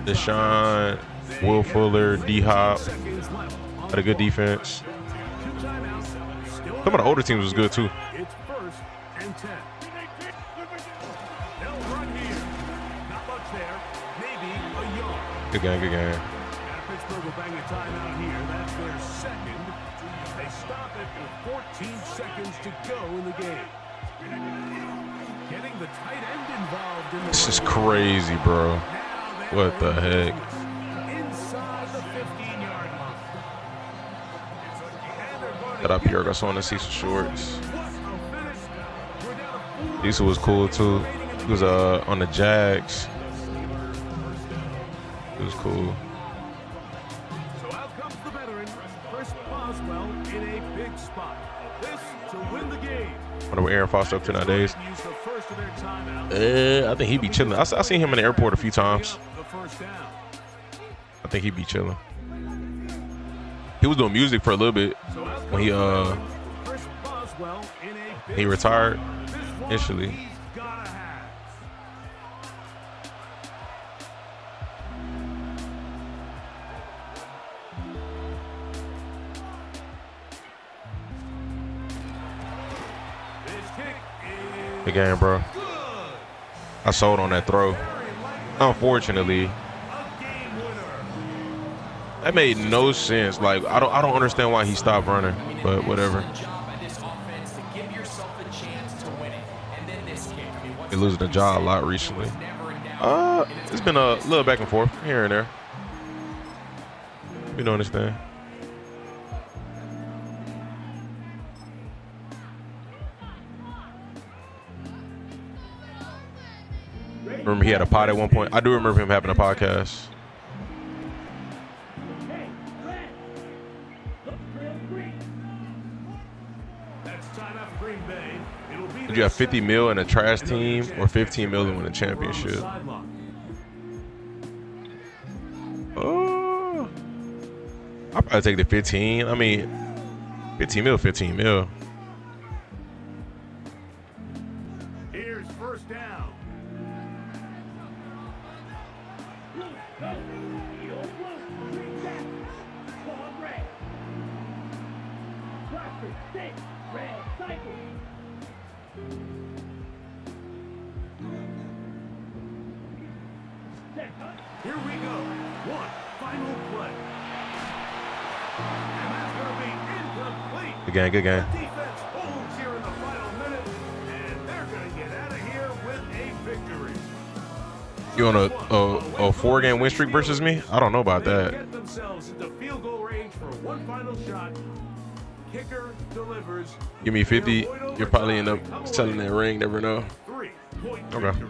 Deshaun, Will Fuller, D-Hop. Had a good defense. Some of the older teams was good too. It's first and 10. They'll run here. Not much there. Maybe a yard. Good game, good game. Pittsburgh will bang a timeout here. That's their second. They stop it with 14 seconds to go in the game. Getting the tight end involved in the This is crazy, bro. What the heck? inside the 15-yard line. Got up here, got on the season shorts. Diesel was cool too. He was on the Jags. It was cool. So out comes the veteran, Chris Boswell, in a big spot. This to win the game. I wonder what Aaron Foster up to nowadays. Use the first of their timeouts. I think he'd be chilling. I seen him in the airport a few times. The first down. I think he'd be chilling. He was doing music for a little bit when Chris Boswell in a big he retired This one initially. he's gotta have. This kick is Good game, bro. I sold on that throw. Unfortunately, a game winner. that made no sense. Like I don't understand why he stopped running, but whatever. Been losing the job a lot recently. It's been a little back and forth here and there. You don't understand. Remember he had a pod at one point. I do remember him having a podcast. Hey, Red. Look, real green. That's timeout for Green Bay. It'll be Would you have 50 mil in a trash team or 15 mil to win a championship? Oh, I'll probably take the 15. I mean, 15 mil, 15 mil. Here's first down. Blue, go. Eagle blue. Green back. Ball red. Rockford, six. Red, cycle. Set, cut. Here we go. One final play. And that's going to be incomplete. Good game, good game. The defense holds here in the final minute, and they're going to get out of here with a victory. You on a 4-game win streak versus me? I don't know about They that. get themselves into field goal range for one final shot. Kicker delivers. Give me 50. You'll probably end up selling that ring. Never know. 3-point Okay. victory.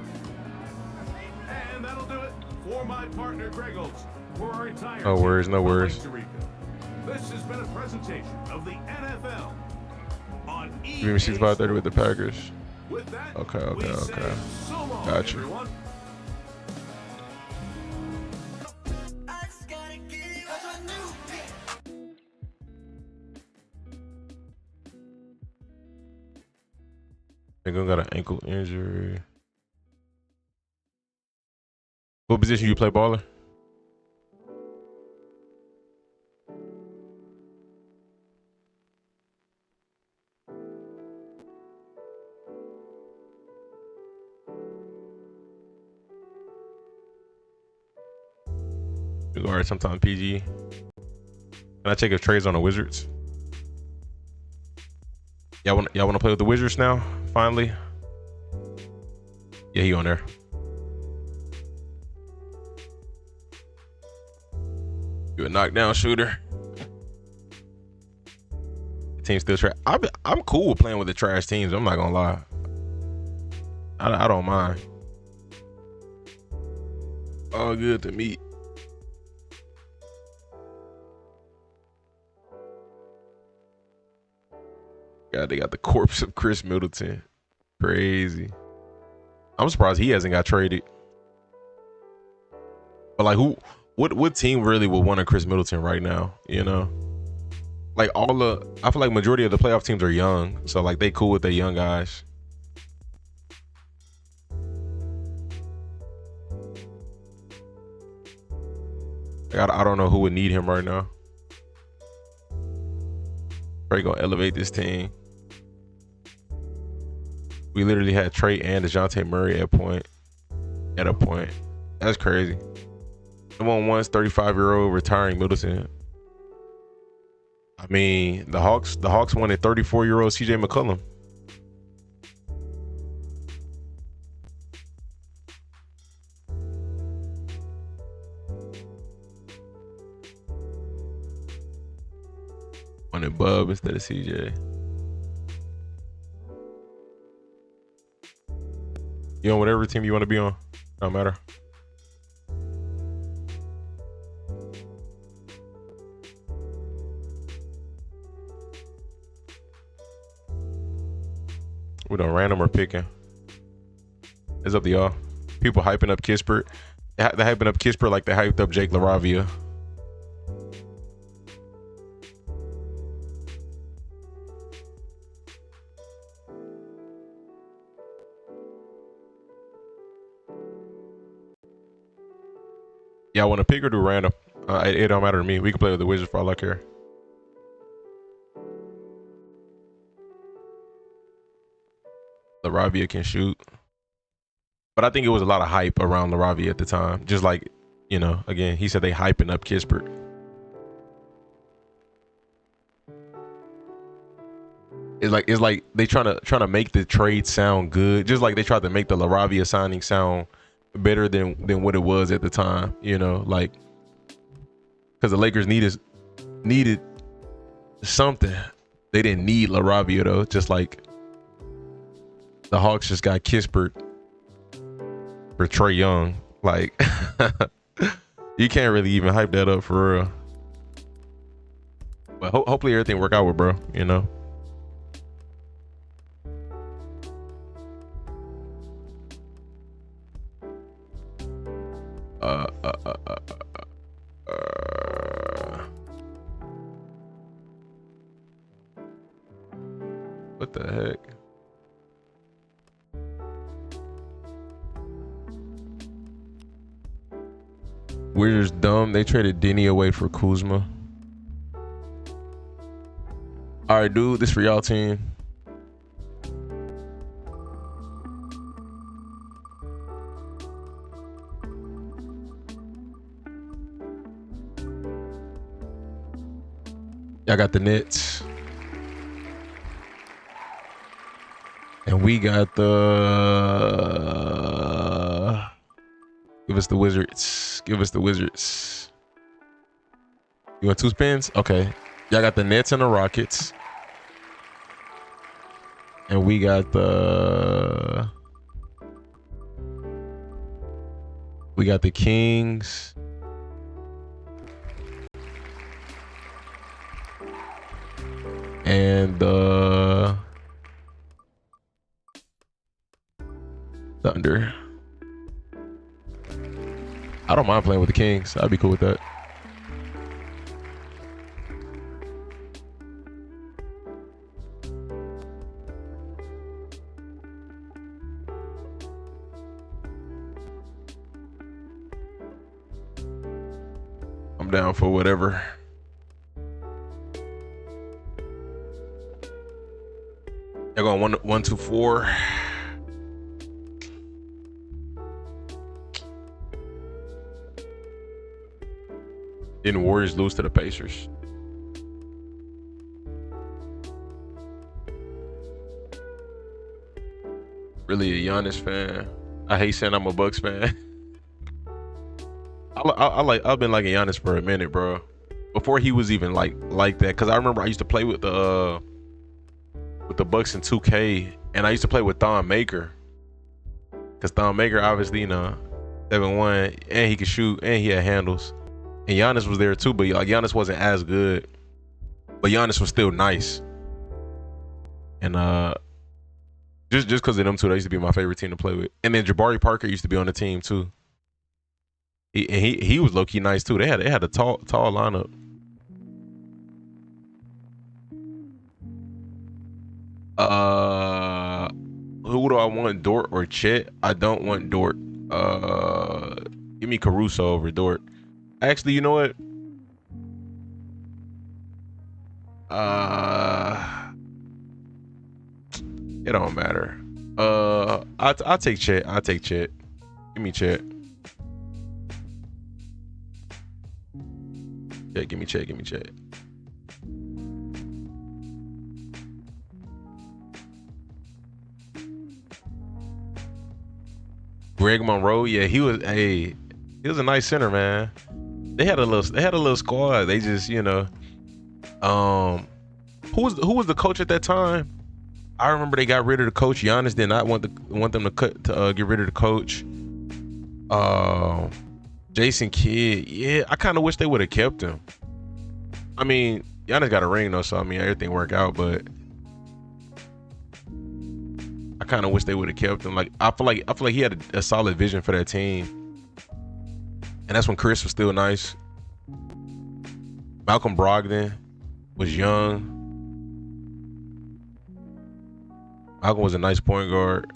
And that'll do it for my partner Greg Olson. For our entire No team worries, no from worries. Costa Rica. This has been a presentation of the NFL on Give me 65-30 with the Packers. With that, Okay. we say so long, Got you. everyone. Nigga got an ankle injury. What position you play, baller? Guard, sometimes PG. Can I check if Trey's on the Wizards? Y'all want to play with the Wizards now? Finally. Yeah, he on there. You a knockdown shooter. The team still trash. I'm cool with playing with the trash teams. I'm not gonna lie. I don't mind. All good to meet. God, they got the corpse of Chris Middleton. Crazy. I'm surprised he hasn't got traded. But like, what team really would want a Chris Middleton right now? You know, like I feel like majority of the playoff teams are young, so like they cool with their young guys. Like, I don't know who would need him right now. Trey gonna elevate this team. We literally had Trey and DeJounte Murray at a point. That's crazy. The once 35-year-old retiring Middleton. I mean, the Hawks wanted 34-year-old CJ McCollum. Wanted Bub instead of CJ. You on whatever team you want to be on. Don't matter. We done random or picking. It's up to y'all. People hyping up Kispert. They're hyping up Kispert like they hyped up Jake LaRavia. Y'all want to pick or do random? It don't matter to me. We can play with the Wizards for all I care. LaRavia can shoot. But I think it was a lot of hype around LaRavia at the time. Just like, you know, again, he said they hyping up Kispert. It's like they trying to make the trade sound good. Just like they tried to make the LaRavia signing sound better than what it was at the time, you know, like because the Lakers needed something. They didn't need LaRavia though, just like the Hawks just got Kispert for Trae Young. Like you can't really even hype that up for real. But hopefully everything work out with bro, you know. What the heck? Wizards dumb. They traded Denny away for Kuzma. All right, dude. This for y'all team. Y'all got the Nets. And we got the... Give us the Wizards. Give us the Wizards. You want two spins? Okay. Y'all got the Nets and the Rockets. And we got the... We got the Kings. And the Thunder. I don't mind playing with the Kings. I'd be cool with that. I'm down for whatever. They're going 1, 2, 4. Didn't Warriors lose to the Pacers? Really a Giannis fan. I hate saying I'm a Bucks fan. I've been liking Giannis for a minute, bro. Before he was even like that, because I remember I used to play with the Bucks in 2K, and I used to play with Thon Maker. Because Thon Maker, obviously, 7-1, and he could shoot, and he had handles. And Giannis was there too, but like Giannis wasn't as good. But Giannis was still nice. And just because of them two, they used to be my favorite team to play with. And then Jabari Parker used to be on the team too. He was low key nice too. They had a tall lineup. Who do I want, Dort or Chet? I don't want Dort. Give me Caruso over Dort. Actually, you know what? It don't matter. I'll take Chet. I'll take Chet. Give me Chet. Yeah, give me Chet. Give me Chet. Greg Monroe, yeah, he was a nice center, man. They had a little squad. They just, who was the coach at that time? I remember they got rid of the coach. Giannis did not want them to get rid of the coach. Jason Kidd, yeah, I kind of wish they would have kept him. I mean, Giannis got a ring though, so I mean everything worked out, but I kind of wish they would have kept him. Like I feel like he had a solid vision for that team, and that's when Chris was still nice. Malcolm Brogdon was young. Malcolm was a nice point guard.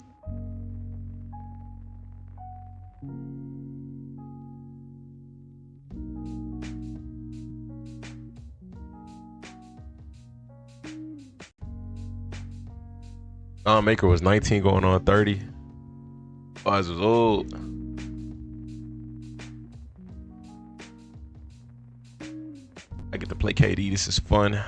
Thon Maker was 19 going on 30. Boys was old. I get to play KD. This is fun.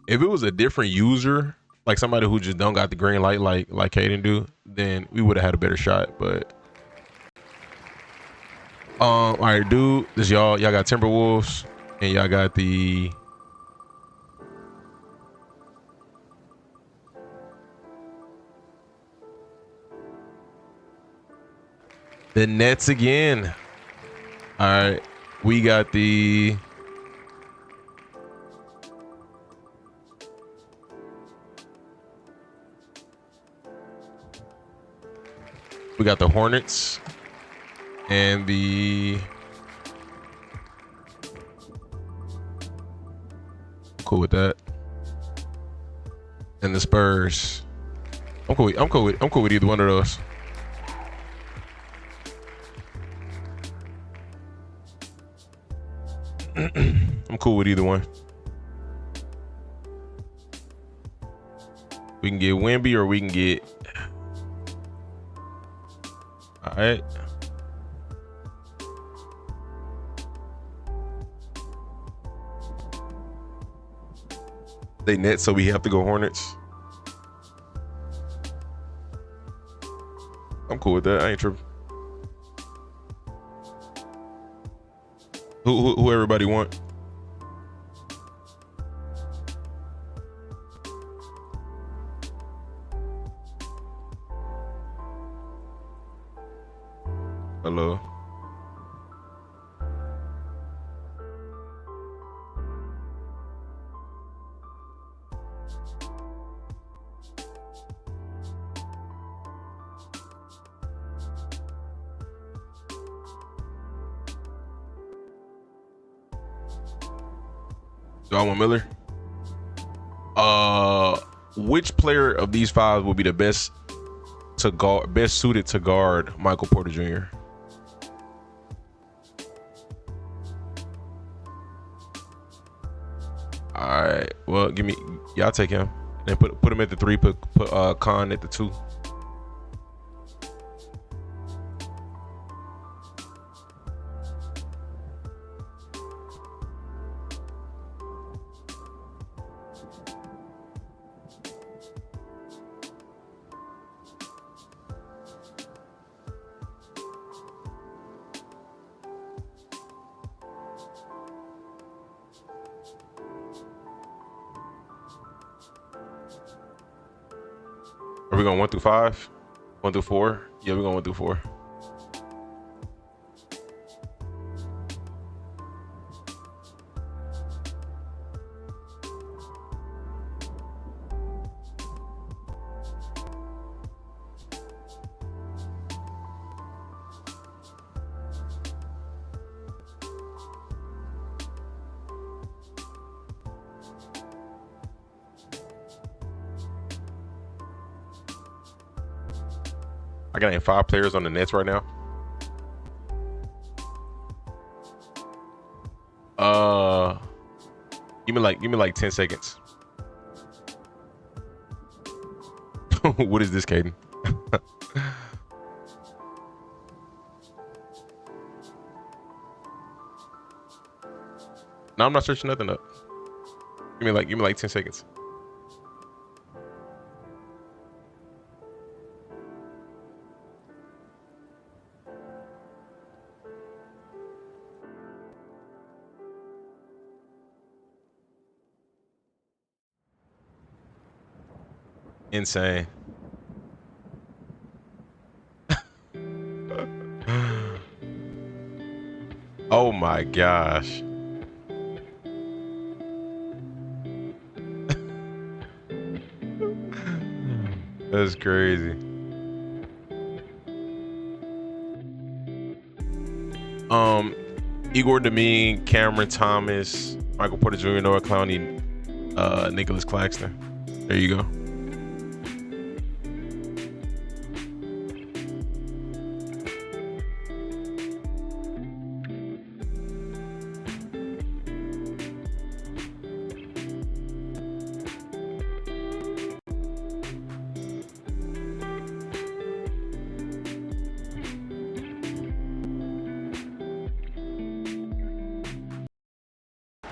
If it was a different user, like somebody who just don't got the green light like Caden do, then we would have had a better shot. But all right, dude, this y'all got Timberwolves and y'all got the Nets again. All right, we got the Hornets and the cool with that, and the Spurs. I'm cool with either one of those. I'm cool with either one. We can get Wemby or we can get. All right. They Nets, so we have to go Hornets. I'm cool with that. I ain't tripping. Who everybody want? Hello. Do I want Miller? Which player of these 5 will be the best suited to guard Michael Porter Jr.? All right. Well, y'all take him. Then put him at the 3. Put Khan at the 2. Are we going 1 through 5? 1 through 4? Yeah, we're going 1 through 4. I got 5 players on the Nets right now. Give me like 10 seconds. What is this, Caden? No, I'm not searching nothing up. Give me like 10 seconds. Insane. Oh my gosh. That's crazy. Igor Domingue, Cameron Thomas, Michael Porter Jr., Noah Clowney, Nicholas Claxton. There you go.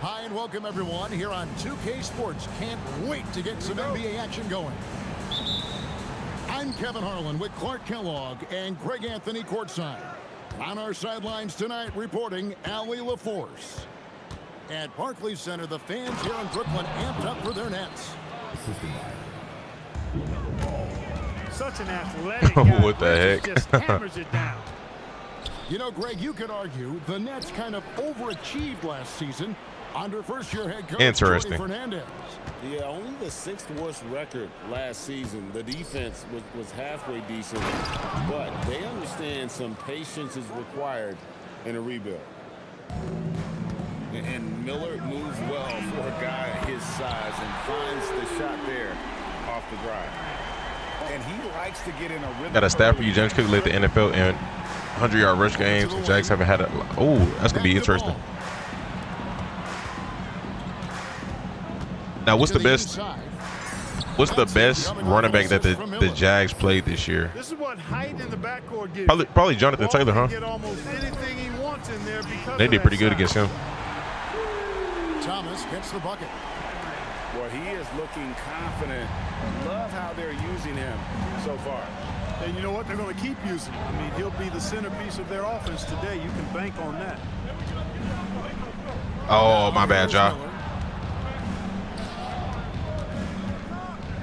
Hi and welcome everyone here on 2K Sports. Can't wait to get some NBA action going. I'm Kevin Harlan with Clark Kellogg and Greg Anthony courtside. On our sidelines tonight reporting Allie LaForce. At Barclays Center, the fans here in Brooklyn amped up for their Nets. Such an athletic guy. What the heck? Just hammers it down. You know, Greg, you could argue the Nets kind of overachieved last season under first-year head coach Interesting. Fernandez. Yeah, only the 6th worst record last season. The defense was halfway decent, but they understand some patience is required in a rebuild. And Miller moves well for a guy his size and finds the shot there off the drive. And he likes to get in a rhythm. Got a stat for you. James Cook led the NFL in 100-yard rush games. The Jags haven't had a. Oh, that's gonna be interesting. Now, what's the best running back that the Jags played this year? This is what height in the backcourt gives. Probably Jonathan Taylor, huh? Get almost anything he wants in there because they did pretty good against him. Thomas gets the bucket. Well, he is looking confident. Love how they're using him so far. And you know what? They're going to keep using him. I mean, he'll be the centerpiece of their offense today. You can bank on that. Oh, my bad, Ja.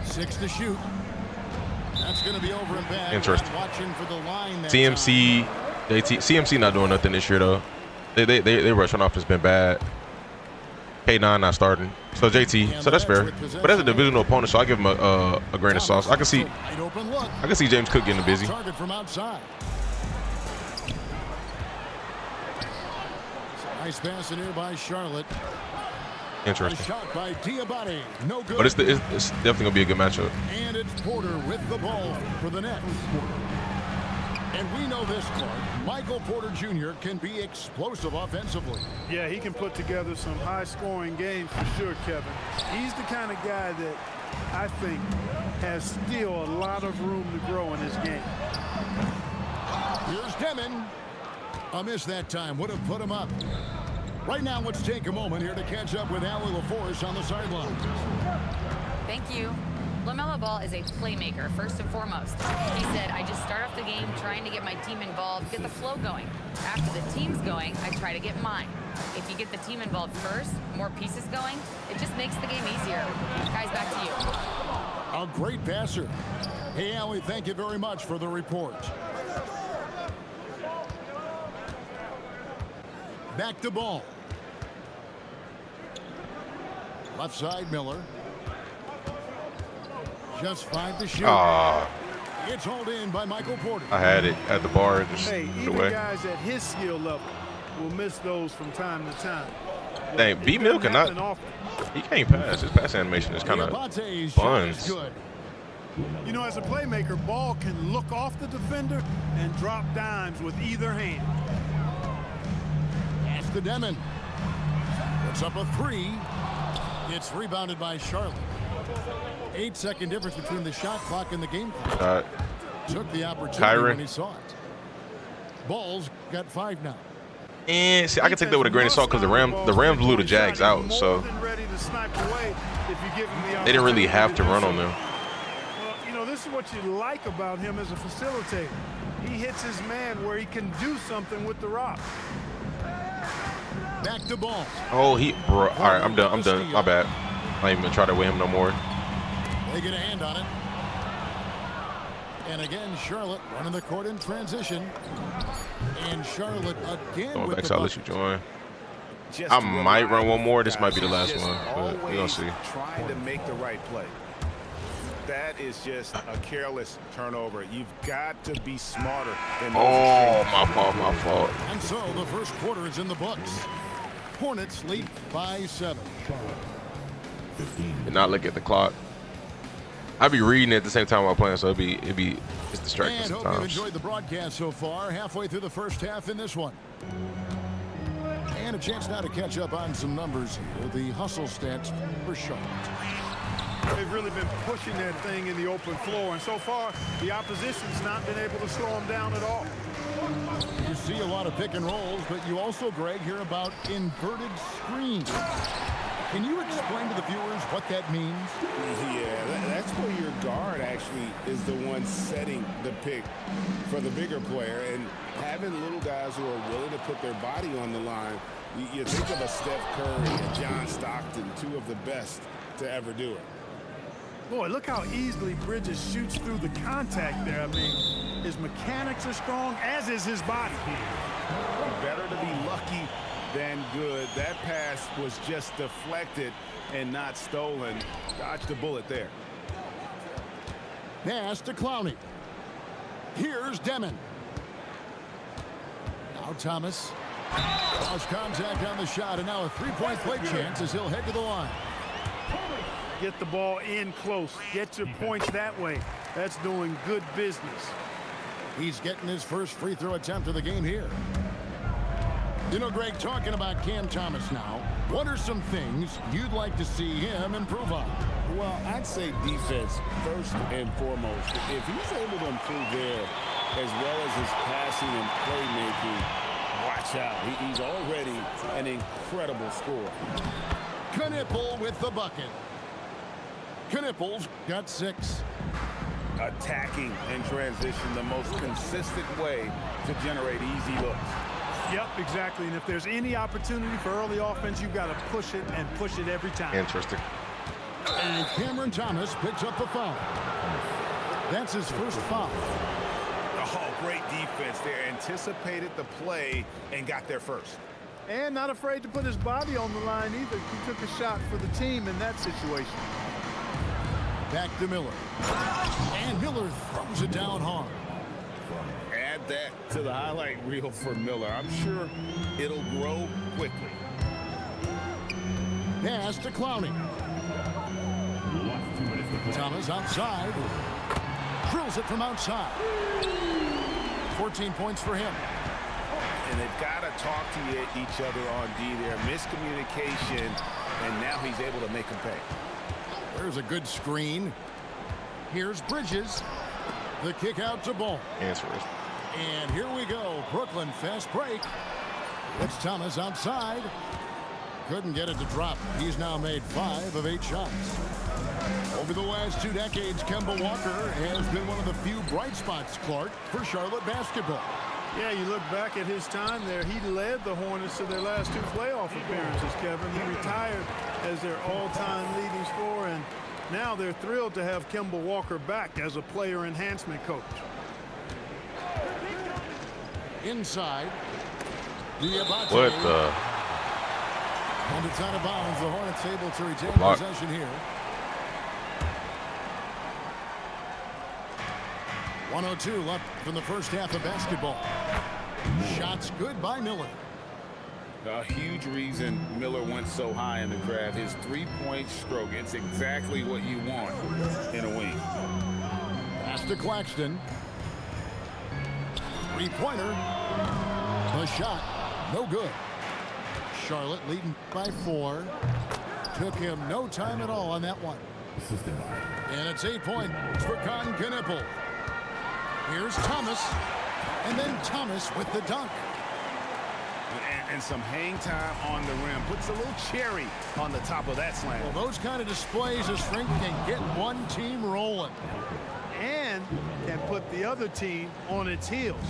6 to shoot. That's going to be over and back. Interesting. Watching for the line. CMC, CMC not doing nothing this year though. They rushing off has been bad. K9 not starting. So JT, so that's fair. But that's a divisional opponent, so I give him a grain of sauce. I can see James Cook getting busy. Target from outside. Nice pass in here by Charlotte. Interesting. Shot by Diabate. No good. But it's definitely going to be a good matchup. And it's Porter with the ball for the Nets. And we know this, Clark. Michael Porter Jr. can be explosive offensively. Yeah, he can put together some high-scoring games for sure, Kevin. He's the kind of guy that I think has still a lot of room to grow in his game. Here's Demon. A miss that time. Would have put him up. Right now, let's take a moment here to catch up with Allie LaForce on the sideline. Thank you. LaMelo Ball is a playmaker, first and foremost. He said, I just start off the game trying to get my team involved, get the flow going. After the team's going, I try to get mine. If you get the team involved first, more pieces going, it just makes the game easier. Guys, back to you. A great passer. Hey, Allie, thank you very much for the report. Back to Ball. Left side, Miller. Just 5 to shoot. It's hauled in by Michael Porter. I had it at the bar. Just even guys at his skill level will miss those from time to time. Dang, B-Mill cannot. He can't pass. His pass animation is kind of buns. You know, as a playmaker, Ball can look off the defender and drop dimes with either hand. Pass to Demon. Puts up a 3. It's rebounded by Charlotte. 8-second difference between the shot clock and the game clock. Took the opportunity when he saw it. Ball's got 5 now. And see, I can take that with a grain of salt because the Rams blew the Jags out, so they didn't really have to run on them. Well, you know, this is what you like about him as a facilitator. He hits his man where he can do something with the rock. Back to Ball. Oh, bro. All right, I'm done. My bad. I ain't even try to with him no more. They get a hand on it. And again, Charlotte running the court in transition. And Charlotte again with the I'll let you join. I might run one more. This might be the last one, but we're going to see. Trying to make the right play. That is just a careless turnover. You've got to be smarter than those. Oh, my fault. And so the first quarter is in the books. Hornets lead by 7. Did not look at the clock. I'd be reading it at the same time while playing, so it's distracting and sometimes. Hope you've enjoyed the broadcast so far. Halfway through the first half in this one. And a chance now to catch up on some numbers here. The hustle stats for Charlotte. They've really been pushing that thing in the open floor, and so far the opposition's not been able to slow them down at all. You see a lot of pick and rolls, but you also, Greg, hear about inverted screens. Can you explain to the viewers what that means? Yeah, that's where your guard actually is the one setting the pick for the bigger player, and having little guys who are willing to put their body on the line. You think of a Steph Curry and John Stockton, 2 of the best to ever do it. Boy, look how easily Bridges shoots through the contact there. I mean, his mechanics are strong, as is his body. Better to be lucky than good. That pass was just deflected and not stolen. Dodged a bullet there. Pass to Clowney. Here's Demon. Now Thomas. Lost contact on the shot, and now a 3-point play chance as he'll head to the line. Get the ball in close. Get your points that way. That's doing good business. He's getting his first free throw attempt of the game here. You know, Greg, talking about Cam Thomas now, what are some things you'd like to see him improve on? Well, I'd say defense first and foremost. If he's able to improve there, as well as his passing and playmaking, watch out. He's already an incredible scorer. Knipple with the bucket. Knipple's got 6. Attacking in transition, the most consistent way to generate easy looks. Yep, exactly. And if there's any opportunity for early offense, you've got to push it and push it every time. Interesting. And Cameron Thomas picks up the foul. That's his first foul. Oh, great defense there. Anticipated the play and got there first. And not afraid to put his body on the line either. He took a shot for the team in that situation. Back to Miller. And Miller throws it down hard. Add that to the highlight reel for Miller. I'm sure it'll grow quickly. Pass to Clowney. Thomas outside. Drills it from outside. 14 points for him. And they've got to talk to each other on D there. Miscommunication, and now he's able to make them pay. There's a good screen. Here's Bridges. The kick out to Ball. And here we go. Brooklyn fast break. It's Thomas outside. Couldn't get it to drop. He's now made 5 of 8 shots. Over the last 2 decades, Kemba Walker has been one of the few bright spots, Clark, for Charlotte basketball. Yeah, you look back at his time there, he led the Hornets to their last 2 playoff appearances, Kevin. He retired as their all-time leading scorer, and now they're thrilled to have Kemba Walker back as a player enhancement coach. Inside. Diabate. What the? And it's out of bounds. The Hornets able to retain possession here. 1:02 left from the first half of basketball. Shots good by Miller. A huge reason Miller went so high in the draft. His three-point stroke. It's exactly what you want in a wing. Pass to Claxton. Three-pointer. The shot. No good. Charlotte leading by 4. Took him no time at all on that one. And it's 8 points for Con Knipple. Here's Thomas. And then Thomas with the dunk. And some hang time on the rim. Puts a little cherry on the top of that slam. Well, those kind of displays of strength can get one team rolling. And can put the other team on its heels.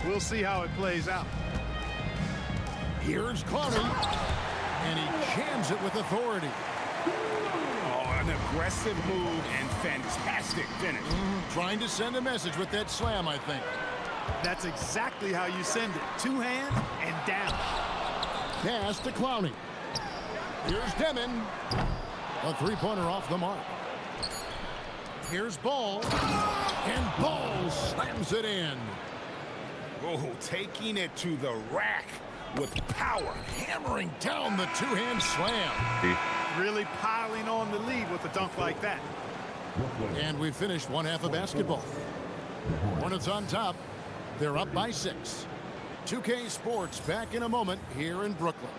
We'll see how it plays out. Here's Clowney, and he jams it with authority. Oh, an aggressive move and fantastic finish. Trying to send a message with that slam, I think. That's exactly how you send it. 2 hands and down. Pass to Clowney. Here's Demon. A three-pointer off the mark. Here's Ball. And Ball slams it in. Oh, taking it to the rack with power. Hammering down the two-hand slam. Really piling on the lead with a dunk like that. And we finished one half of basketball. Hornets on top. They're up by 6. 2K Sports back in a moment here in Brooklyn.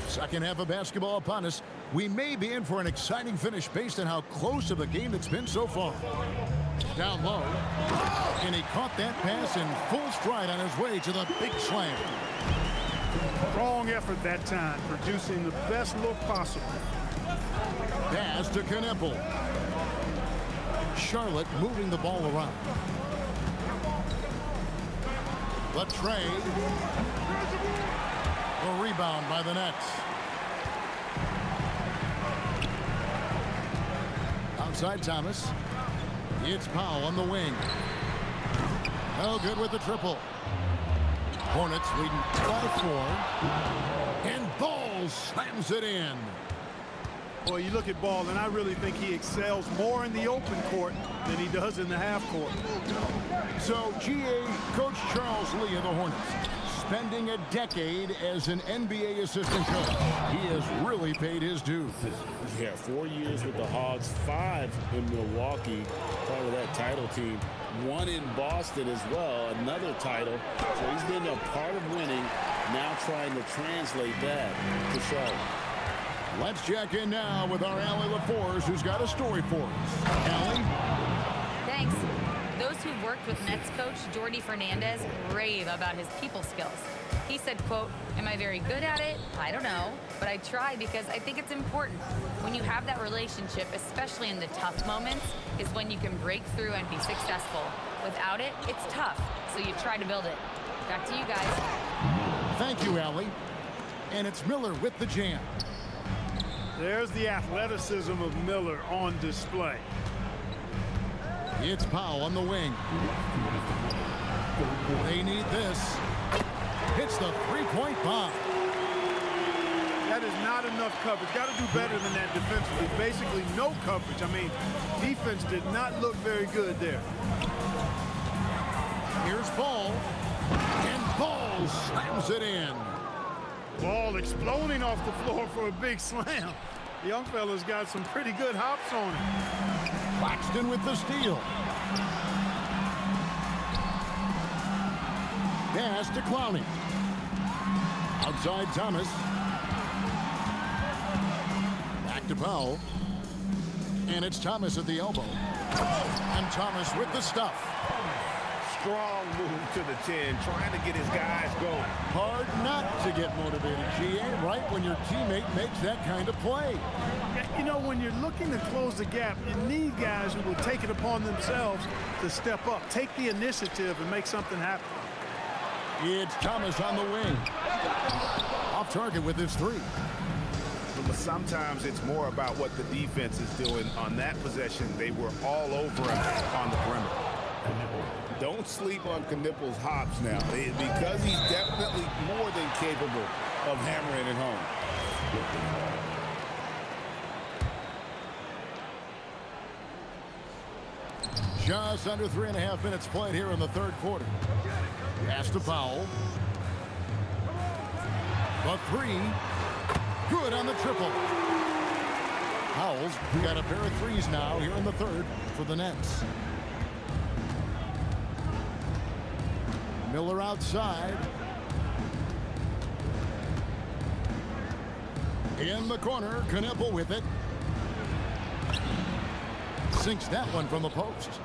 Second half of basketball upon us. We may be in for an exciting finish based on how close of a game it's been so far. Down low. And he caught that pass in full stride on his way to the big slam. Strong effort that time, producing the best look possible. Pass to Knipple. Charlotte moving the ball around. The trade. The rebound by the Nets. Outside Thomas. It's Powell on the wing. No good with the triple. Hornets leading by 4. And Ball slams it in. Well, you look at Ball, and I really think he excels more in the open court than he does in the half court. So, GA Coach Charles Lee of the Hornets, spending a decade as an NBA assistant coach. He has really paid his dues. Yeah, 4 years with the Hogs, 5 in Milwaukee, part of that title team. 1 in Boston as well, another title. So he's been a part of winning, now trying to translate that to Charlotte. Let's check in now with our Allie LaForce, who's got a story for us. Allie? Thanks. Those who've worked with Nets coach Jordi Fernandez rave about his people skills. He said, quote, "Am I very good at it? I don't know, but I try because I think it's important. When you have that relationship, especially in the tough moments, is when you can break through and be successful. Without it, it's tough, so you try to build it." Back to you guys. Thank you, Allie. And it's Miller with the jam. There's the athleticism of Miller on display. It's Powell on the wing. They need this. Hits the three-point bomb. That is not enough coverage. Got to do better than that defensively. Basically no coverage. I mean, Defense did not look very good there. Here's Ball. And Ball slams it in. Ball exploding off the floor for a big slam. The young fella's got some pretty good hops on him. Claxton with the steal. Pass to Clowney. Outside Thomas. Back to Powell. And it's Thomas at the elbow. And Thomas with the stuff. Strong move to the 10, trying to get his guys going. Hard not to get motivated, GA, right when your teammate makes that kind of play. You know, when you're looking to close the gap, you need guys who will take it upon themselves to step up, take the initiative, and make something happen. It's Thomas on the wing. Off target with his three. But sometimes it's more about what the defense is doing. On that possession, they were all over him on the perimeter. Don't sleep on Knippel's hops now, because he's definitely more than capable of hammering it home. Just under 3.5 minutes played here in the third quarter. Pass to Powell. The three. Good on the triple. Powell's got a pair of threes now here in the third for the Nets. Miller outside. In the corner, Knippel with it. Sinks that one from the post.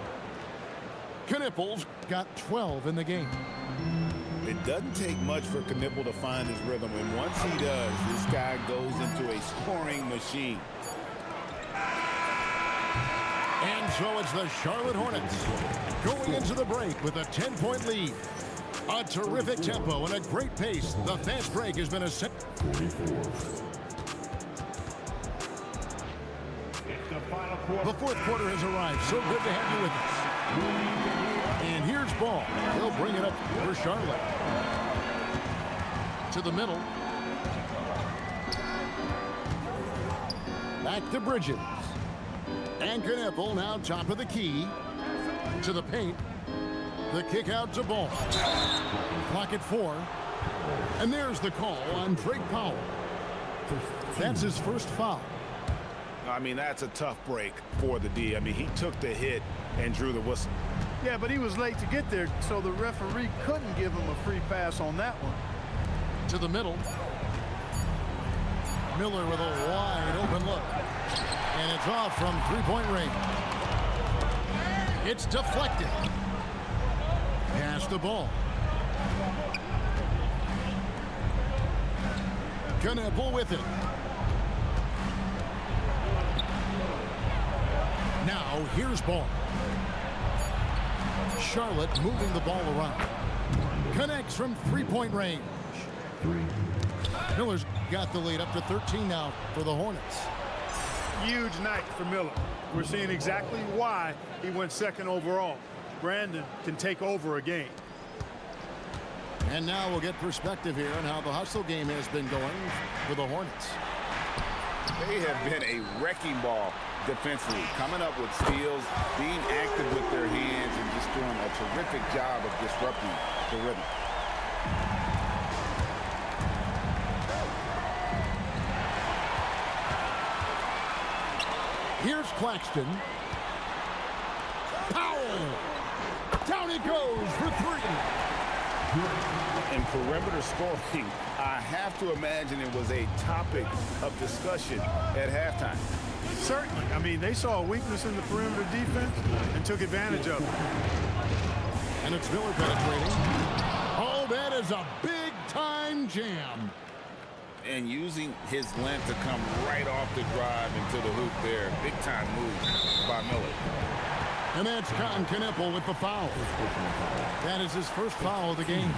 Knippel's got 12 in the game. It doesn't take much for Knippel to find his rhythm, and once he does, this guy goes into a scoring machine. And so it's the Charlotte Hornets going into the break with a 10-point lead. A terrific tempo and a great pace. The fast break has been a set. 44. The fourth quarter has arrived. So good to have you with us. And here's Ball. He'll bring it up for Charlotte. To the middle. Back to Bridges. And Knippel now top of the key. To the paint. The kick out to Ball. Clock at 4. And there's the call on Drake Powell. That's his first foul. I mean, that's a tough break for the D. I mean, he took the hit and drew the whistle. Yeah, but he was late to get there, so the referee couldn't give him a free pass on that one. To the middle. Miller with a wide open look. And it's off from three-point range. It's deflected. Pass the ball. Knippel with it. Now here's Ball. Charlotte moving the ball around. Connects from three-point range. Miller's got the lead up to 13 now for the Hornets. Huge night for Miller. We're seeing exactly why he went second overall. Brandon can take over a game. And now we'll get perspective here on how the hustle game has been going for the Hornets. They have been a wrecking ball defensively, coming up with steals, being active with their hands, and just doing a terrific job of disrupting the rhythm. Here's Claxton. Powell. Down he goes for three. In perimeter scoring, I have to imagine it was a topic of discussion at halftime. Certainly. I mean, they saw a weakness in the perimeter defense and took advantage of it. And it's Miller penetrating. Oh, that is a big-time jam. And using his length to come right off the drive into the hoop there. Big-time move by Miller. And that's Cotton Knippel with the foul. That is his first foul of the game.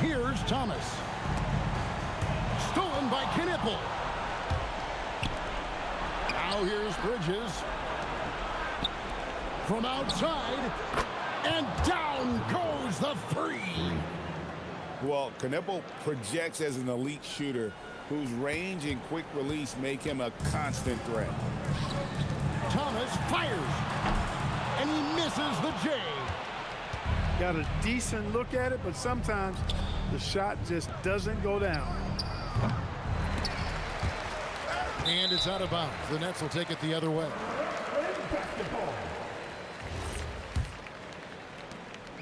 Here's Thomas. Stolen by Knippel. Now here's Bridges. From outside. And down goes the three. Well, Knippel projects as an elite shooter whose range and quick release make him a constant threat. Thomas fires, and he misses the J. Got a decent look at it, but sometimes the shot just doesn't go down. And it's out of bounds. The Nets will take it the other way.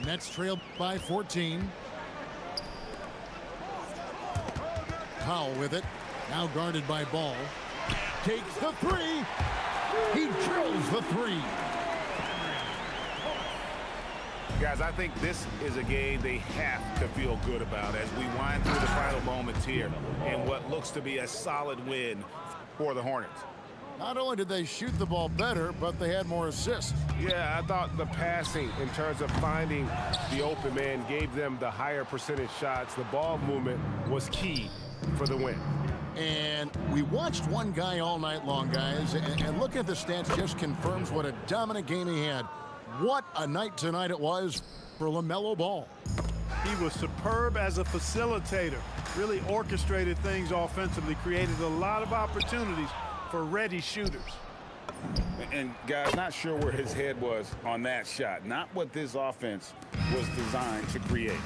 Nets trail by 14. Powell with it. Now guarded by Ball. Takes the three. He drills the three. Guys, I think this is a game they have to feel good about as we wind through the final moments here in what looks to be a solid win for the Hornets. Not only did they shoot the ball better, but they had more assists. Yeah, I thought the passing in terms of finding the open man gave them the higher percentage shots. The ball movement was key for the win. And we watched one guy all night long, guys, and looking at the stats just confirms what a dominant game he had. What a night tonight it was for LaMelo Ball. He was superb as a facilitator, really orchestrated things offensively, created a lot of opportunities for ready shooters. And guys, not sure where his head was on that shot. Not what this offense was designed to create.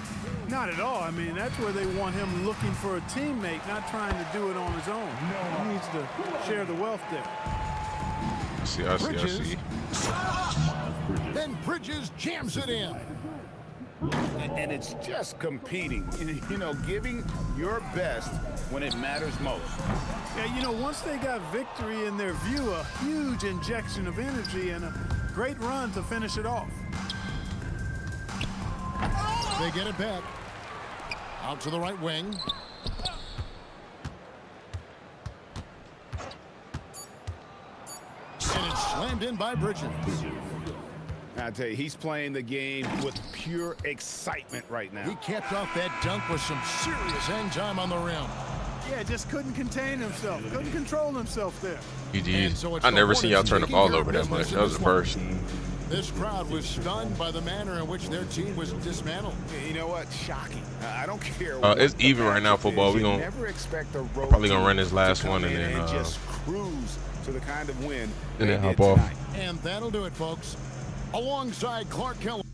Not at all. I mean, that's where they want him looking for a teammate, not trying to do it on his own. He needs to share the wealth there. I see. Then Bridges jams it in. And it's just competing, you know, giving your best when it matters most. Yeah, you know, once they got victory in their view, a huge injection of energy and a great run to finish it off. They get it back. Out to the right wing. And it's slammed in by Bridges. I tell you, he's playing the game with pure excitement right now. He kept off that dunk with some serious hang time on the rim. Yeah, just couldn't contain himself. Couldn't control himself there. So I never seen y'all turn the ball over that much. That was the first. This crowd was stunned by the manner in which their team was dismantled. You know what? Shocking. I don't care. It's even right now, football. We gonna probably gonna run this last one and then just cruise to the kind of win and then hop off. And that'll do it, folks. Alongside Clark Kellogg.